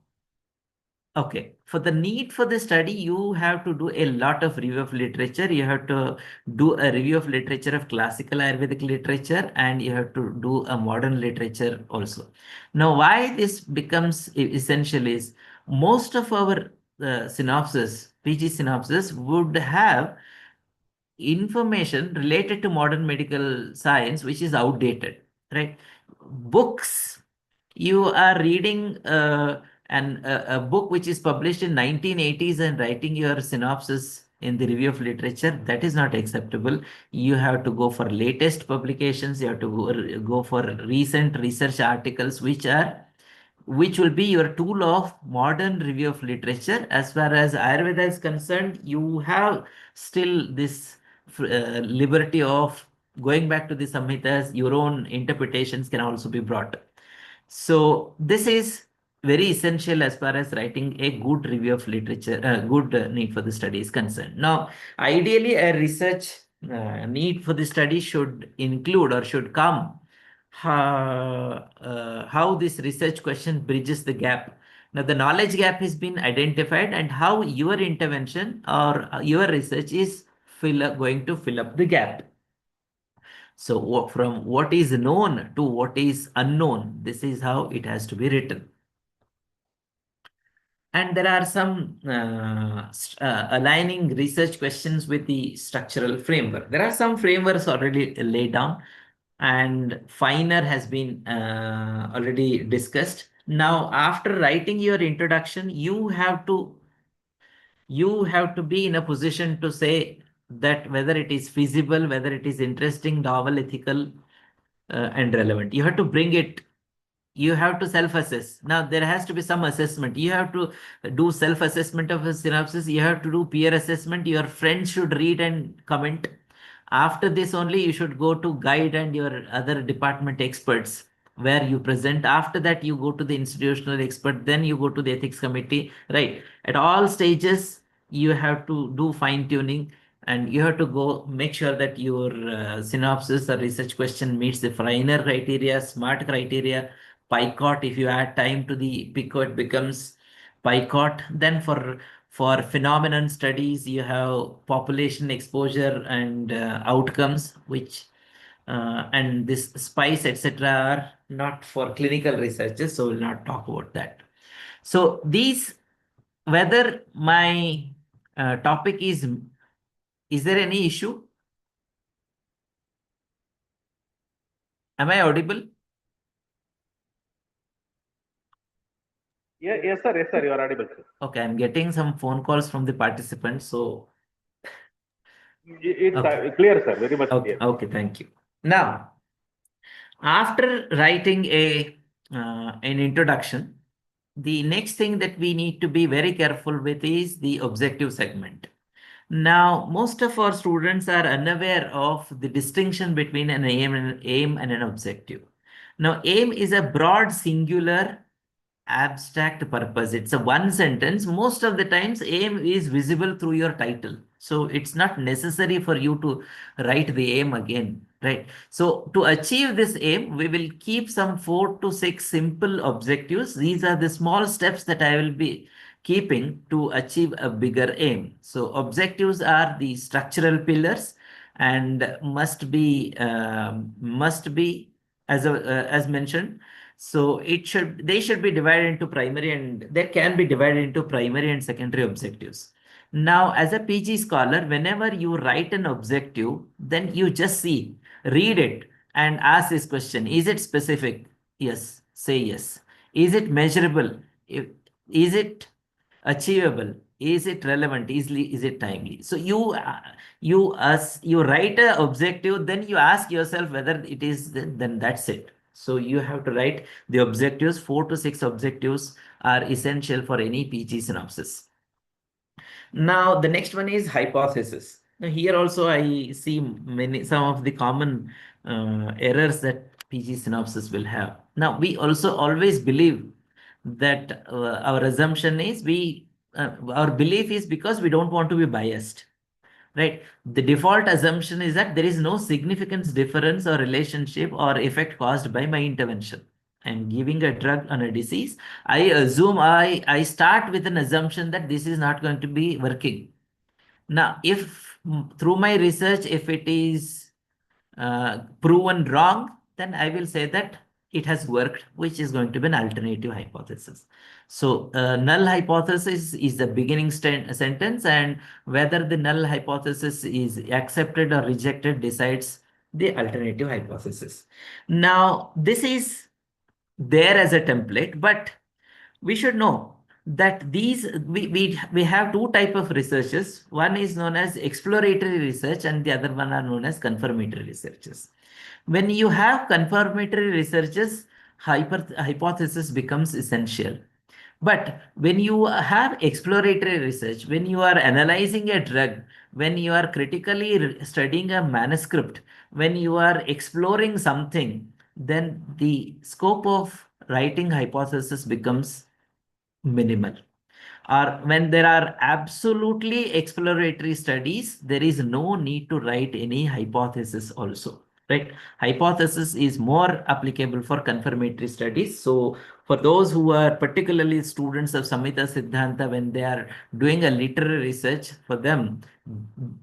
okay, for the need for the study, you have to do a lot of review of literature. You have to do a review of literature of classical Ayurvedic literature, and you have to do a modern literature also. Now, why this becomes essential is most of our synopsis, PG synopsis, would have information related to modern medical science, which is outdated, right? Books, you are reading a book which is published in 1980s and writing your synopsis in the review of literature, that is not acceptable. You have to go for latest publications. You have to go for recent research articles, which will be your tool of modern review of literature. As far as Ayurveda is concerned, you have still this liberty of going back to the Samhitas. Your own interpretations can also be brought. So this is very essential as far as writing a good review of literature, good need for the study is concerned. Now, ideally, a research need for the study should include or should come how this research question bridges the gap. Now, the knowledge gap has been identified and how your intervention or your research is going to fill up the gap. So from what is known to what is unknown, this is how it has to be written. and there are some aligning research questions with the structural framework. There are some frameworks already laid down, and finer has been already discussed. Now, after writing your introduction, you have to be in a position to say that whether it is feasible, whether it is interesting, novel, ethical, and relevant. You have to bring it. You have to self-assess. Now, there has to be some assessment. You have to do self-assessment of a synopsis. You have to do peer assessment. Your friends should read and comment. After this only, you should go to guide and your other department experts where you present. After that, you go to the institutional expert. Then you go to the ethics committee, right? At all stages, you have to do fine tuning, and you have to go make sure that your synopsis or research question meets the finer criteria, SMART criteria, PICOT. If you add time to the PICOT, becomes PICOT. Then for phenomenon studies, you have population exposure and outcomes, which and this spice, etc., are not for clinical researches, so we'll not talk about that. So these, whether my topic is there any issue? Am I audible? Yeah, yes, sir. Yes, sir. You are audible, sir. Okay, I'm getting some phone calls from the participants, so It's okay. Clear, sir. Very much Okay, clear. okay, thank you. Now, after writing an introduction, the next thing that we need to be very careful with is the objective segment. Now, most of our students are unaware of the distinction between an aim and an objective. Now, aim is a broad, singular, abstract purpose. It's a one sentence. Most of the times, aim is visible through your title. So it's not necessary for you to write the aim again, right? So to achieve this aim, we will keep some 4 to 6 simple objectives. These are the small steps that I will be keeping to achieve a bigger aim. So objectives are the structural pillars and must be as mentioned. So they should be divided into primary, and they can be divided into primary and secondary objectives. Now, as a PG scholar, whenever you write an objective, then you just read it and ask this question: is it specific? Yes, say yes. Is it measurable? Is it achievable? Is it relevant? Is it timely? So you write an objective, then you ask yourself whether it is, then that's it. So you have to write the objectives. 4 to 6 objectives are essential for any PG synopsis. Now, the next one is hypothesis. Now, here also I see some of the common errors that PG synopsis will have. Now, we also always believe that our assumption is our belief is because we don't want to be biased. Right. The default assumption is that there is no significant difference or relationship or effect caused by my intervention. I'm giving a drug on a disease. I assume I start with an assumption that this is not going to be working. Now, if through my research, if it is proven wrong, then I will say that it has worked, which is going to be an alternative hypothesis. So null hypothesis is the beginning sentence, and whether the null hypothesis is accepted or rejected decides the alternative hypothesis. Now, this is there as a template, but we should know that we have 2 types of researches. One is known as exploratory research and the other one are known as confirmatory researches. When you have confirmatory researches, hypothesis becomes essential. But when you have exploratory research, when you are analyzing a drug, when you are critically studying a manuscript, when you are exploring something, then the scope of writing hypothesis becomes minimal. Or when there are absolutely exploratory studies, there is no need to write any hypothesis also, right? Hypothesis is more applicable for confirmatory studies. So for those who are particularly students of Samhita Siddhanta, when they are doing a literary research, for them,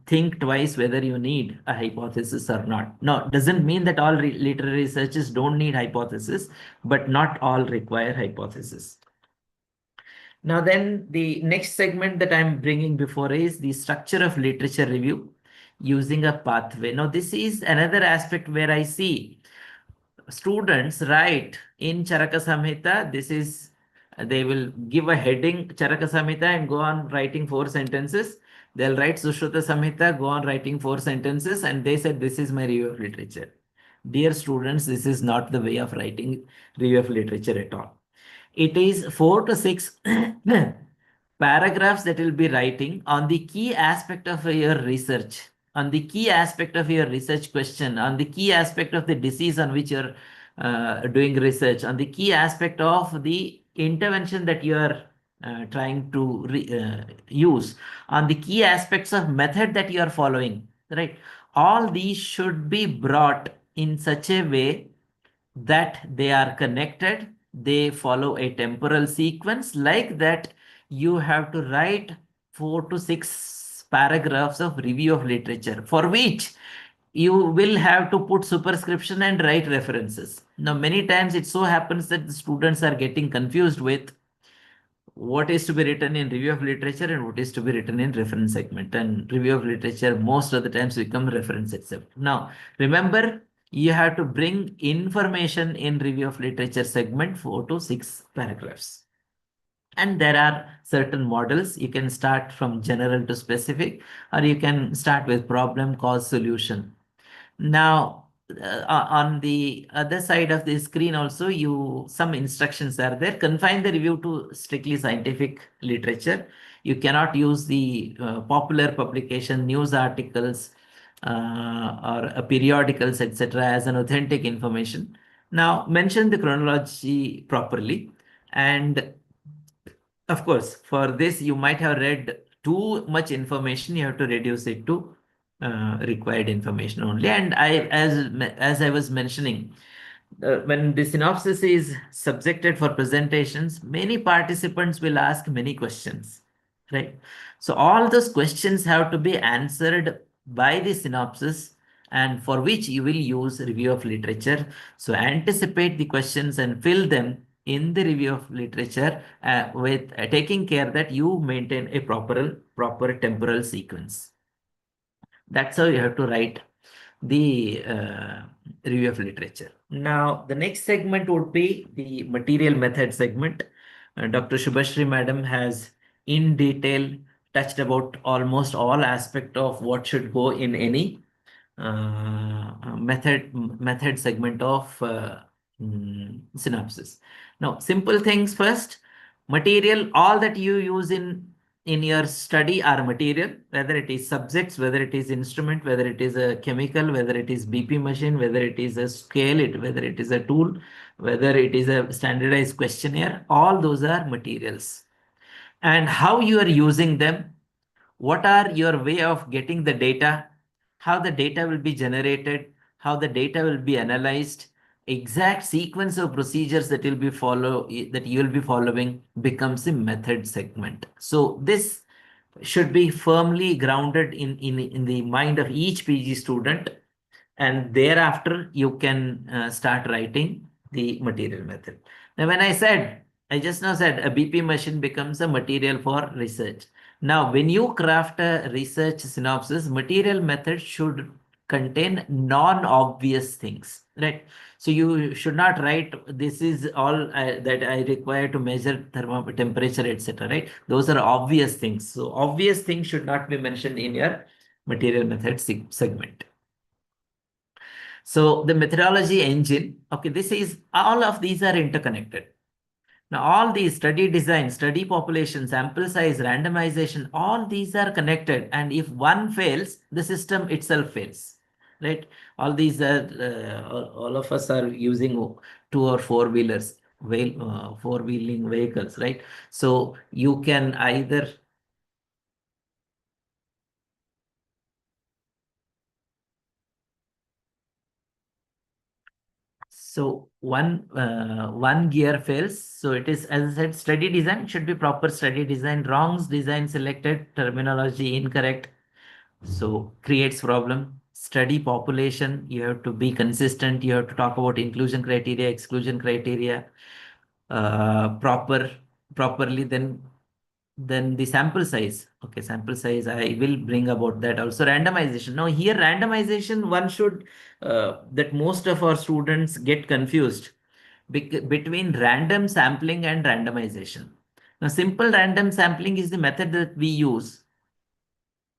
think twice whether you need a hypothesis or not. No, doesn't mean that all literary researches don't need hypothesis, but not all require hypothesis. Now then, the next segment that I'm bringing before is the structure of literature review using a pathway. Now, this is another aspect where I see students write in Charaka Samhita. This is, they will give a heading Charaka Samhita and go on writing 4 sentences. They'll write Sushruta Samhita, go on writing 4 sentences, and they said, this is my review of literature. Dear students, this is not the way of writing review of literature at all. It is 4 to 6 paragraphs that will be writing on the key aspect of your research, on the key aspect of your research question, on the key aspect of the disease on which you're doing research, on the key aspect of the intervention that you are trying to use, on the key aspects of method that you are following, right? All these should be brought in such a way that they are connected, they follow a temporal sequence. Like that, you have to write 4 to 6 paragraphs of review of literature, for which you will have to put superscription and write references. Now, many times it so happens that the students are getting confused with what is to be written in review of literature and what is to be written in reference segment. And review of literature most of the times become reference itself. Now, remember, you have to bring information in review of literature segment 4 to 6 paragraphs. And there are certain models. You can start from general to specific, or you can start with problem, cause, solution. Now, on the other side of the screen also, some instructions are there. Confine the review to strictly scientific literature. You cannot use the popular publication, news articles, or periodicals, etc., as an authentic information. Now, mention the chronology properly. And of course, for this, you might have read too much information. You have to reduce it to required information only. And as I was mentioning, when the synopsis is subjected for presentations, many participants will ask many questions, right? So all those questions have to be answered by the synopsis, and for which you will use review of literature. So anticipate the questions and fill them in the review of literature with taking care that you maintain a proper temporal sequence. That's how you have to write the review of literature. Now, the next segment would be the material method segment. Dr. Shubhashri Madam has in detail touched about almost all aspect of what should go in any method segment of synopsis. Now, simple things first. Material, all that you use in your study are material, whether it is subjects, whether it is instrument, whether it is a chemical, whether it is BP machine, whether it is a scale, whether it is a tool, whether it is a standardized questionnaire, all those are materials. And how you are using them, what are your way of getting the data, how the data will be generated, how the data will be analyzed, exact sequence of procedures that you will be following becomes a method segment. So this should be firmly grounded in the mind of each PG student, and thereafter you can start writing the material method. Now, when I just now said a BP machine becomes a material for research. Now, when you craft a research synopsis, material method should contain non-obvious things, right? So you should not write, this is all that I require to measure temperature, etc., right? Those are obvious things. So obvious things should not be mentioned in your material method segment. So the methodology engine, okay, all of these are interconnected. Now, all these study design, study population, sample size, randomization, all these are connected. And if one fails, the system itself fails, right? All these are, all of us are using 2 or 4-wheelers, four-wheeling vehicles, right? So you can either so one gear fails. So it is, as I said, study design should be proper study design. Wrongs design selected, terminology incorrect. So creates problem. Study population, you have to be consistent. You have to talk about inclusion criteria, exclusion criteria properly. Then Then the sample size. Okay, sample size, I will bring about that also. Randomization. Now here randomization, one should, that most of our students get confused between random sampling and randomization. Now simple random sampling is the method that we use,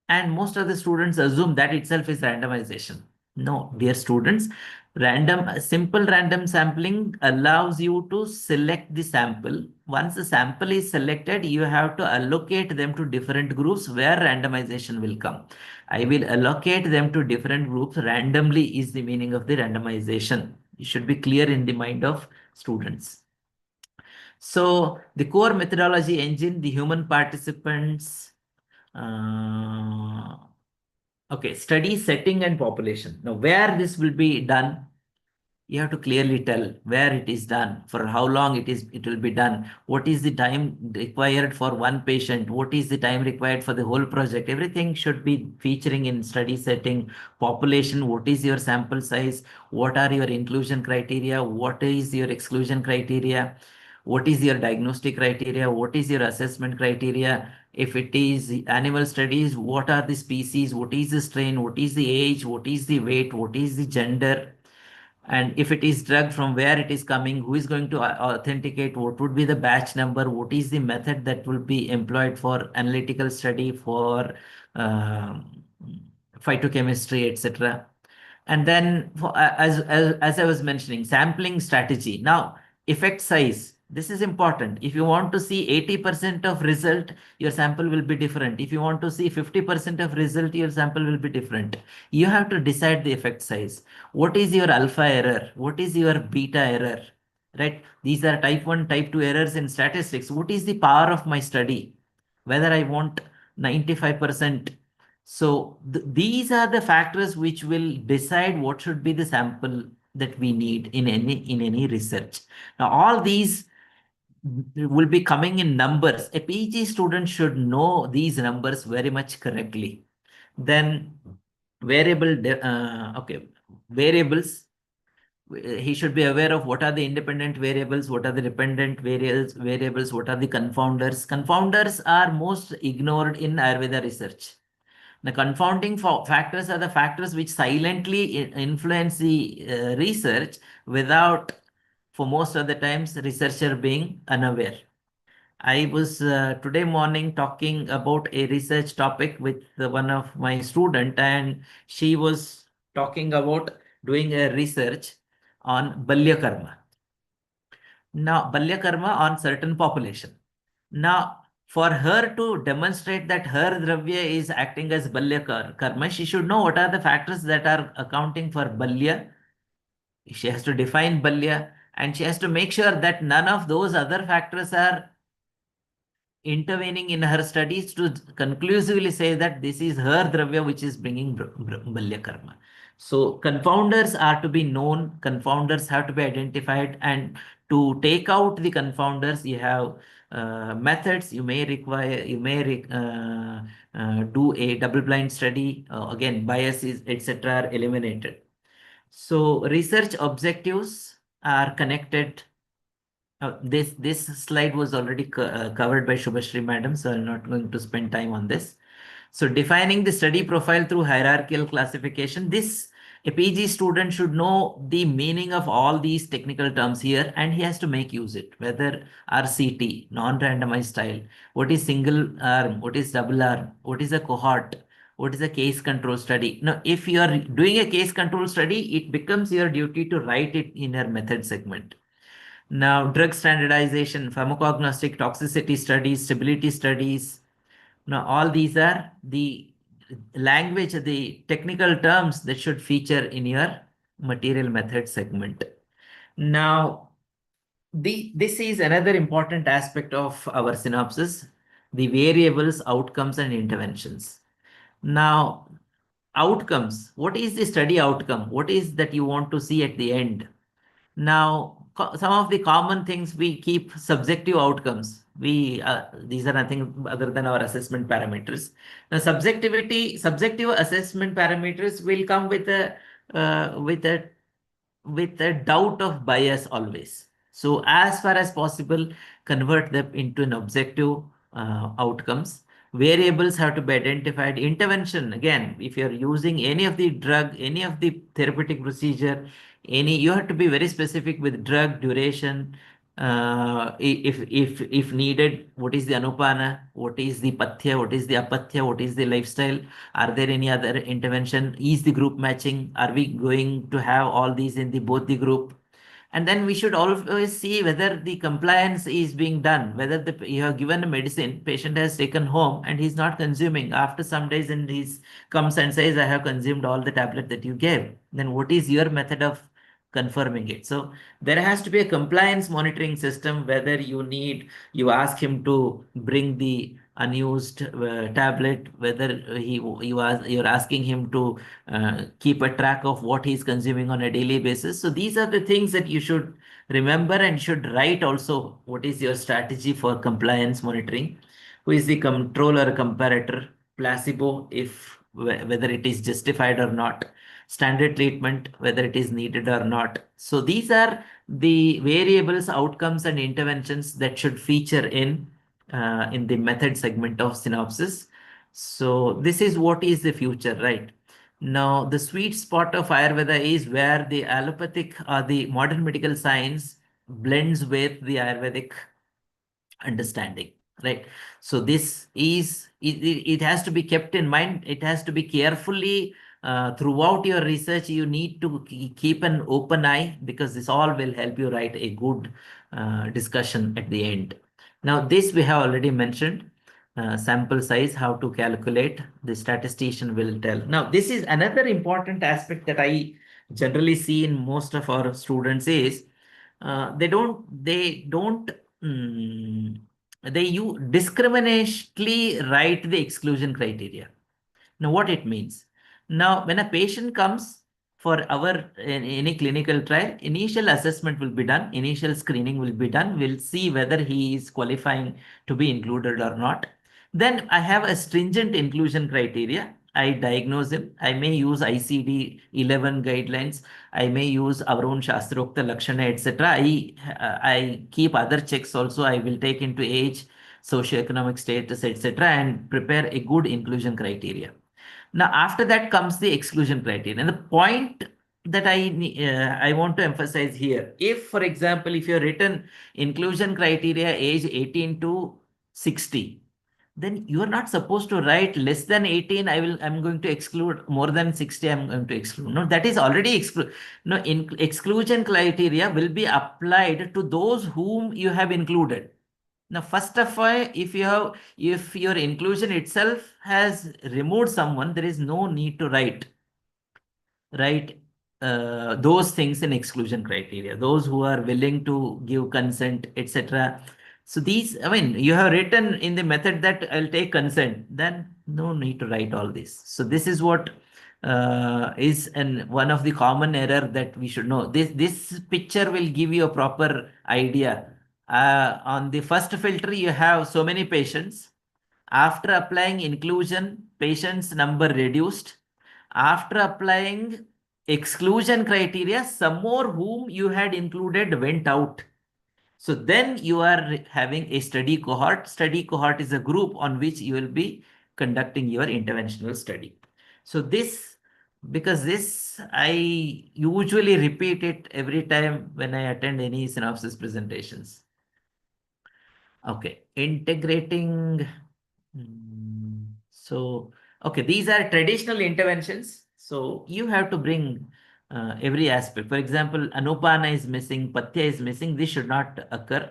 and most of the students assume that itself is randomization. No, dear students, simple random sampling allows you to select the sample. Once the sample is selected, you have to allocate them to different groups where randomization will come. I will allocate them to different groups randomly is the meaning of the randomization. It should be clear in the mind of students. So the core methodology engine, the human participants, okay, study setting and population. Now, where this will be done, you have to clearly tell where it is done, for how long it will be done, what is the time required for one patient, what is the time required for the whole project. Everything should be featuring in study setting, population, what is your sample size, what are your inclusion criteria, what is your exclusion criteria, what is your diagnostic criteria, what is your assessment criteria. If it is animal studies, what are the species, what is the strain, what is the age, what is the weight, what is the gender, and if it is drug, from where it is coming, who is going to authenticate, what would be the batch number, what is the method that will be employed for analytical study, for phytochemistry, etc. And then as I was mentioning, sampling strategy. Now, effect size. This is important. If you want to see 80% of result, your sample will be different. If you want to see 50% of result, your sample will be different. You have to decide the effect size. What is your alpha error? What is your beta error? Right? These are type 1, type 2 errors in statistics. What is the power of my study? Whether I want 95%. So these are the factors which will decide what should be the sample that we need in any research. Now, all these will be coming in numbers. A PG student should know these numbers very much correctly. Then variables. He should be aware of what are the independent variables, what are the dependent variables, what are the confounders. Confounders are most ignored in Ayurveda research. The confounding factors are the factors which silently influence the research without, for most of the times, researcher being unaware. I was today morning talking about a research topic with one of my student, and she was talking about doing a research on Balya Karma. Now, Balya Karma on certain population. Now, for her to demonstrate that her Dravya is acting as Balya Karma, she should know what are the factors that are accounting for Balya. She has to define Balya, and she has to make sure that none of those other factors are intervening in her studies to conclusively say that this is her Dravya which is bringing Balya Karma. So confounders are to be known, confounders have to be identified, and to take out the confounders, you have methods. You may do a double-blind study. Again, biases, etc., are eliminated. So research objectives are connected. This slide was already covered by Shubhashri madam, so I'm not going to spend time on this. So defining the study profile through hierarchical classification. A PG student should know the meaning of all these technical terms here, and he has to make use it. Whether RCT, non-randomized style, what is single arm, what is double arm, what is a cohort, what is a case control study. Now, if you are doing a case control study, it becomes your duty to write it in your method segment. Now, drug standardization, pharmacognostic toxicity studies, stability studies. Now, all these are the language, the technical terms that should feature in your material method segment. Now, this is another important aspect of our synopsis, the variables, outcomes, and interventions. Now, outcomes. What is the study outcome? What is that you want to see at the end? Now, some of the common things we keep subjective outcomes. These are nothing other than our assessment parameters. Now, subjective assessment parameters will come with a doubt of bias always. So, as far as possible, convert them into an objective outcomes. Variables have to be identified. Intervention, again, if you're using any of the drug, any of the therapeutic procedure, you have to be very specific with drug duration. If needed, what is the anupana, what is the pathya, what is the apathya, what is the lifestyle, are there any other intervention, is the group matching, are we going to have all these in the both the group? And then we should always see whether the compliance is being done, whether you have given a medicine, patient has taken home and he's not consuming. After some days and he comes and says, I have consumed all the tablet that you gave. Then what is your method of confirming it? So there has to be a compliance monitoring system, whether you ask him to bring the unused tablet, whether you're asking him to keep a track of what he's consuming on a daily basis. So these are the things that you should remember and should write also. What is your strategy for compliance monitoring? Who is the control or comparator? Placebo, if whether it is justified or not. Standard treatment, whether it is needed or not. So these are the variables, outcomes, and interventions that should feature in the method segment of synopsis. So this is what is the future, right? Now, the sweet spot of Ayurveda is where the allopathic or the modern medical science blends with the Ayurvedic understanding, right? So this is, it has to be kept in mind. It has to be carefully throughout your research. You need to keep an open eye, because this all will help you write a good discussion at the end. Now, this we have already mentioned. Sample size, how to calculate, the statistician will tell. Now, this is another important aspect that I generally see in most of our students is they you discriminatingly write the exclusion criteria. Now, what it means? Now, when a patient comes for any clinical trial, initial assessment will be done, initial screening will be done. We'll see whether he is qualifying to be included or not. Then I have a stringent inclusion criteria. I diagnose him. I may use ICD 11 guidelines. I may use our own Shastrokta Lakshana, etc. I keep other checks also. I will take into age, socioeconomic status, etc., and prepare a good inclusion criteria. Now, after that comes the exclusion criteria. And the point that I want to emphasize here, if, for example, if you're written inclusion criteria age 18 to 60, then you are not supposed to write less than 18. I'm going to exclude, more than 60. I'm going to exclude. No, that is already exclude. No, exclusion criteria will be applied to those whom you have included. Now, first of all, if your inclusion itself has removed someone, there is no need to write those things in exclusion criteria. Those who are willing to give consent, etc. So these, I mean, you have written in the method that I'll take consent, then no need to write all this. So this is what is one of the common error that we should know. This picture will give you a proper idea. On the first filter, you have so many patients. After applying inclusion, patients number reduced. After applying exclusion criteria, some more whom you had included went out. So then you are having a study cohort. Study cohort is a group on which you will be conducting your interventional study. So because this, I usually repeat it every time when I attend any synopsis presentations. Okay, integrating. So, okay, these are traditional interventions. So you have to bring every aspect. For example, Anupana is missing, Pathya is missing. This should not occur.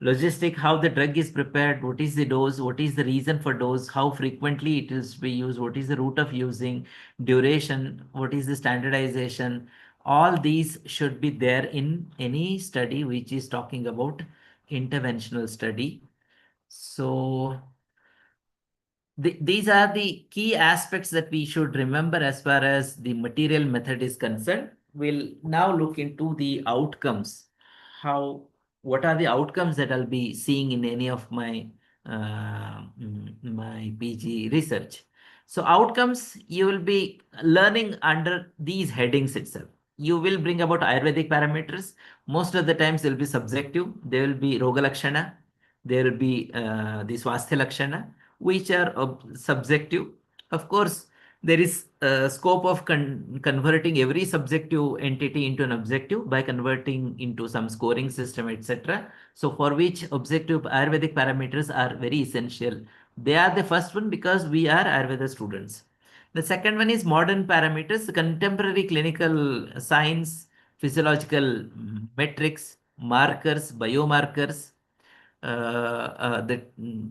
Logistic, how the drug is prepared, what is the dose, what is the reason for dose, how frequently it is to be used, what is the route of using, duration, what is the standardization. All these should be there in any study which is talking about interventional study. So these are the key aspects that we should remember as far as the material method is concerned. We'll now look into the outcomes. What are the outcomes that I'll be seeing in any of my my PG research? So outcomes, you will be learning under these headings itself. You will bring about Ayurvedic parameters. Most of the times they'll be subjective. They will be Roga Lakshana, There will be the Swasthya Lakshana, which are subjective. Of course, there is a scope of converting every subjective entity into an objective by converting into some scoring system, etc. So for which objective Ayurvedic parameters are very essential. They are the first one because we are Ayurveda students. The second one is modern parameters, contemporary clinical science, physiological metrics, markers, biomarkers,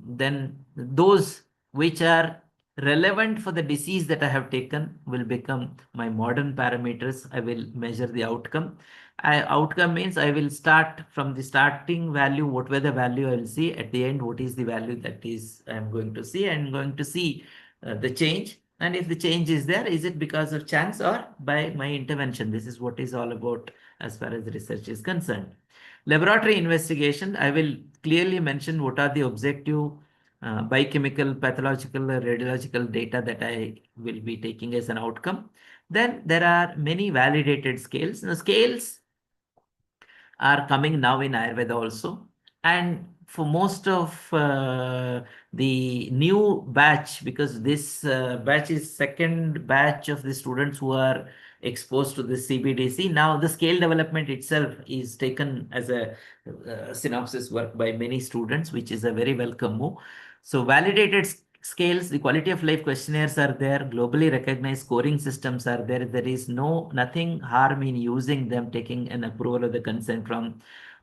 then those which are relevant for the disease that I have taken will become my modern parameters. I will measure the outcome. Outcome means I will start from the starting value, what were the value I will see at the end, what is the value that is I'm going to see. I'm going to see the change. And if the change is there, is it because of chance or by my intervention? This is what is all about as far as the research is concerned. Laboratory investigation, I will clearly mention what are the objective biochemical, pathological, radiological data that I will be taking as an outcome. Then there are many validated scales. Now, scales are coming now in Ayurveda also. And for most of the new batch, because this batch is second batch of the students who are exposed to the CBDC. Now the scale development itself is taken as a synopsis work by many students, which is a very welcome move. So validated scales, the quality of life questionnaires are there, globally recognized scoring systems are there. There is nothing harm in using them, taking an approval of the consent from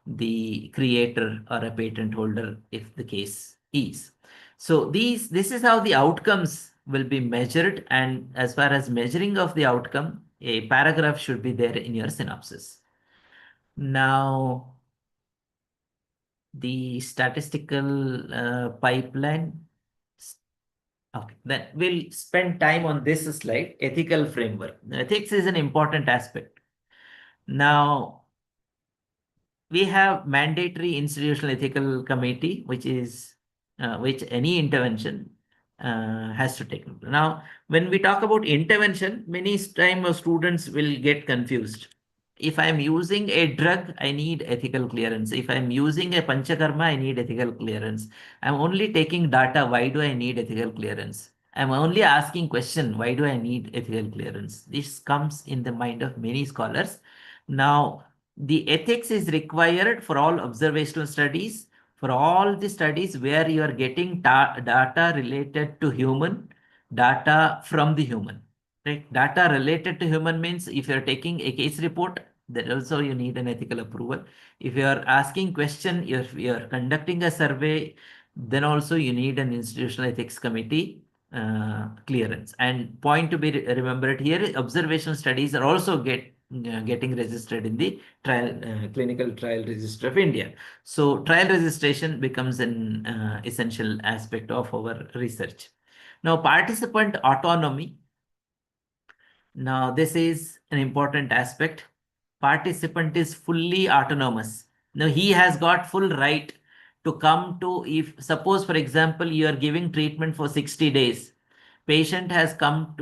the creator or a patent holder if the case is. So this is how the outcomes will be measured, and as far as measuring of the outcome, a paragraph should be there in your synopsis. Now, the statistical pipeline. Okay, then we'll spend time on this slide, ethical framework. Ethics is an important aspect. Now, we have mandatory institutional ethical committee, which is which any intervention has to take. Now, when we talk about intervention, many times students will get confused. If I'm using a drug, I need ethical clearance. If I'm using a panchakarma, I need ethical clearance. I'm only taking data. Why do I need ethical clearance? I'm only asking question. Why do I need ethical clearance? This comes in the mind of many scholars. Now, the ethics is required for all observational studies, for all the studies where you are getting data related to human, data from the human. Right? Data related to human means if you're taking a case report, that also you need an ethical approval. If you are asking question, if you're conducting a survey, then also you need an institutional ethics committee clearance. And point to be remembered here, observational studies are also getting registered in the clinical trial register of India. So trial registration becomes an essential aspect of our research. Now, participant autonomy. Now, this is an important aspect. Participant is fully autonomous. Now, he has got full right to come to, if suppose, for example, you are giving treatment for 60 days. Patient has come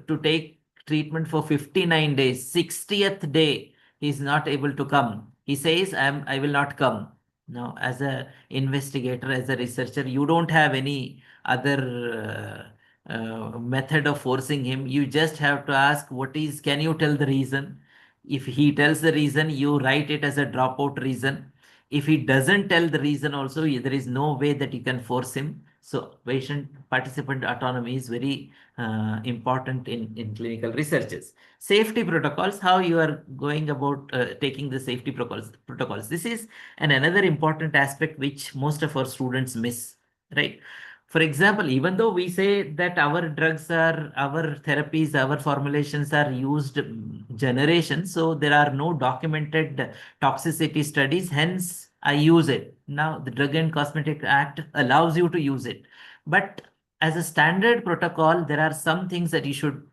to take treatment for 59 days. 60th day, he is not able to come. He says, I will not come. Now, as a investigator, as a researcher, you don't have any other method of forcing him. You just have to ask, can you tell the reason? If he tells the reason, you write it as a dropout reason. If he doesn't tell the reason also, there is no way that you can force him. So patient participant autonomy is very important in clinical researches. Safety protocols, how you are going about taking the safety protocols. This is another important aspect which most of our students miss, right? For example, even though we say that our drugs are, our therapies, our formulations are used generations, so there are no documented toxicity studies, hence I use it. Now, the Drug and Cosmetic Act allows you to use it. But as a standard protocol, there are some things that you should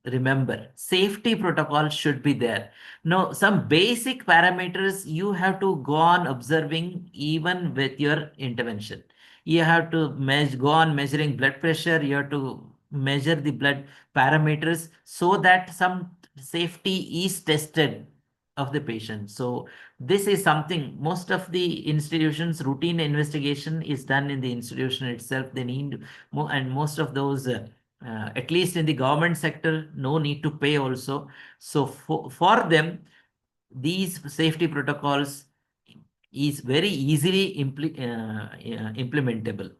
remember. Safety protocol should be there. Now, some basic parameters you have to go on observing even with your intervention. You have to go on measuring blood pressure. You have to measure the blood parameters so that some safety is tested of the patient. So this is something most of the institutions routine investigation is done in the institution itself. They need more, and most of those at least in the government sector, no need to pay also. So for them, these safety protocols is very easily implementable.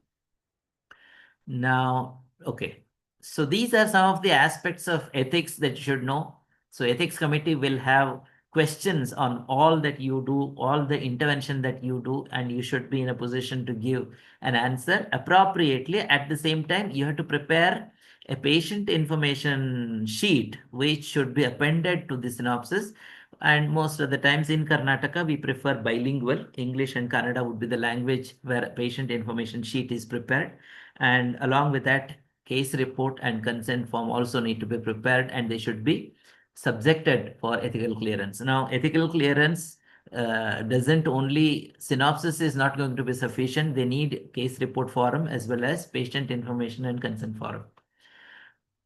Now, okay. So these are some of the aspects of ethics that you should know. So ethics committee will have questions on all that you do, all the intervention that you do, and you should be in a position to give an answer appropriately. At the same time, you have to prepare a patient information sheet, which should be appended to the synopsis. And most of the times in Karnataka, we prefer bilingual. English and Kannada would be the language where a patient information sheet is prepared. And along with that, case report and consent form also need to be prepared, and they should be subjected for ethical clearance. Now, ethical clearance doesn't only, synopsis is not going to be sufficient. They need case report form as well as patient information and consent form.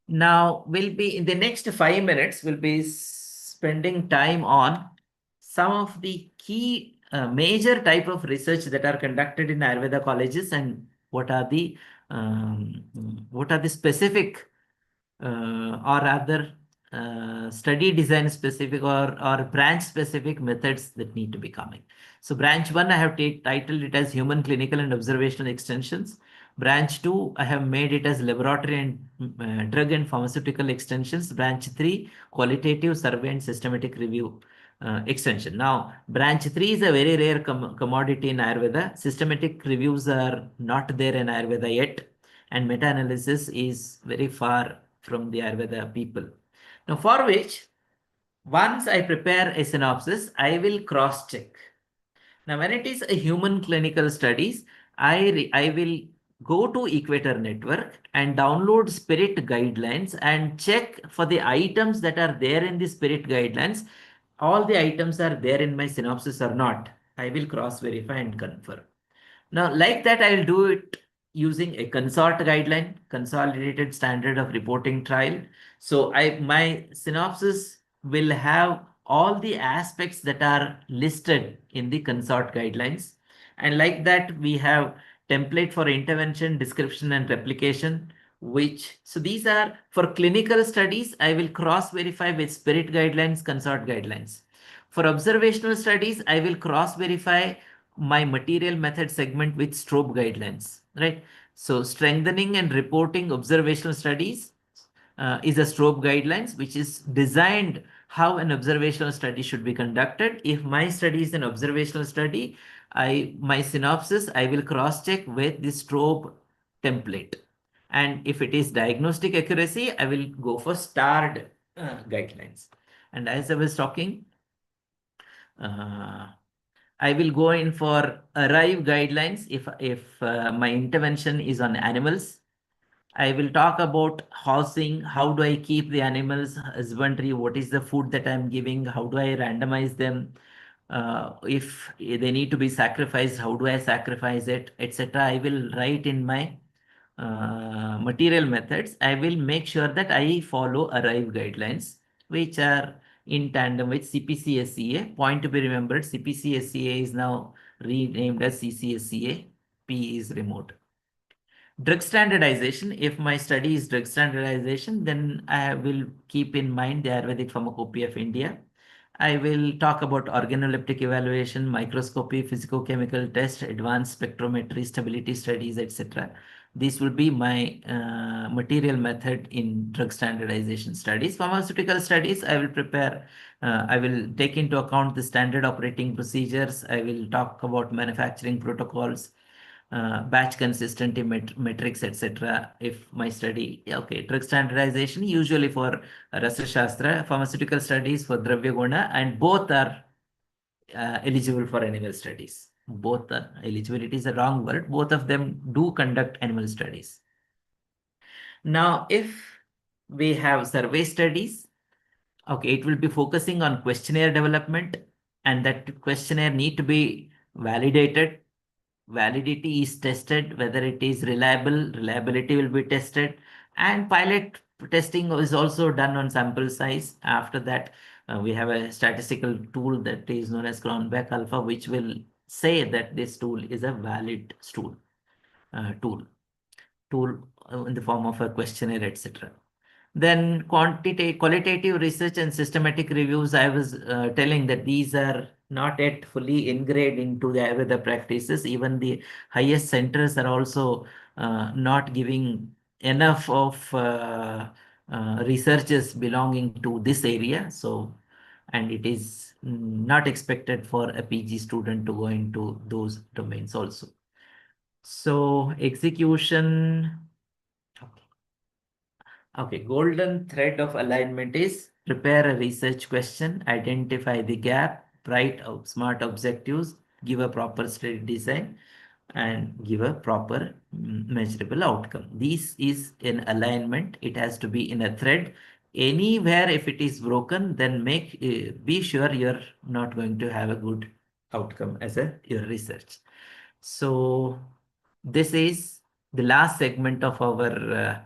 Now, we'll be in the next 5 minutes, we'll be spending time on some of the key major type of research that are conducted in Ayurveda colleges, and what are the specific or rather study design specific or branch specific methods that need to be coming. So branch 1, I have titled it as human clinical and observational extensions. Branch 2, I have made it as laboratory and drug and pharmaceutical extensions. Branch 3, qualitative survey and systematic review extension. Now, branch 3 is a very rare commodity in Ayurveda. Systematic reviews are not there in Ayurveda yet, and meta-analysis is very far from the Ayurveda people. Now, for which, once I prepare a synopsis, I will cross-check. Now, when it is a human clinical studies, I will go to Equator Network and download Spirit guidelines and check for the items that are there in the Spirit guidelines. All the items are there in my synopsis or not. I will cross-verify and confirm. Now, like that, I will do it using a consort guideline, consolidated standard of reporting trial. So my synopsis will have all the aspects that are listed in the consort guidelines. And like that, we have template for intervention, description, and replication, so these are for clinical studies. I will cross-verify with Spirit guidelines, consort guidelines. For observational studies, I will cross-verify my material method segment with strobe guidelines, right? So strengthening and reporting observational studies is a strobe guidelines, which is designed how an observational study should be conducted. If my study is an observational study, my synopsis, I will cross-check with the strobe template. And if it is diagnostic accuracy, I will go for starred guidelines. And as I was talking, I will go in for arrive guidelines if my intervention is on animals. I will talk about housing. How do I keep the animals husbandry? What is the food that I'm giving? How do I randomize them? If they need to be sacrificed, how do I sacrifice it, etc. I will write in my material methods. I will make sure that I follow arrive guidelines, which are in tandem with CPCSCA. Point to be remembered, CPCSCA is now renamed as CCSCA. P is remote. Drug standardization. If my study is drug standardization, then I will keep in mind the Ayurvedic Pharmacopoeia of India. I will talk about organoleptic evaluation, microscopy, physicochemical test, advanced spectrometry, stability studies, etc. This will be my material method in drug standardization studies. Pharmaceutical studies, I will prepare, I will take into account the standard operating procedures. I will talk about manufacturing protocols, batch consistency metrics, etc. If my study, okay, drug standardization usually for Rasa Shastra, pharmaceutical studies for Dravya Guna, and both are eligible for animal studies. Both are eligibility is a wrong word. Both of them do conduct animal studies. Now, if we have survey studies, okay, it will be focusing on questionnaire development, and that questionnaire need to be validated. Validity is tested, whether it is reliable, reliability will be tested, and pilot testing is also done on sample size. After that, We have a statistical tool that is known as Cronbach alpha, which will say that this tool is a valid tool in the form of a questionnaire, etc. Then qualitative research and systematic reviews, I was telling that these are not yet fully ingrained into the Ayurveda practices. Even the highest centers are also not giving enough of researchers belonging to this area. So, and it is not expected for a PG student to go into those domains also. So execution. Okay, golden thread of alignment is prepare a research question, identify the gap, write out smart objectives, give a proper study design, and give a proper measurable outcome. This is in alignment. It has to be in a thread. Anywhere if it is broken, then be sure you're not going to have a good outcome as your research. So this is the last segment of our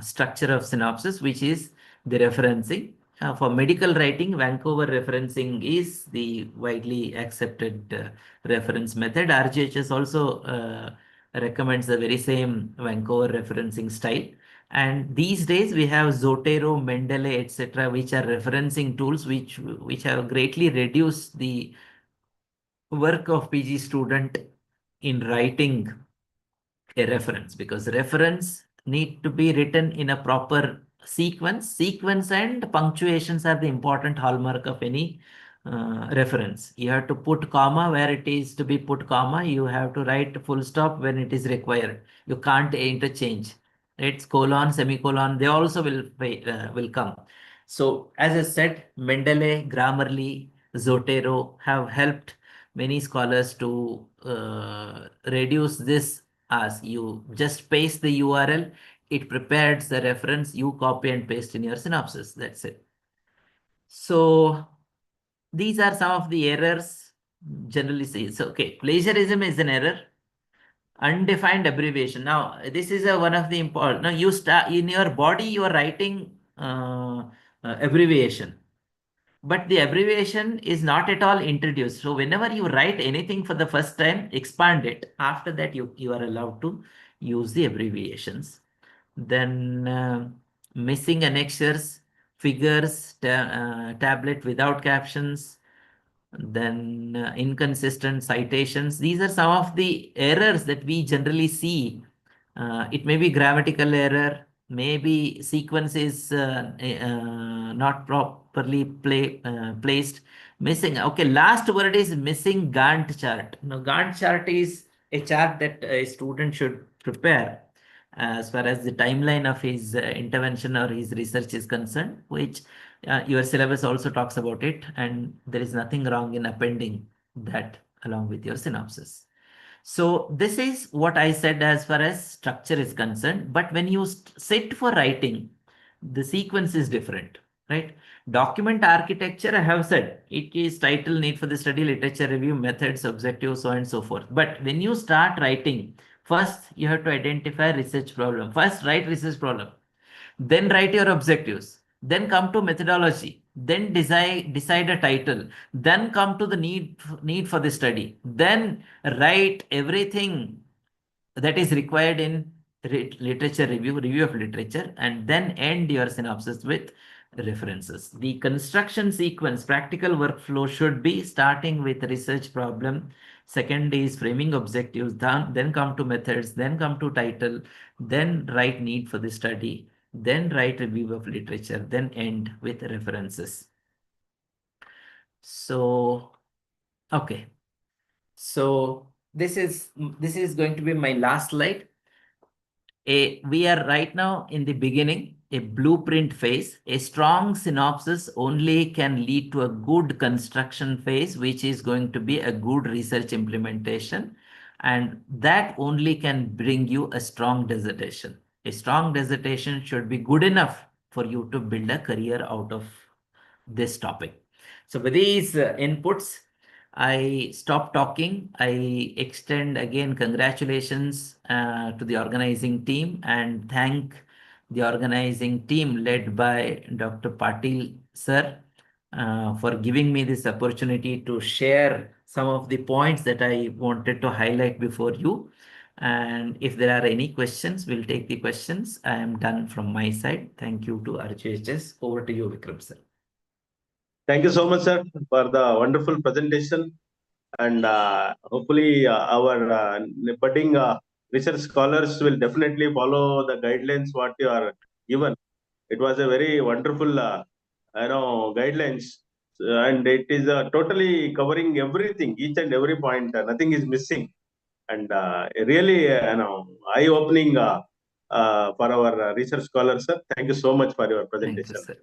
structure of synopsis, which is the referencing. For medical writing, Vancouver referencing is the widely accepted reference method. RGHS also recommends the very same Vancouver referencing style. And these days we have Zotero, Mendeley, etc., which are referencing tools which have greatly reduced the work of PG student in writing a reference, because reference need to be written in a proper sequence. Sequence and punctuations are the important hallmark of any reference. You have to put comma where it is to be put comma. You have to write full stop when it is required. You can't interchange. It's colon, semicolon. They also will come. So as I said, Mendeley, Grammarly, Zotero have helped many scholars to reduce this. As you just paste the URL, it prepares the reference, you copy and paste in your synopsis. That's it. So these are some of the errors generally seen. So, okay, plagiarism is an error. Undefined abbreviation. Now, this is one of the important. Now, you start in your body, you are writing abbreviation. But the abbreviation is not at all introduced. So whenever you write anything for the first time, expand it. After that, you are allowed to use the abbreviations. Then missing annexures, figures, tablet without captions, then inconsistent citations. These are some of the errors that we generally see. It may be grammatical error, maybe sequence is not properly placed, missing. Okay, last word is missing Gantt chart. Now, Gantt chart is a chart that a student should prepare as far as the timeline of his intervention or his research is concerned, which your syllabus also talks about it, and there is nothing wrong in appending that along with your synopsis. So this is what I said as far as structure is concerned. But when you sit for writing, the sequence is different, right? Document architecture, I have said, it is title, need for the study, literature review, methods, objectives, so on and so forth. But when you start writing, first you have to identify research problem. First write research problem. Then write your objectives. Then come to methodology. Then decide a title. Then come to the need for the study. Then write everything that is required in literature review of literature, and then end your synopsis with references. The construction sequence, practical workflow should be starting with research problem. Second is framing objectives, then come to methods, then come to title, then write need for the study, then write review of literature, then end with references. So, okay. So this is going to be my last slide. We are right now in the beginning, a blueprint phase. A strong synopsis only can lead to a good construction phase, which is going to be a good research implementation. And that only can bring you a strong dissertation. A strong dissertation should be good enough for you to build a career out of this topic. So with these inputs, I stop talking. I extend again congratulations to the organizing team and thank the organizing team led by Dr. Patil sir, for giving me this opportunity to share some of the points that I wanted to highlight before you. And if there are any questions, we'll take the questions. I am done from my side. Thank you to RGHS. Over to you, Vikram sir. Thank you so much, sir, for the wonderful presentation. And hopefully, our budding research scholars will definitely follow the guidelines what you are given. It was a very wonderful, guidelines, and it is totally covering everything, each and every point. Nothing is missing, and really, eye-opening for our research scholars, sir. Thank you so much for your Thank you, presentation.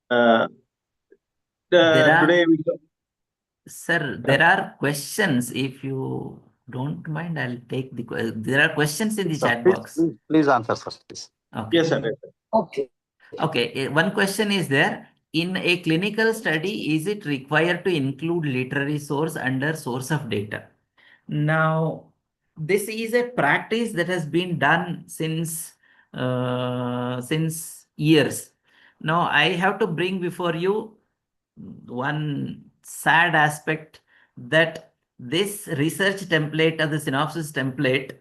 sir. Today, Sir, there are questions. If you don't mind, I'll take the there are questions in the Sir, chat box. please answer first, please. Okay. Yes, sir. Yes, sir. Okay. Okay. One question is there. In a clinical study, is it required to include literary source under source of data? Now, this is a practice that has been done since years. Now, I have to bring before you one sad aspect, that this research template or the synopsis template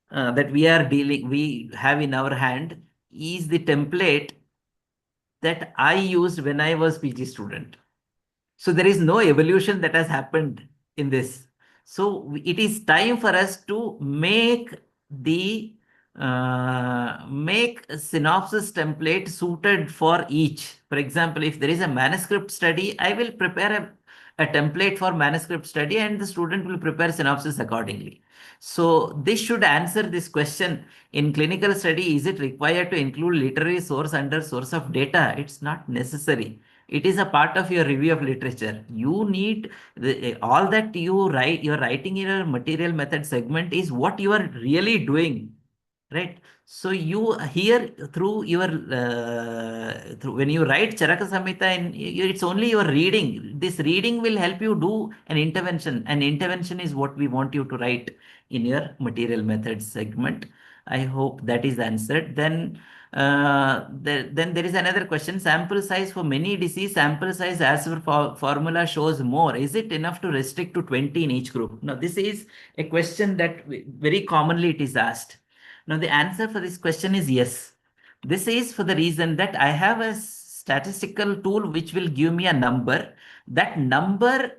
that we have in our hand is the template that I used when I was PG student. So there is no evolution that has happened in this. So it is time for us to make a synopsis template suited for each. For example, if there is a manuscript study, I will prepare a template for manuscript study, and the student will prepare synopsis accordingly. So this should answer this question. In clinical study, is it required to include literary source under source of data? It's not necessary. It is a part of your review of literature. You need all that you write, you're writing in your material method segment is what you are really doing, right? So you here through your when you write Charaka Samhita, and it's only your reading. This reading will help you do an intervention. An intervention is what we want you to write in your material methods segment. I hope that is answered. Then then there is another question. Sample size for many disease, sample size as per formula shows more. Is it enough to restrict to 20 in each group? Now, this is a question that very commonly it is asked. Now, the answer for this question is yes. This is for the reason that I have a statistical tool which will give me a number. That number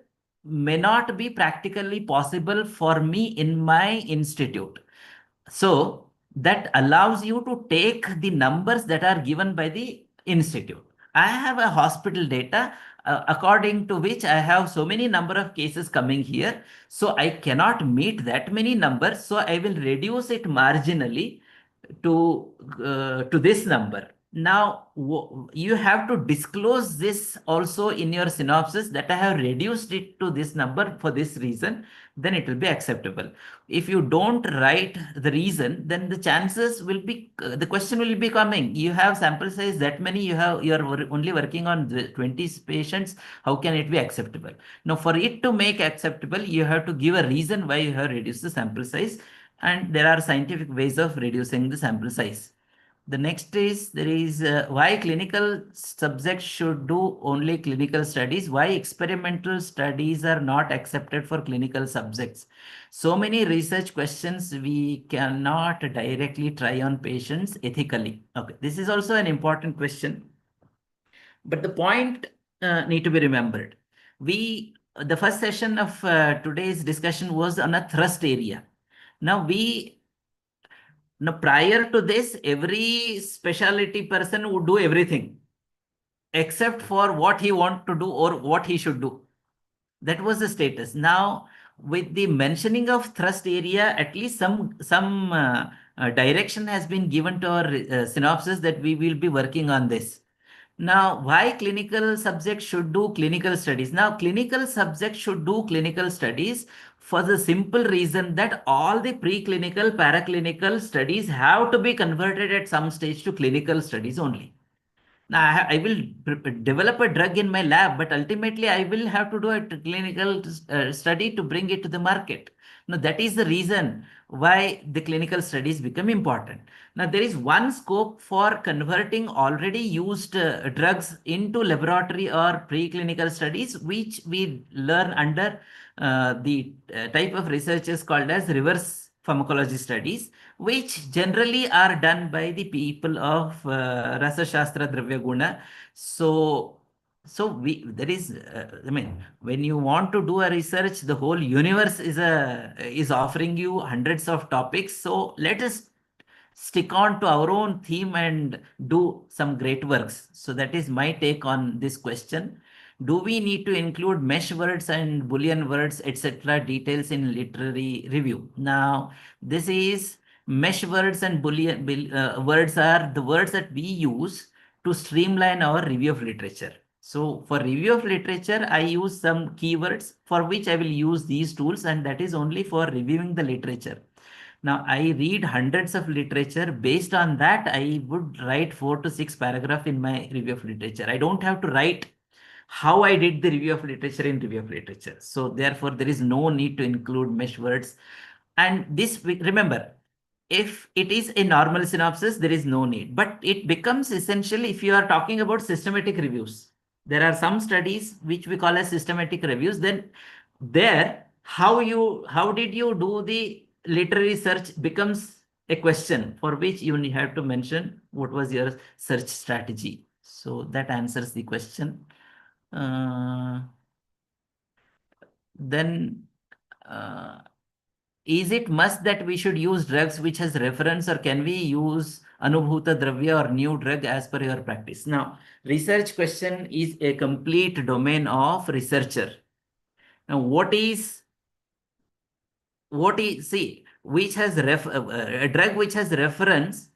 may not be practically possible for me in my institute. So that allows you to take the numbers that are given by the institute. I have a hospital data according to which I have so many number of cases coming here. So I cannot meet that many numbers. So I will reduce it marginally to this number. Now you have to disclose this also in your synopsis that I have reduced it to this number for this reason, then it will be acceptable. If you don't write the reason, then the chances will be the question will be coming. You have sample size that many, you are only working on the 20 patients. How can it be acceptable? Now, for it to make acceptable, you have to give a reason why you have reduced the sample size, and there are scientific ways of reducing the sample size. The next is there is why clinical subjects should do only clinical studies, why experimental studies are not accepted for clinical subjects. So many research questions we cannot directly try on patients ethically. Okay, this is also an important question. But the point need to be remembered. The first session of today's discussion was on a thrust area. Now prior to this, every specialty person would do everything except for what he want to do or what he should do. That was the status. Now, with the mentioning of thrust area, at least some direction has been given to our synopsis that we will be working on this. Now, why clinical subjects should do clinical studies? Now, clinical subjects should do clinical studies for the simple reason that all the preclinical, paraclinical studies have to be converted at some stage to clinical studies only. Now, I will develop a drug in my lab, but ultimately I will have to do a clinical study to bring it to the market. Now, that is the reason why the clinical studies become important. Now, there is one scope for converting already used drugs into laboratory or preclinical studies, which we learn under the type of research is called as reverse pharmacology studies, which generally are done by the people of Rasa Shastra Dravya Guna. So there is I mean, when you want to do a research, the whole universe is offering you hundreds of topics. So let us stick on to our own theme and do some great works. So that is my take on this question. Do we need to include mesh words and Boolean words, etc., details in literary review? Now, this is mesh words and Boolean words are the words that we use to streamline our review of literature. So for review of literature, I use some keywords for which I will use these tools, and that is only for reviewing the literature. Now, I read hundreds of literature. Based on that, I would write 4 to 6 paragraphs in my review of literature. I don't have to write how I did the review of literature in review of literature. So therefore, there is no need to include mesh words. And this, remember, if it is a normal synopsis, there is no need. But it becomes essential if you are talking about systematic reviews. There are some studies which we call as systematic reviews. Then there, how did you do the literary search becomes a question for which you have to mention what was your search strategy. So that answers the question. Then is it must that we should use drugs which has reference, or can we use Anubhuta Dravya or new drug as per your practice? Now, research question is a complete domain of researcher. Now, what is see, which has a drug which has reference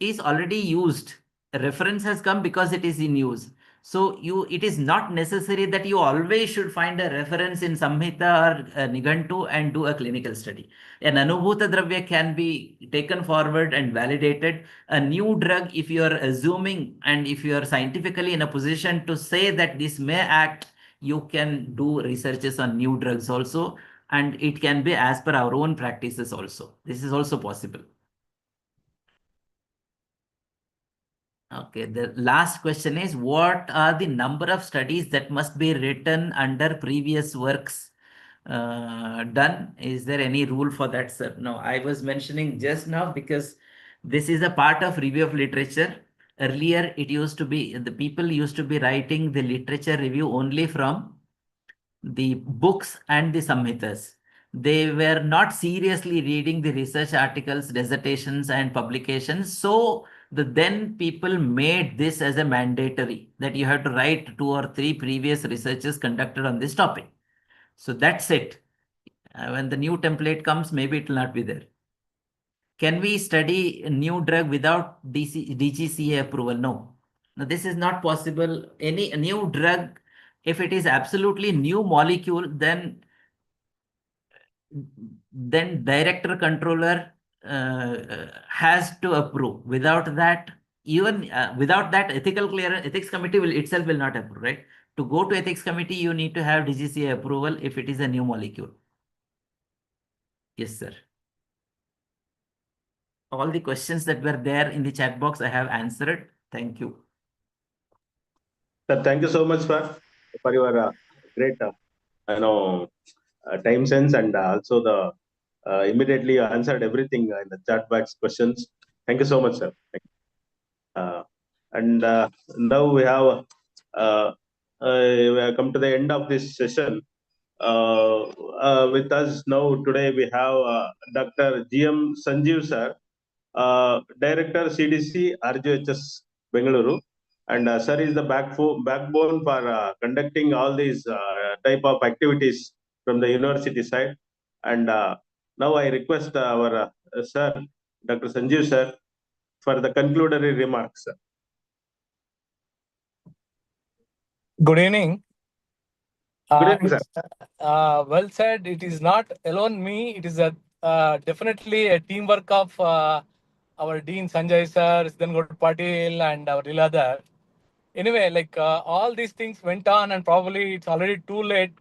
is already used. A reference has come because it is in use. So it is not necessary that you always should find a reference in Samhita or Nigantu and do a clinical study. An Anubhuta Dravya can be taken forward and validated. A new drug, if you are assuming and if you are scientifically in a position to say that this may act, you can do researches on new drugs also, and it can be as per our own practices also. This is also possible. Okay, the last question is, what are the number of studies that must be written under previous works done? Is there any rule for that, sir? No, I was mentioning just now because this is a part of review of literature. Earlier, it used to be, the people used to be writing the literature review only from the books and the samhitas. They were not seriously reading the research articles, dissertations, and publications. So then people made this as a mandatory that you have to write 2 or 3 previous researches conducted on this topic. So that's it. When the new template comes, maybe it will not be there. Can we study a new drug without DGCA approval? No. Now, this is not possible. Any new drug, if it is absolutely new molecule, then director controller has to approve. Without that, even without that, ethics committee will not approve, right? To go to ethics committee, you need to have DGCA approval if it is a new molecule. Yes, sir. All the questions that were there in the chat box, I have answered. Thank you. Sir, thank you so much for your great time sense, and also the immediately you answered everything in the chat box questions. Thank you so much, sir. And now we have come to the end of this session. With us now today we have Dr. GM Sanjeev sir, Director CDC RGUHS Bengaluru, and sir is the backbone for conducting all these type of activities from the university side. And now I request our sir, Dr. Sanjeev sir, for the concludatory remarks. Sir. Good evening. Good evening, sir. Well said. It is not alone me. It is definitely a teamwork of our Dean Sanjay sir, Siddhan Patil, and our Liladhar. Anyway, like all these things went on, and probably it's already too late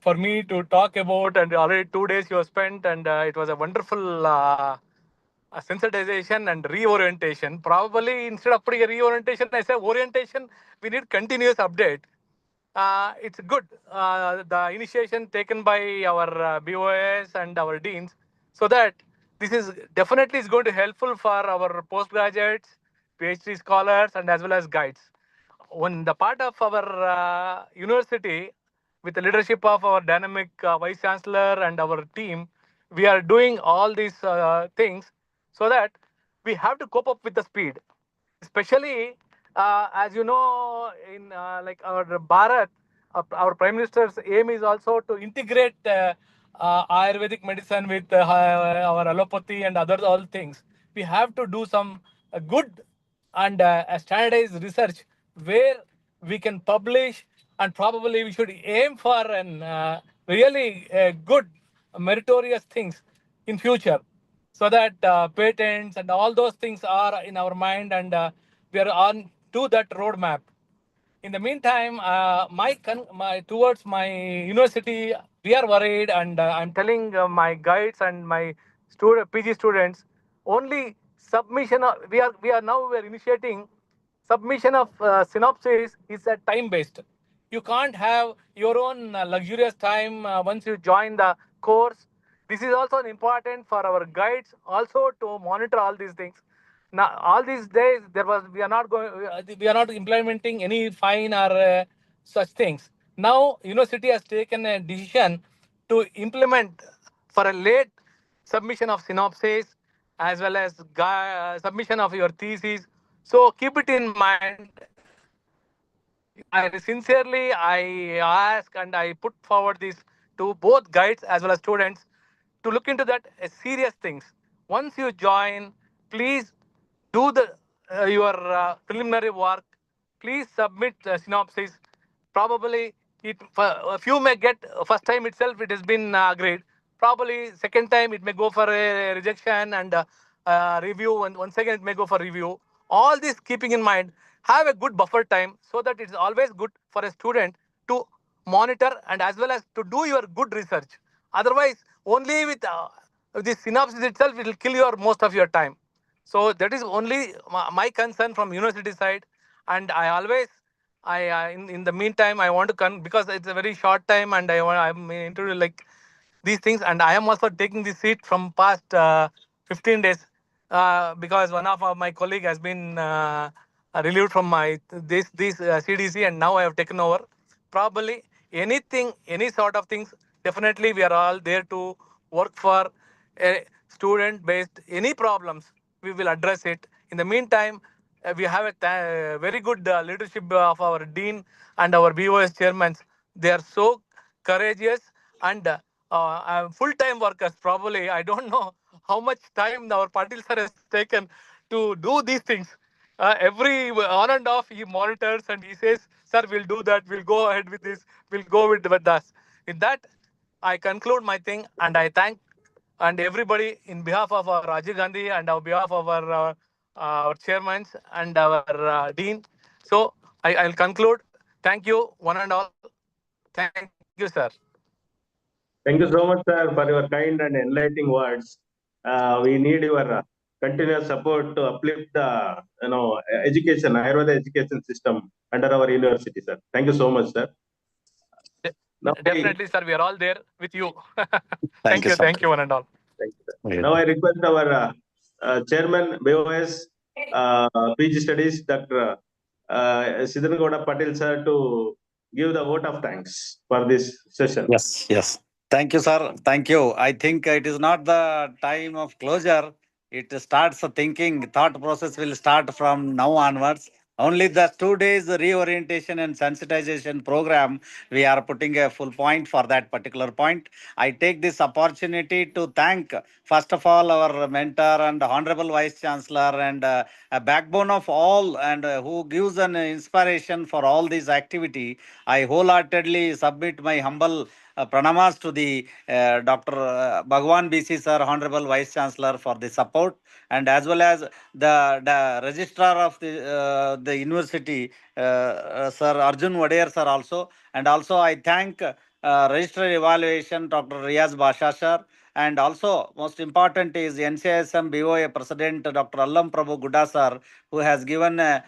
for me to talk about, and already 2 days you have spent, and it was a wonderful sensitization and reorientation. Probably instead of putting a reorientation, I say orientation, we need continuous update. It's good, the initiation taken by our BOS and our deans, so that this is definitely is going to helpful for our postgraduates, PhD scholars, and as well as guides. On the part of our university, with the leadership of our dynamic vice chancellor and our team, we are doing all these things so that we have to cope up with the speed. Especially, as you know, in like our Bharat, our Prime Minister's aim is also to integrate Ayurvedic medicine with our allopathy and other all things. We have to do some good and a standardized research where we can publish, and probably we should aim for an really good meritorious things in future, so that patents and all those things are in our mind, and we are on to that roadmap. In the meantime, my towards my university, we are worried, and I'm telling my guides and my PG students, only submission. We are initiating submission of synopsis is a time based. You can't have your own luxurious time once you join the course. This is also important for our guides also to monitor all these things. Now, all these days, we are not going, we are not implementing any fine or such things. Now, university has taken a decision to implement for a late submission of synopsis, as well as submission of your thesis. So keep it in mind. I ask and I put forward this to both guides as well as students to look into that as serious things. Once you join, please do the your preliminary work. Please submit the synopsis. Probably a few may get first time itself it has been agreed. Probably second time it may go for a rejection and review, and once again it may go for review. All this keeping in mind, have a good buffer time, so that it's always good for a student to monitor and as well as to do your good research. Otherwise, only with the synopsis itself, it will kill your most of your time. So that is only my concern from university side, and I always, in the meantime, I want to because it's a very short time, and I'm into like these things, and I am also taking this seat from past 15 days because one of my colleague has been relieved from my this CDC, and now I have taken over. Probably anything, any sort of things, definitely we are all there to work for a student based any problems, we will address it. In the meantime, we have a very good leadership of our dean and our BOS chairmen. They are so courageous and full-time workers. Probably I don't know how much time our Patil sir has taken to do these things. Every on and off he monitors and he says, "Sir, we'll do that. We'll go ahead with this. We'll go with us." With that, I conclude my thing, and I thank and everybody in behalf of our Rajiv Gandhi and on behalf of our chairmen and our dean. So I'll conclude. Thank you, one and all. Thank you, sir. Thank you so much, sir, for your kind and enlightening words. We need your continuous support to uplift the education, Ayurveda education system under our university, sir. Thank you so much, sir. Definitely, sir. We are all there with you. Thank you, sir. Thank you, one and all. Thank you, sir. Now I request our chairman, BOS, PG Studies, Dr. Siddhargowda Patil, sir, to give the vote of thanks for this session. Yes, yes. Thank you, sir. Thank you. I think it is not the time of closure. It starts the thinking, thought process will start from now onwards. Only the 2 days reorientation and sensitization program, we are putting a full point for that particular point. I take this opportunity to thank, first of all, our mentor and Honorable Vice Chancellor and a backbone of all, and who gives an inspiration for all these activity. I wholeheartedly submit my humble pranamas to the Dr. Bhagwan BC sir, Honorable Vice Chancellor, for the support, and as well as the registrar of the university, Sir Arjun Wadeyer sir also. And also I thank registered evaluation, Dr. Riaz Basha sir. And also, most important is NCISM BOA President Dr. Allam Prabhu Gudda sir, who has given a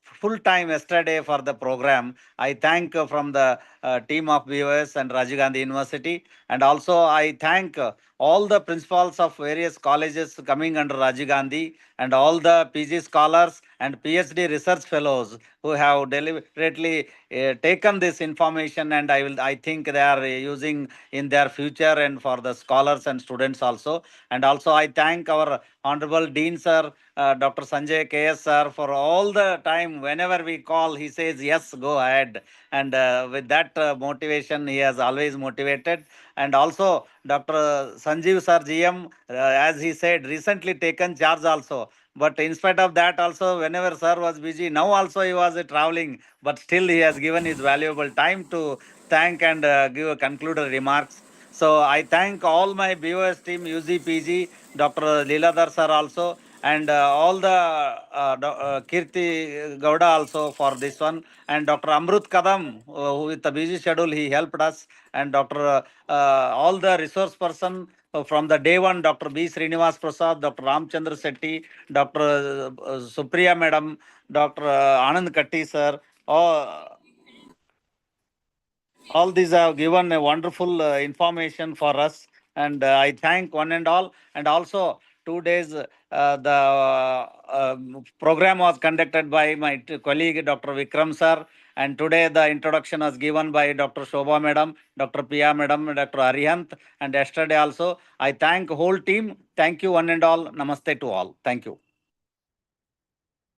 full time yesterday for the program. I thank from the team of BOS and Rajiv Gandhi University. And also, I thank all the principals of various colleges coming under Rajiv Gandhi and all the PG scholars and PhD research fellows who have deliberately taken this information, and I think they are using in their future and for the scholars and students also. And also I thank our Honorable Dean sir, Dr. Sanjay KS sir, for all the time whenever we call, he says, yes, go ahead. And with that motivation, he has always motivated. And also Dr. Sanjeev sir GM, as he said, recently taken charge also. But in spite of that also, whenever sir was busy, now also he was traveling, but still he has given his valuable time to thank and give a concluded remarks. So I thank all my BOS team, UGPG, Dr. Leeladhar sir also, and all the Kirti Gowda also for this one, and Dr. Amrut Kadam, who with the busy schedule, he helped us, and Dr. All the resource person from the day one, Dr. B. Srinivas Prasad, Dr. Ramchandra Setti, Dr. Supriya Madam, Dr. Anand Katti sir, all these have given a wonderful information for us, and I thank one and all. And also 2 days the program was conducted by my colleague Dr. Vikram sir, and today the introduction was given by Dr. Shobha madam, Dr. Pia madam, Dr. Arihant, and yesterday also. I thank whole team. Thank you one and all. Namaste to all. Thank you.